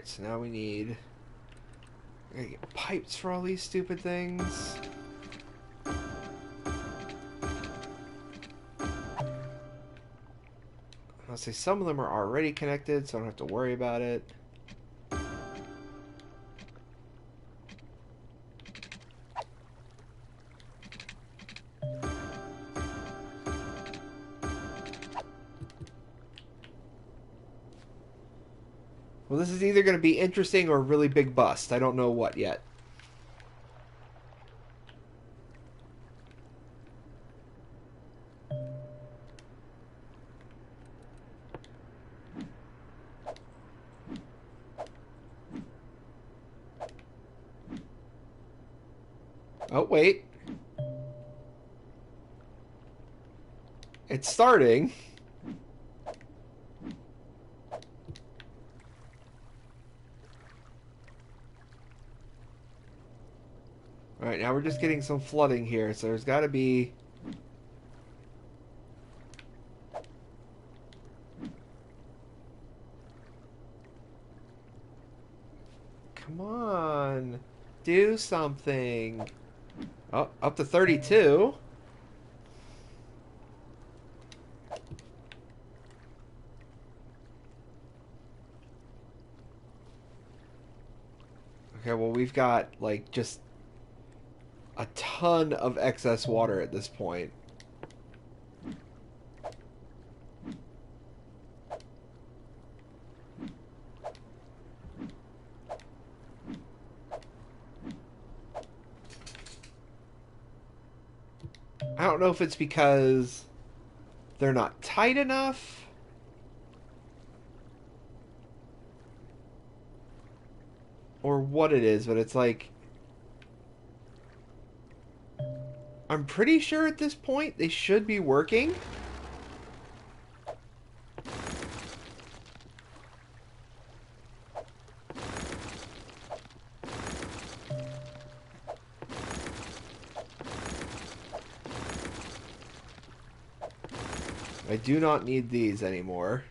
so now we need... I gotta get pipes for all these stupid things. I'll say some of them are already connected, so I don't have to worry about it. Well, this is either going to be interesting or a really big bust. I don't know what yet. Oh, wait. It's starting. Alright, now we're just getting some flooding here, so there's got to be... Come on. Do something. Oh, up to 32. Okay, well, we've got, like, just a ton of excess water at this point. I don't know if it's because they're not tight enough, or what it is, but it's like... I'm pretty sure at this point they should be working. I do not need these anymore.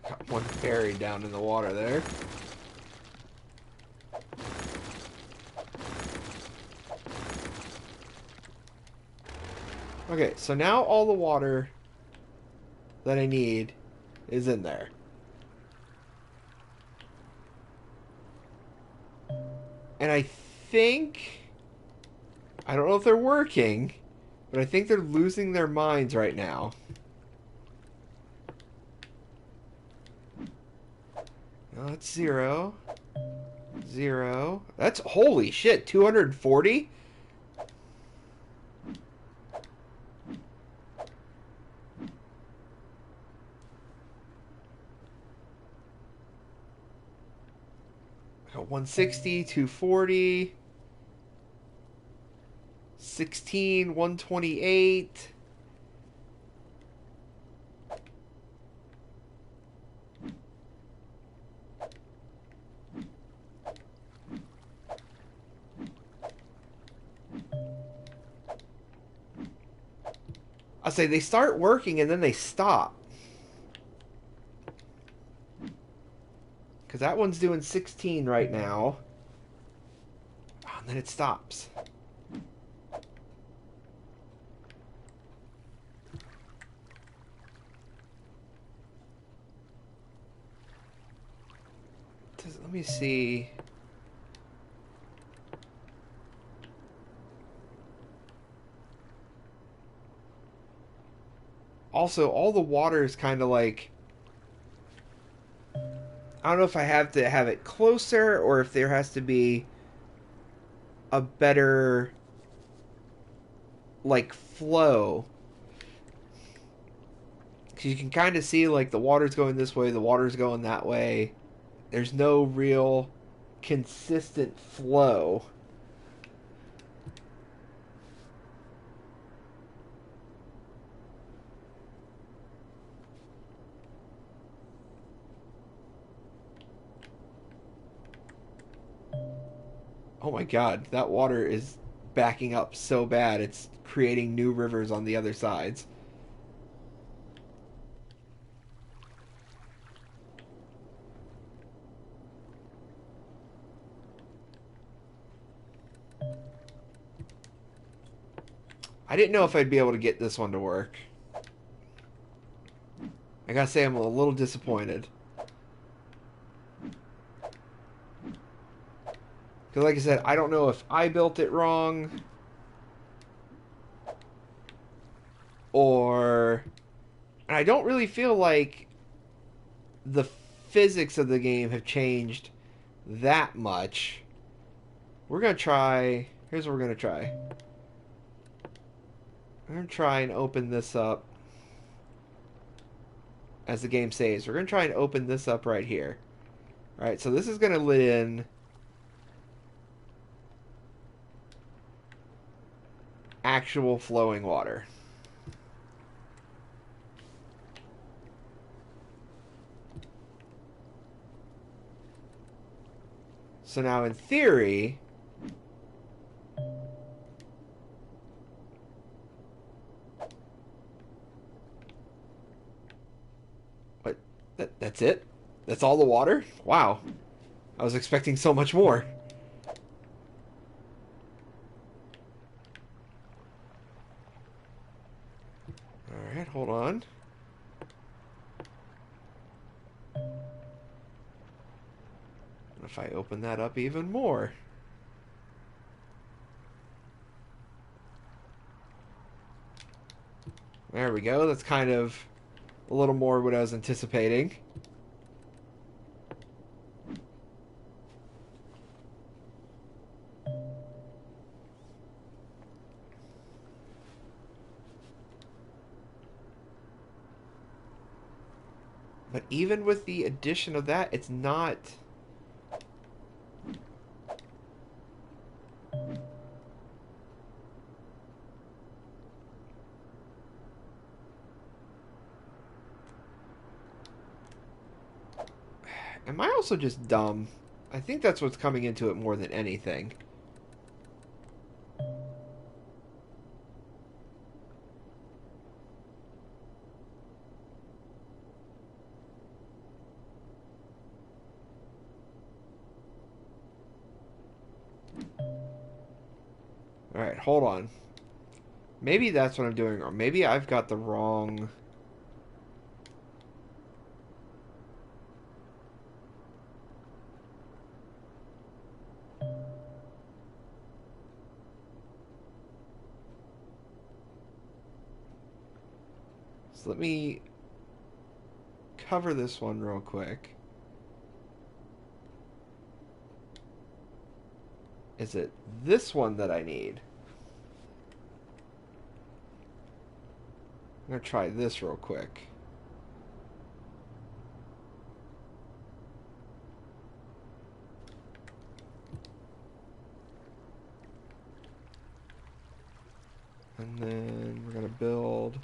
Got one buried down in the water there. Okay, so now all the water that I need is in there. And I think... I don't know if they're working, but I think they're losing their minds right now. No, that's 0. 0. That's... Holy shit, 240? Got 160, 240, 16, 128. I say they start working and then they stop. Because that one's doing 16 right now. Oh, and then it stops. Let me see. Also, all the water is kind of like... I don't know if I have to have it closer or if there has to be a better, like, flow. Because you can kind of see, like, the water's going this way, the water's going that way. There's no real consistent flow. Oh my god, that water is backing up so bad it's creating new rivers on the other sides. I didn't know if I'd be able to get this one to work. I gotta say, I'm a little disappointed. Because, like I said, I don't know if I built it wrong or. And I don't really feel like the physics of the game have changed that much. We're gonna try. Here's what we're gonna try. I'm gonna try and open this up as the game saves. We're gonna try and open this up right here. Alright, so this is gonna let in actual flowing water. So now in theory, what that's it? That's all the water? Wow. I was expecting so much more. Alright, hold on. What if I open that up even more? There we go. That's kind of a little more what I was anticipating. But even with the addition of that, it's not. Am I also just dumb? I think that's what's coming into it more than anything. Alright, hold on. Maybe that's what I'm doing wrong. Maybe I've got the wrong. So let me cover this one real quick. Is it this one that I need? I'm going to try this real quick. And then we're going to build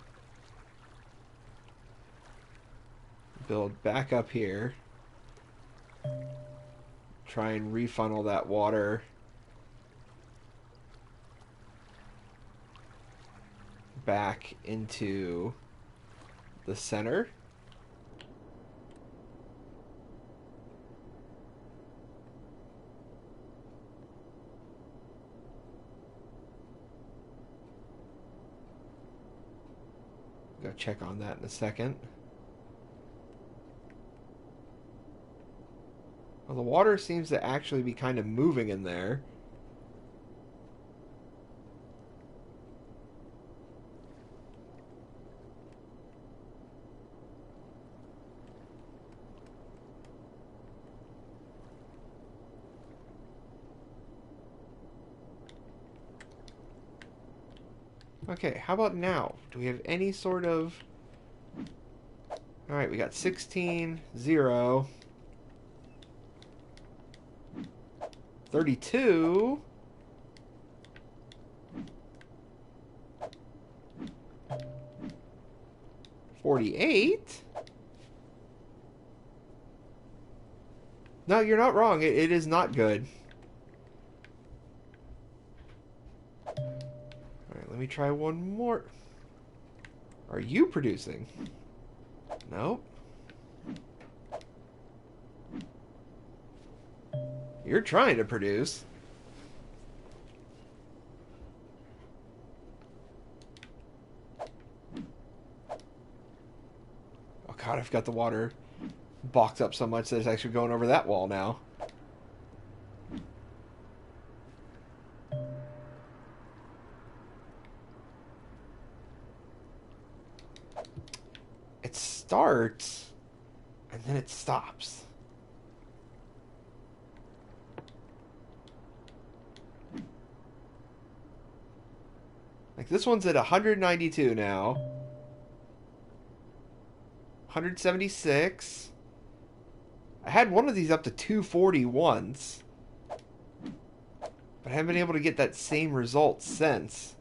back up here. Try and refunnel that water back into the center. Go check on that in a second. Well, the water seems to actually be kind of moving in there. Okay, how about now? Do we have any sort of... Alright, we got 16, 0, 32, 48. No, you're not wrong. It is not good. Let me try one more. Are you producing? Nope. You're trying to produce. Oh god, I've got the water boxed up so much that it's actually going over that wall now. It starts and then it stops. Like this one's at 192 now. 176. I had one of these up to 240 once, but I haven't been able to get that same result since.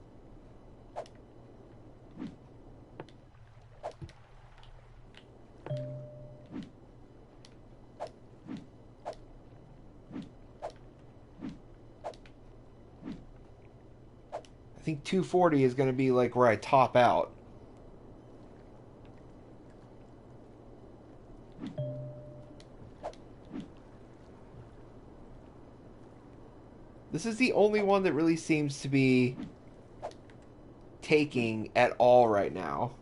I think 240 is going to be like where I top out. This is the only one that really seems to be taking at all right now.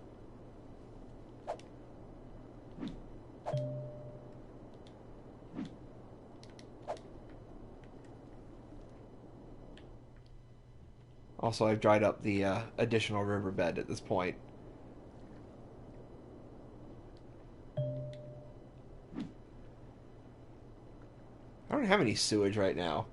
Also, I've dried up the additional riverbed at this point. I don't have any sewage right now.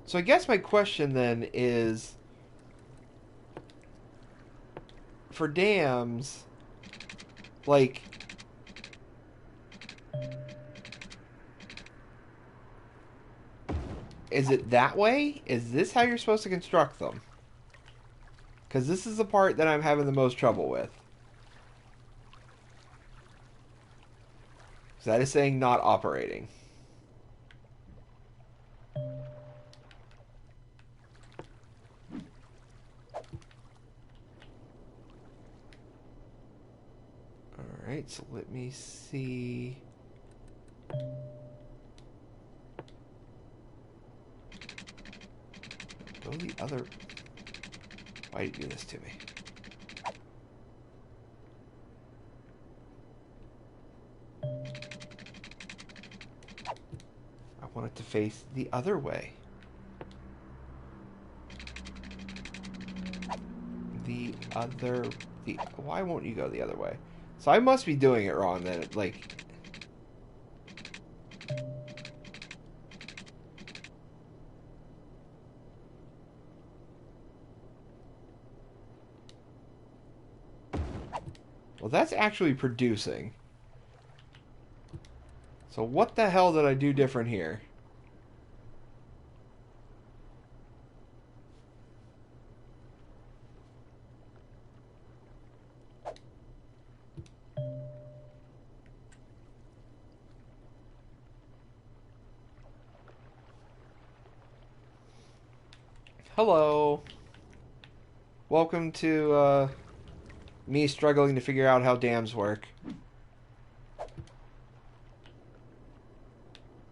So I guess my question then is, for dams, like, is it that way? Is this how you're supposed to construct them? Because this is the part that I'm having the most trouble with. So that is saying not operating. Alright, so let me see. Go the other... Why do you do this to me? I want it to face the other way. Why won't you go the other way? So I must be doing it wrong then, like... Well, that's actually producing. So what the hell did I do different here? Hello. Welcome to me struggling to figure out how dams work.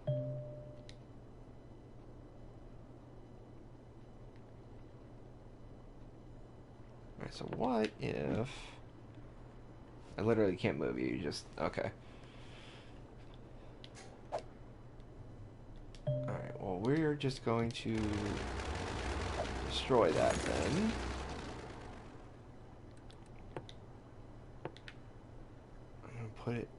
Alright, so what if... I literally can't move you, you just... Okay. Alright, well we're just going to destroy that then. I'm gonna put it...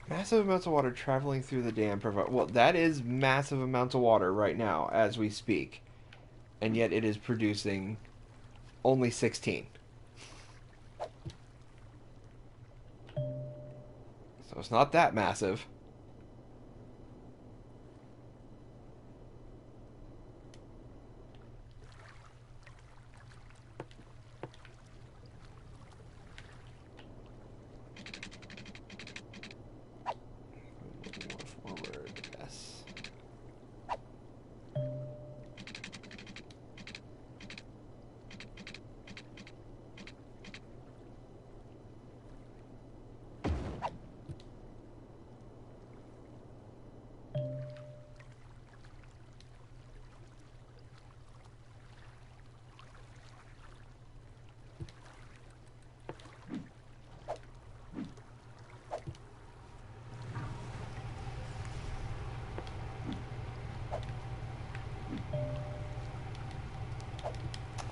Massive amounts of water traveling through the dam provide. Well, that is massive amounts of water right now as we speak, and yet it is producing only 16. So it's not that massive. More forward, yes.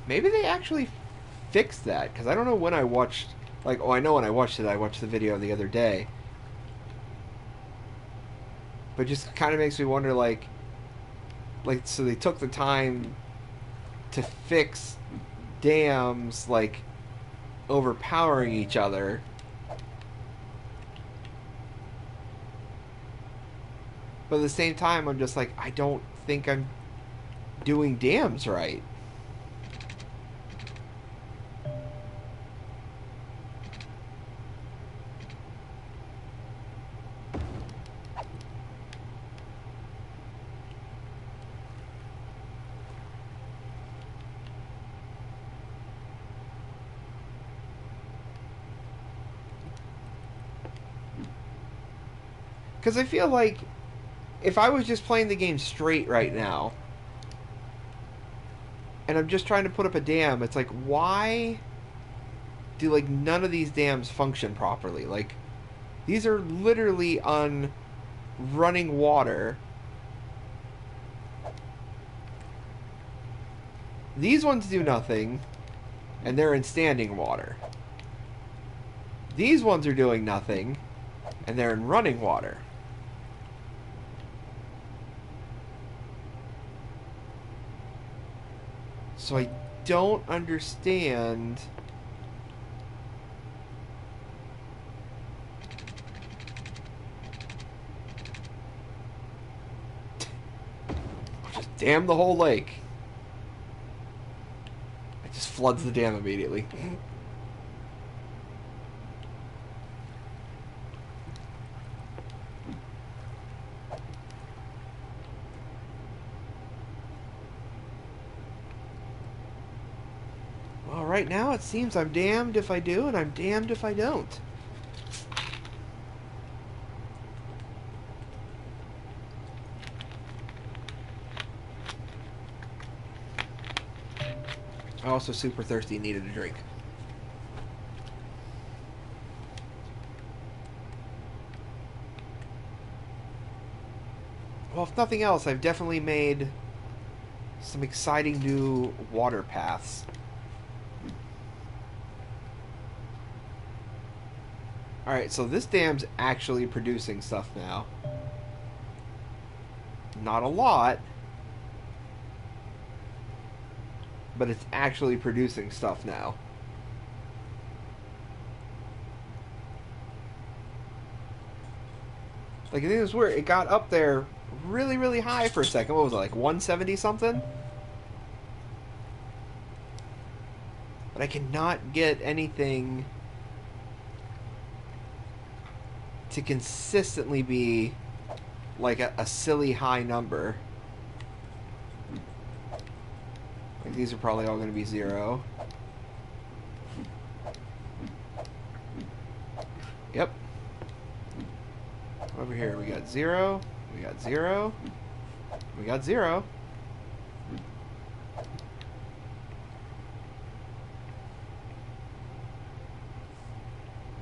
Maybe they actually fixed that, because I don't know when I watched. Like, oh, I know when I watched it. I watched the video the other day. But just kind of makes me wonder, so they took the time to fix dams, like, overpowering each other. But at the same time, I'm just like, I don't think I'm doing dams right. Because I feel like if I was just playing the game straight right now, and I'm just trying to put up a dam, it's like, why do, like, none of these dams function properly? Like, these are literally on running water. These ones do nothing, and they're in standing water. These ones are doing nothing, and they're in running water. So I don't understand. Just dam the whole lake. It just floods the dam immediately. Well, right now it seems I'm damned if I do, and I'm damned if I don't. I also super thirsty and needed a drink. Well, if nothing else, I've definitely made some exciting new water paths. Alright, so this dam's actually producing stuff now. Not a lot, but it's actually producing stuff now. Like, I think it was weird. It got up there really, really high for a second. What was it, like 170 something? But I cannot get anything to consistently be like a silly high number. Like, these are probably all going to be 0. Yep. Over here we got 0. We got 0. We got 0.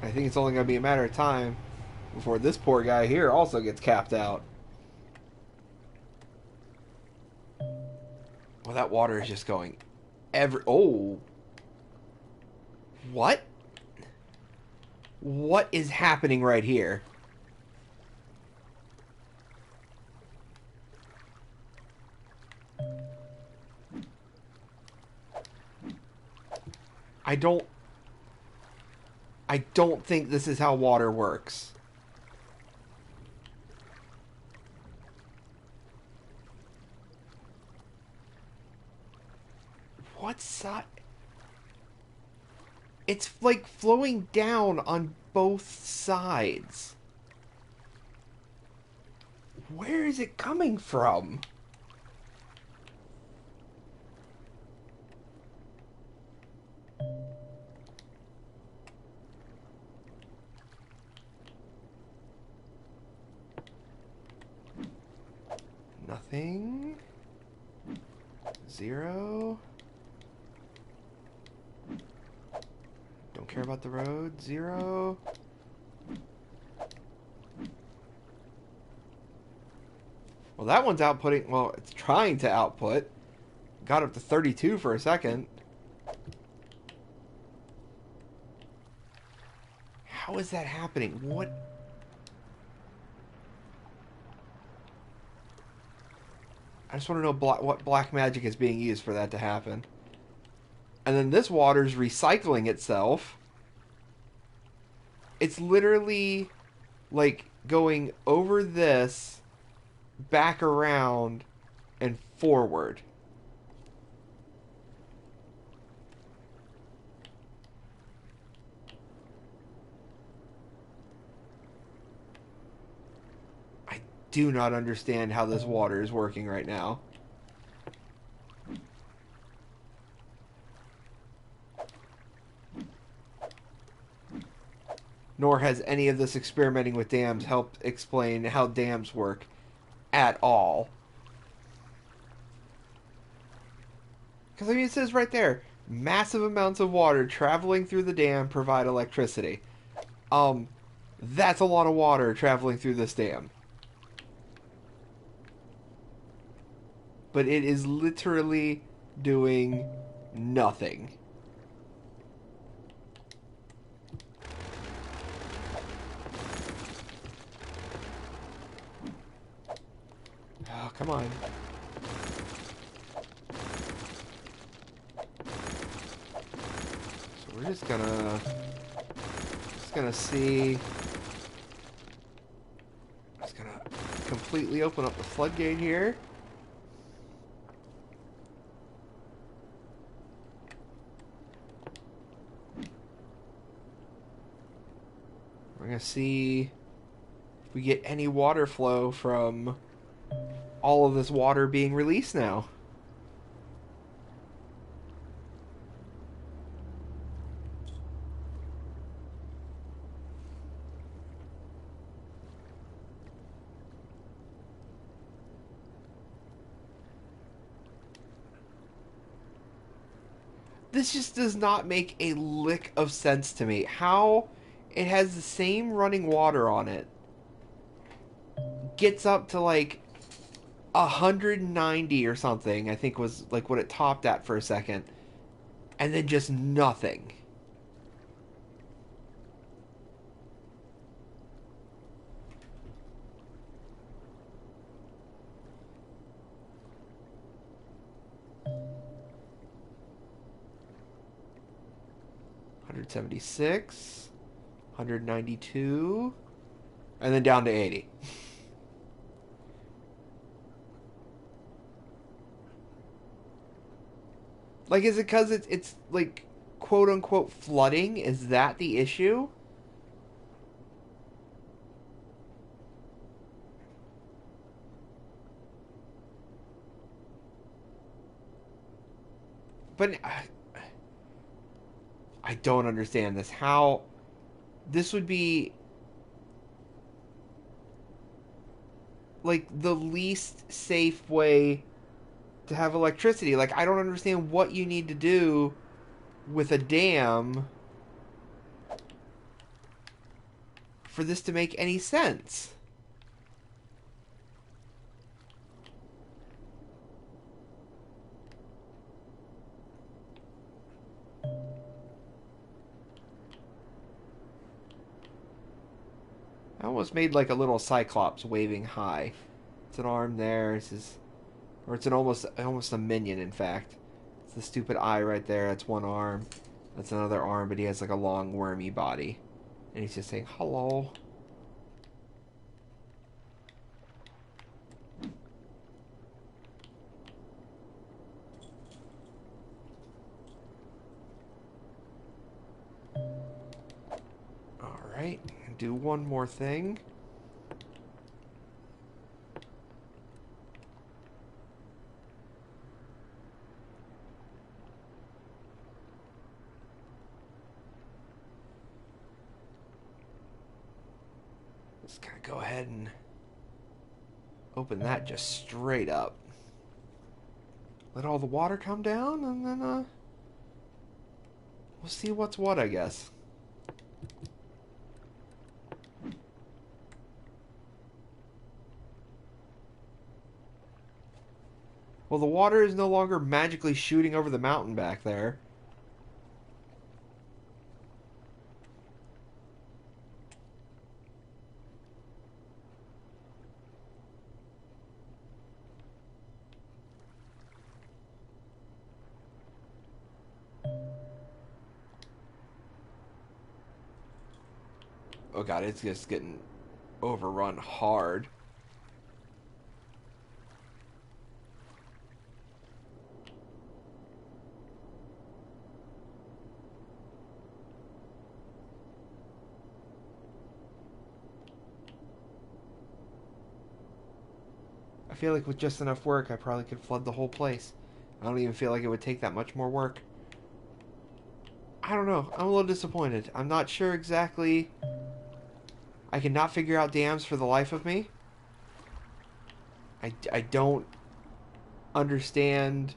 I think it's only going to be a matter of time before this poor guy here also gets capped out. Well, that water is just going Oh. What? What is happening right here? I don't I don't think this is how water works. What side? It's like flowing down on both sides. Where is it coming from? Nothing. Zero. Don't care about the road. Zero. Well, that one's outputting. Well, it's trying to output. Got up to 32 for a second. How is that happening? What? I just want to know what black magic is being used for that to happen. And then this water's recycling itself. It's literally like going over this, back around, and forward. I do not understand how this water is working right now. Nor has any of this experimenting with dams helped explain how dams work at all. Because, I mean, it says right there, massive amounts of water traveling through the dam provide electricity. That's a lot of water traveling through this dam. But it is literally doing nothing. Oh, come on. So we're just gonna see. Just gonna completely open up the floodgate here. We're gonna see if we get any water flow from all of this water being released now. This just does not make a lick of sense to me. How it has the same running water on it, gets up to like 190 or something, I think was like what it topped at for a second, and then just nothing. $176, $192, and then down to $80. Like, is it because it's like quote unquote flooding? Is that the issue? But I don't understand this. How this would be like the least safe way to have electricity. Like, I don't understand what you need to do with a dam for this to make any sense. I almost made like a little cyclops waving high. It's an arm there. This is, or it's an almost a minion. In fact, it's the stupid eye right there. That's one arm. That's another arm, but he has like a long wormy body. And he's just saying, hello. Alright, do one more thing. Just gonna go ahead and open that just straight up. Let all the water come down, and then we'll see what's what, I guess. Well, the water is no longer magically shooting over the mountain back there. Oh god, it's just getting overrun hard. I feel like with just enough work, I probably could flood the whole place. I don't even feel like it would take that much more work. I don't know. I'm a little disappointed. I'm not sure exactly. I cannot figure out dams for the life of me. I don't understand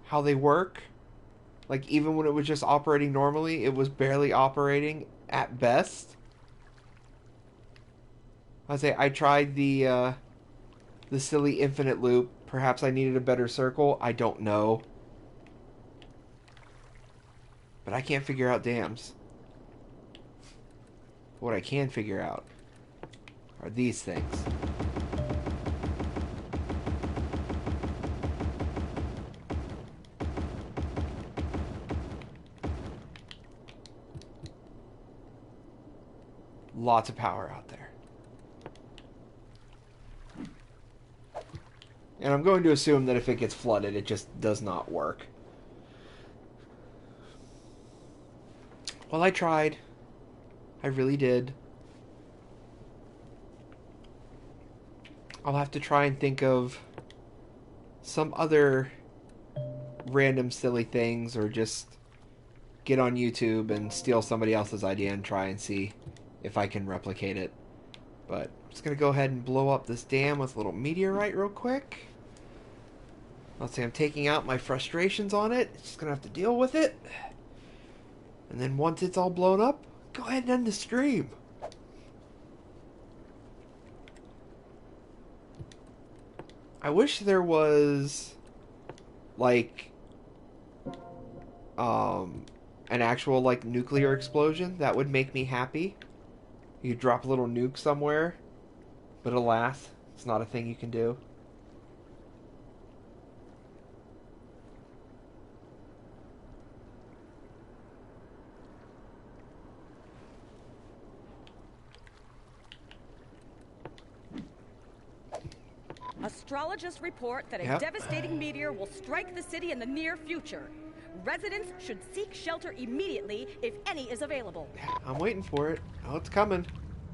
how they work. Like, even when it was just operating normally, it was barely operating at best. I tried the silly infinite loop. Perhaps I needed a better circle. I don't know. But I can't figure out dams. What I can figure out are these things. Lots of power out there. And I'm going to assume that if it gets flooded, it just does not work. Well, I tried. I really did. I'll have to try and think of some other random silly things, or just get on YouTube and steal somebody else's idea and try and see if I can replicate it. But I'm just going to go ahead and blow up this dam with a little meteorite real quick. Let's say I'm taking out my frustrations on it. It's just going to have to deal with it. And then once it's all blown up, go ahead and end the stream. I wish there was like an actual like nuclear explosion. That would make me happy. You drop a little nuke somewhere, but alas, it's not a thing you can do. Astrologists report that a devastating meteor will strike the city in the near future. Residents should seek shelter immediately if any is available. I'm waiting for it. Oh, it's coming.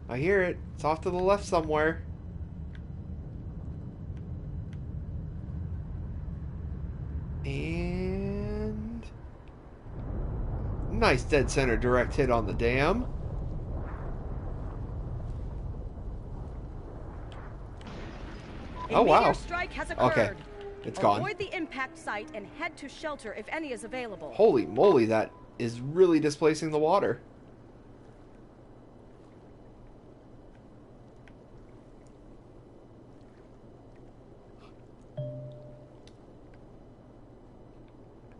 I hear it. It's off to the left somewhere. And nice dead center direct hit on the dam. Oh wow. A meteor strike has occurred. Okay. It's gone. Avoid the impact site and head to shelter if any is available. Holy moly, that is really displacing the water.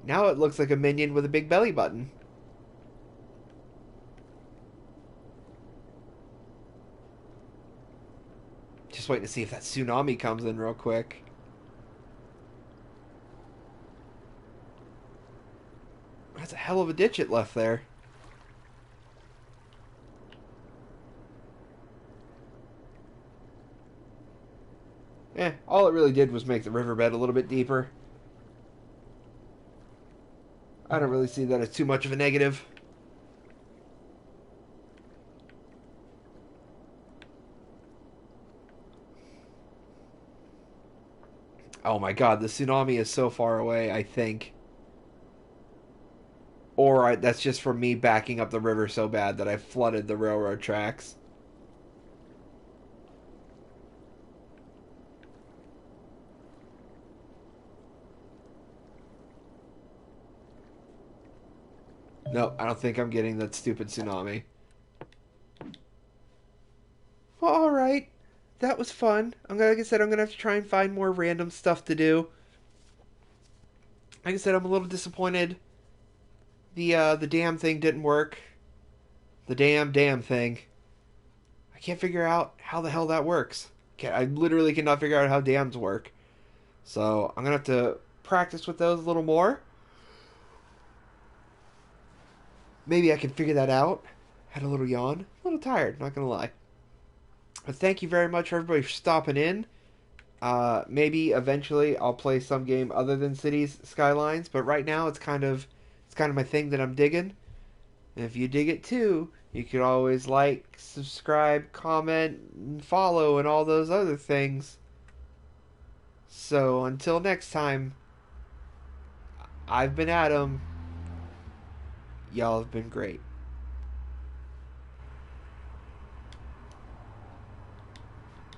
Now it looks like a minion with a big belly button. Just waiting to see if that tsunami comes in real quick. That's a hell of a ditch it left there. All it really did was make the riverbed a little bit deeper. I don't really see that as too much of a negative. Oh my god, the tsunami is so far away, I think. That's just from me backing up the river so bad that I flooded the railroad tracks. No, I don't think I'm getting that stupid tsunami. Well, alright. That was fun. Like I said, I'm gonna have to try and find more random stuff to do. Like I said, I'm a little disappointed. The dam thing didn't work. The damn thing. I can't figure out how the hell that works. I literally cannot figure out how dams work. So I'm gonna have to practice with those a little more. Maybe I can figure that out. Had a little yawn. A little tired, not gonna lie. But thank you very much for everybody for stopping in. Maybe eventually I'll play some game other than Cities Skylines, but right now it's kind of my thing that I'm digging. And if you dig it too, you could always like, subscribe, comment, and follow, and all those other things. So until next time, I've been Adam. Y'all have been great.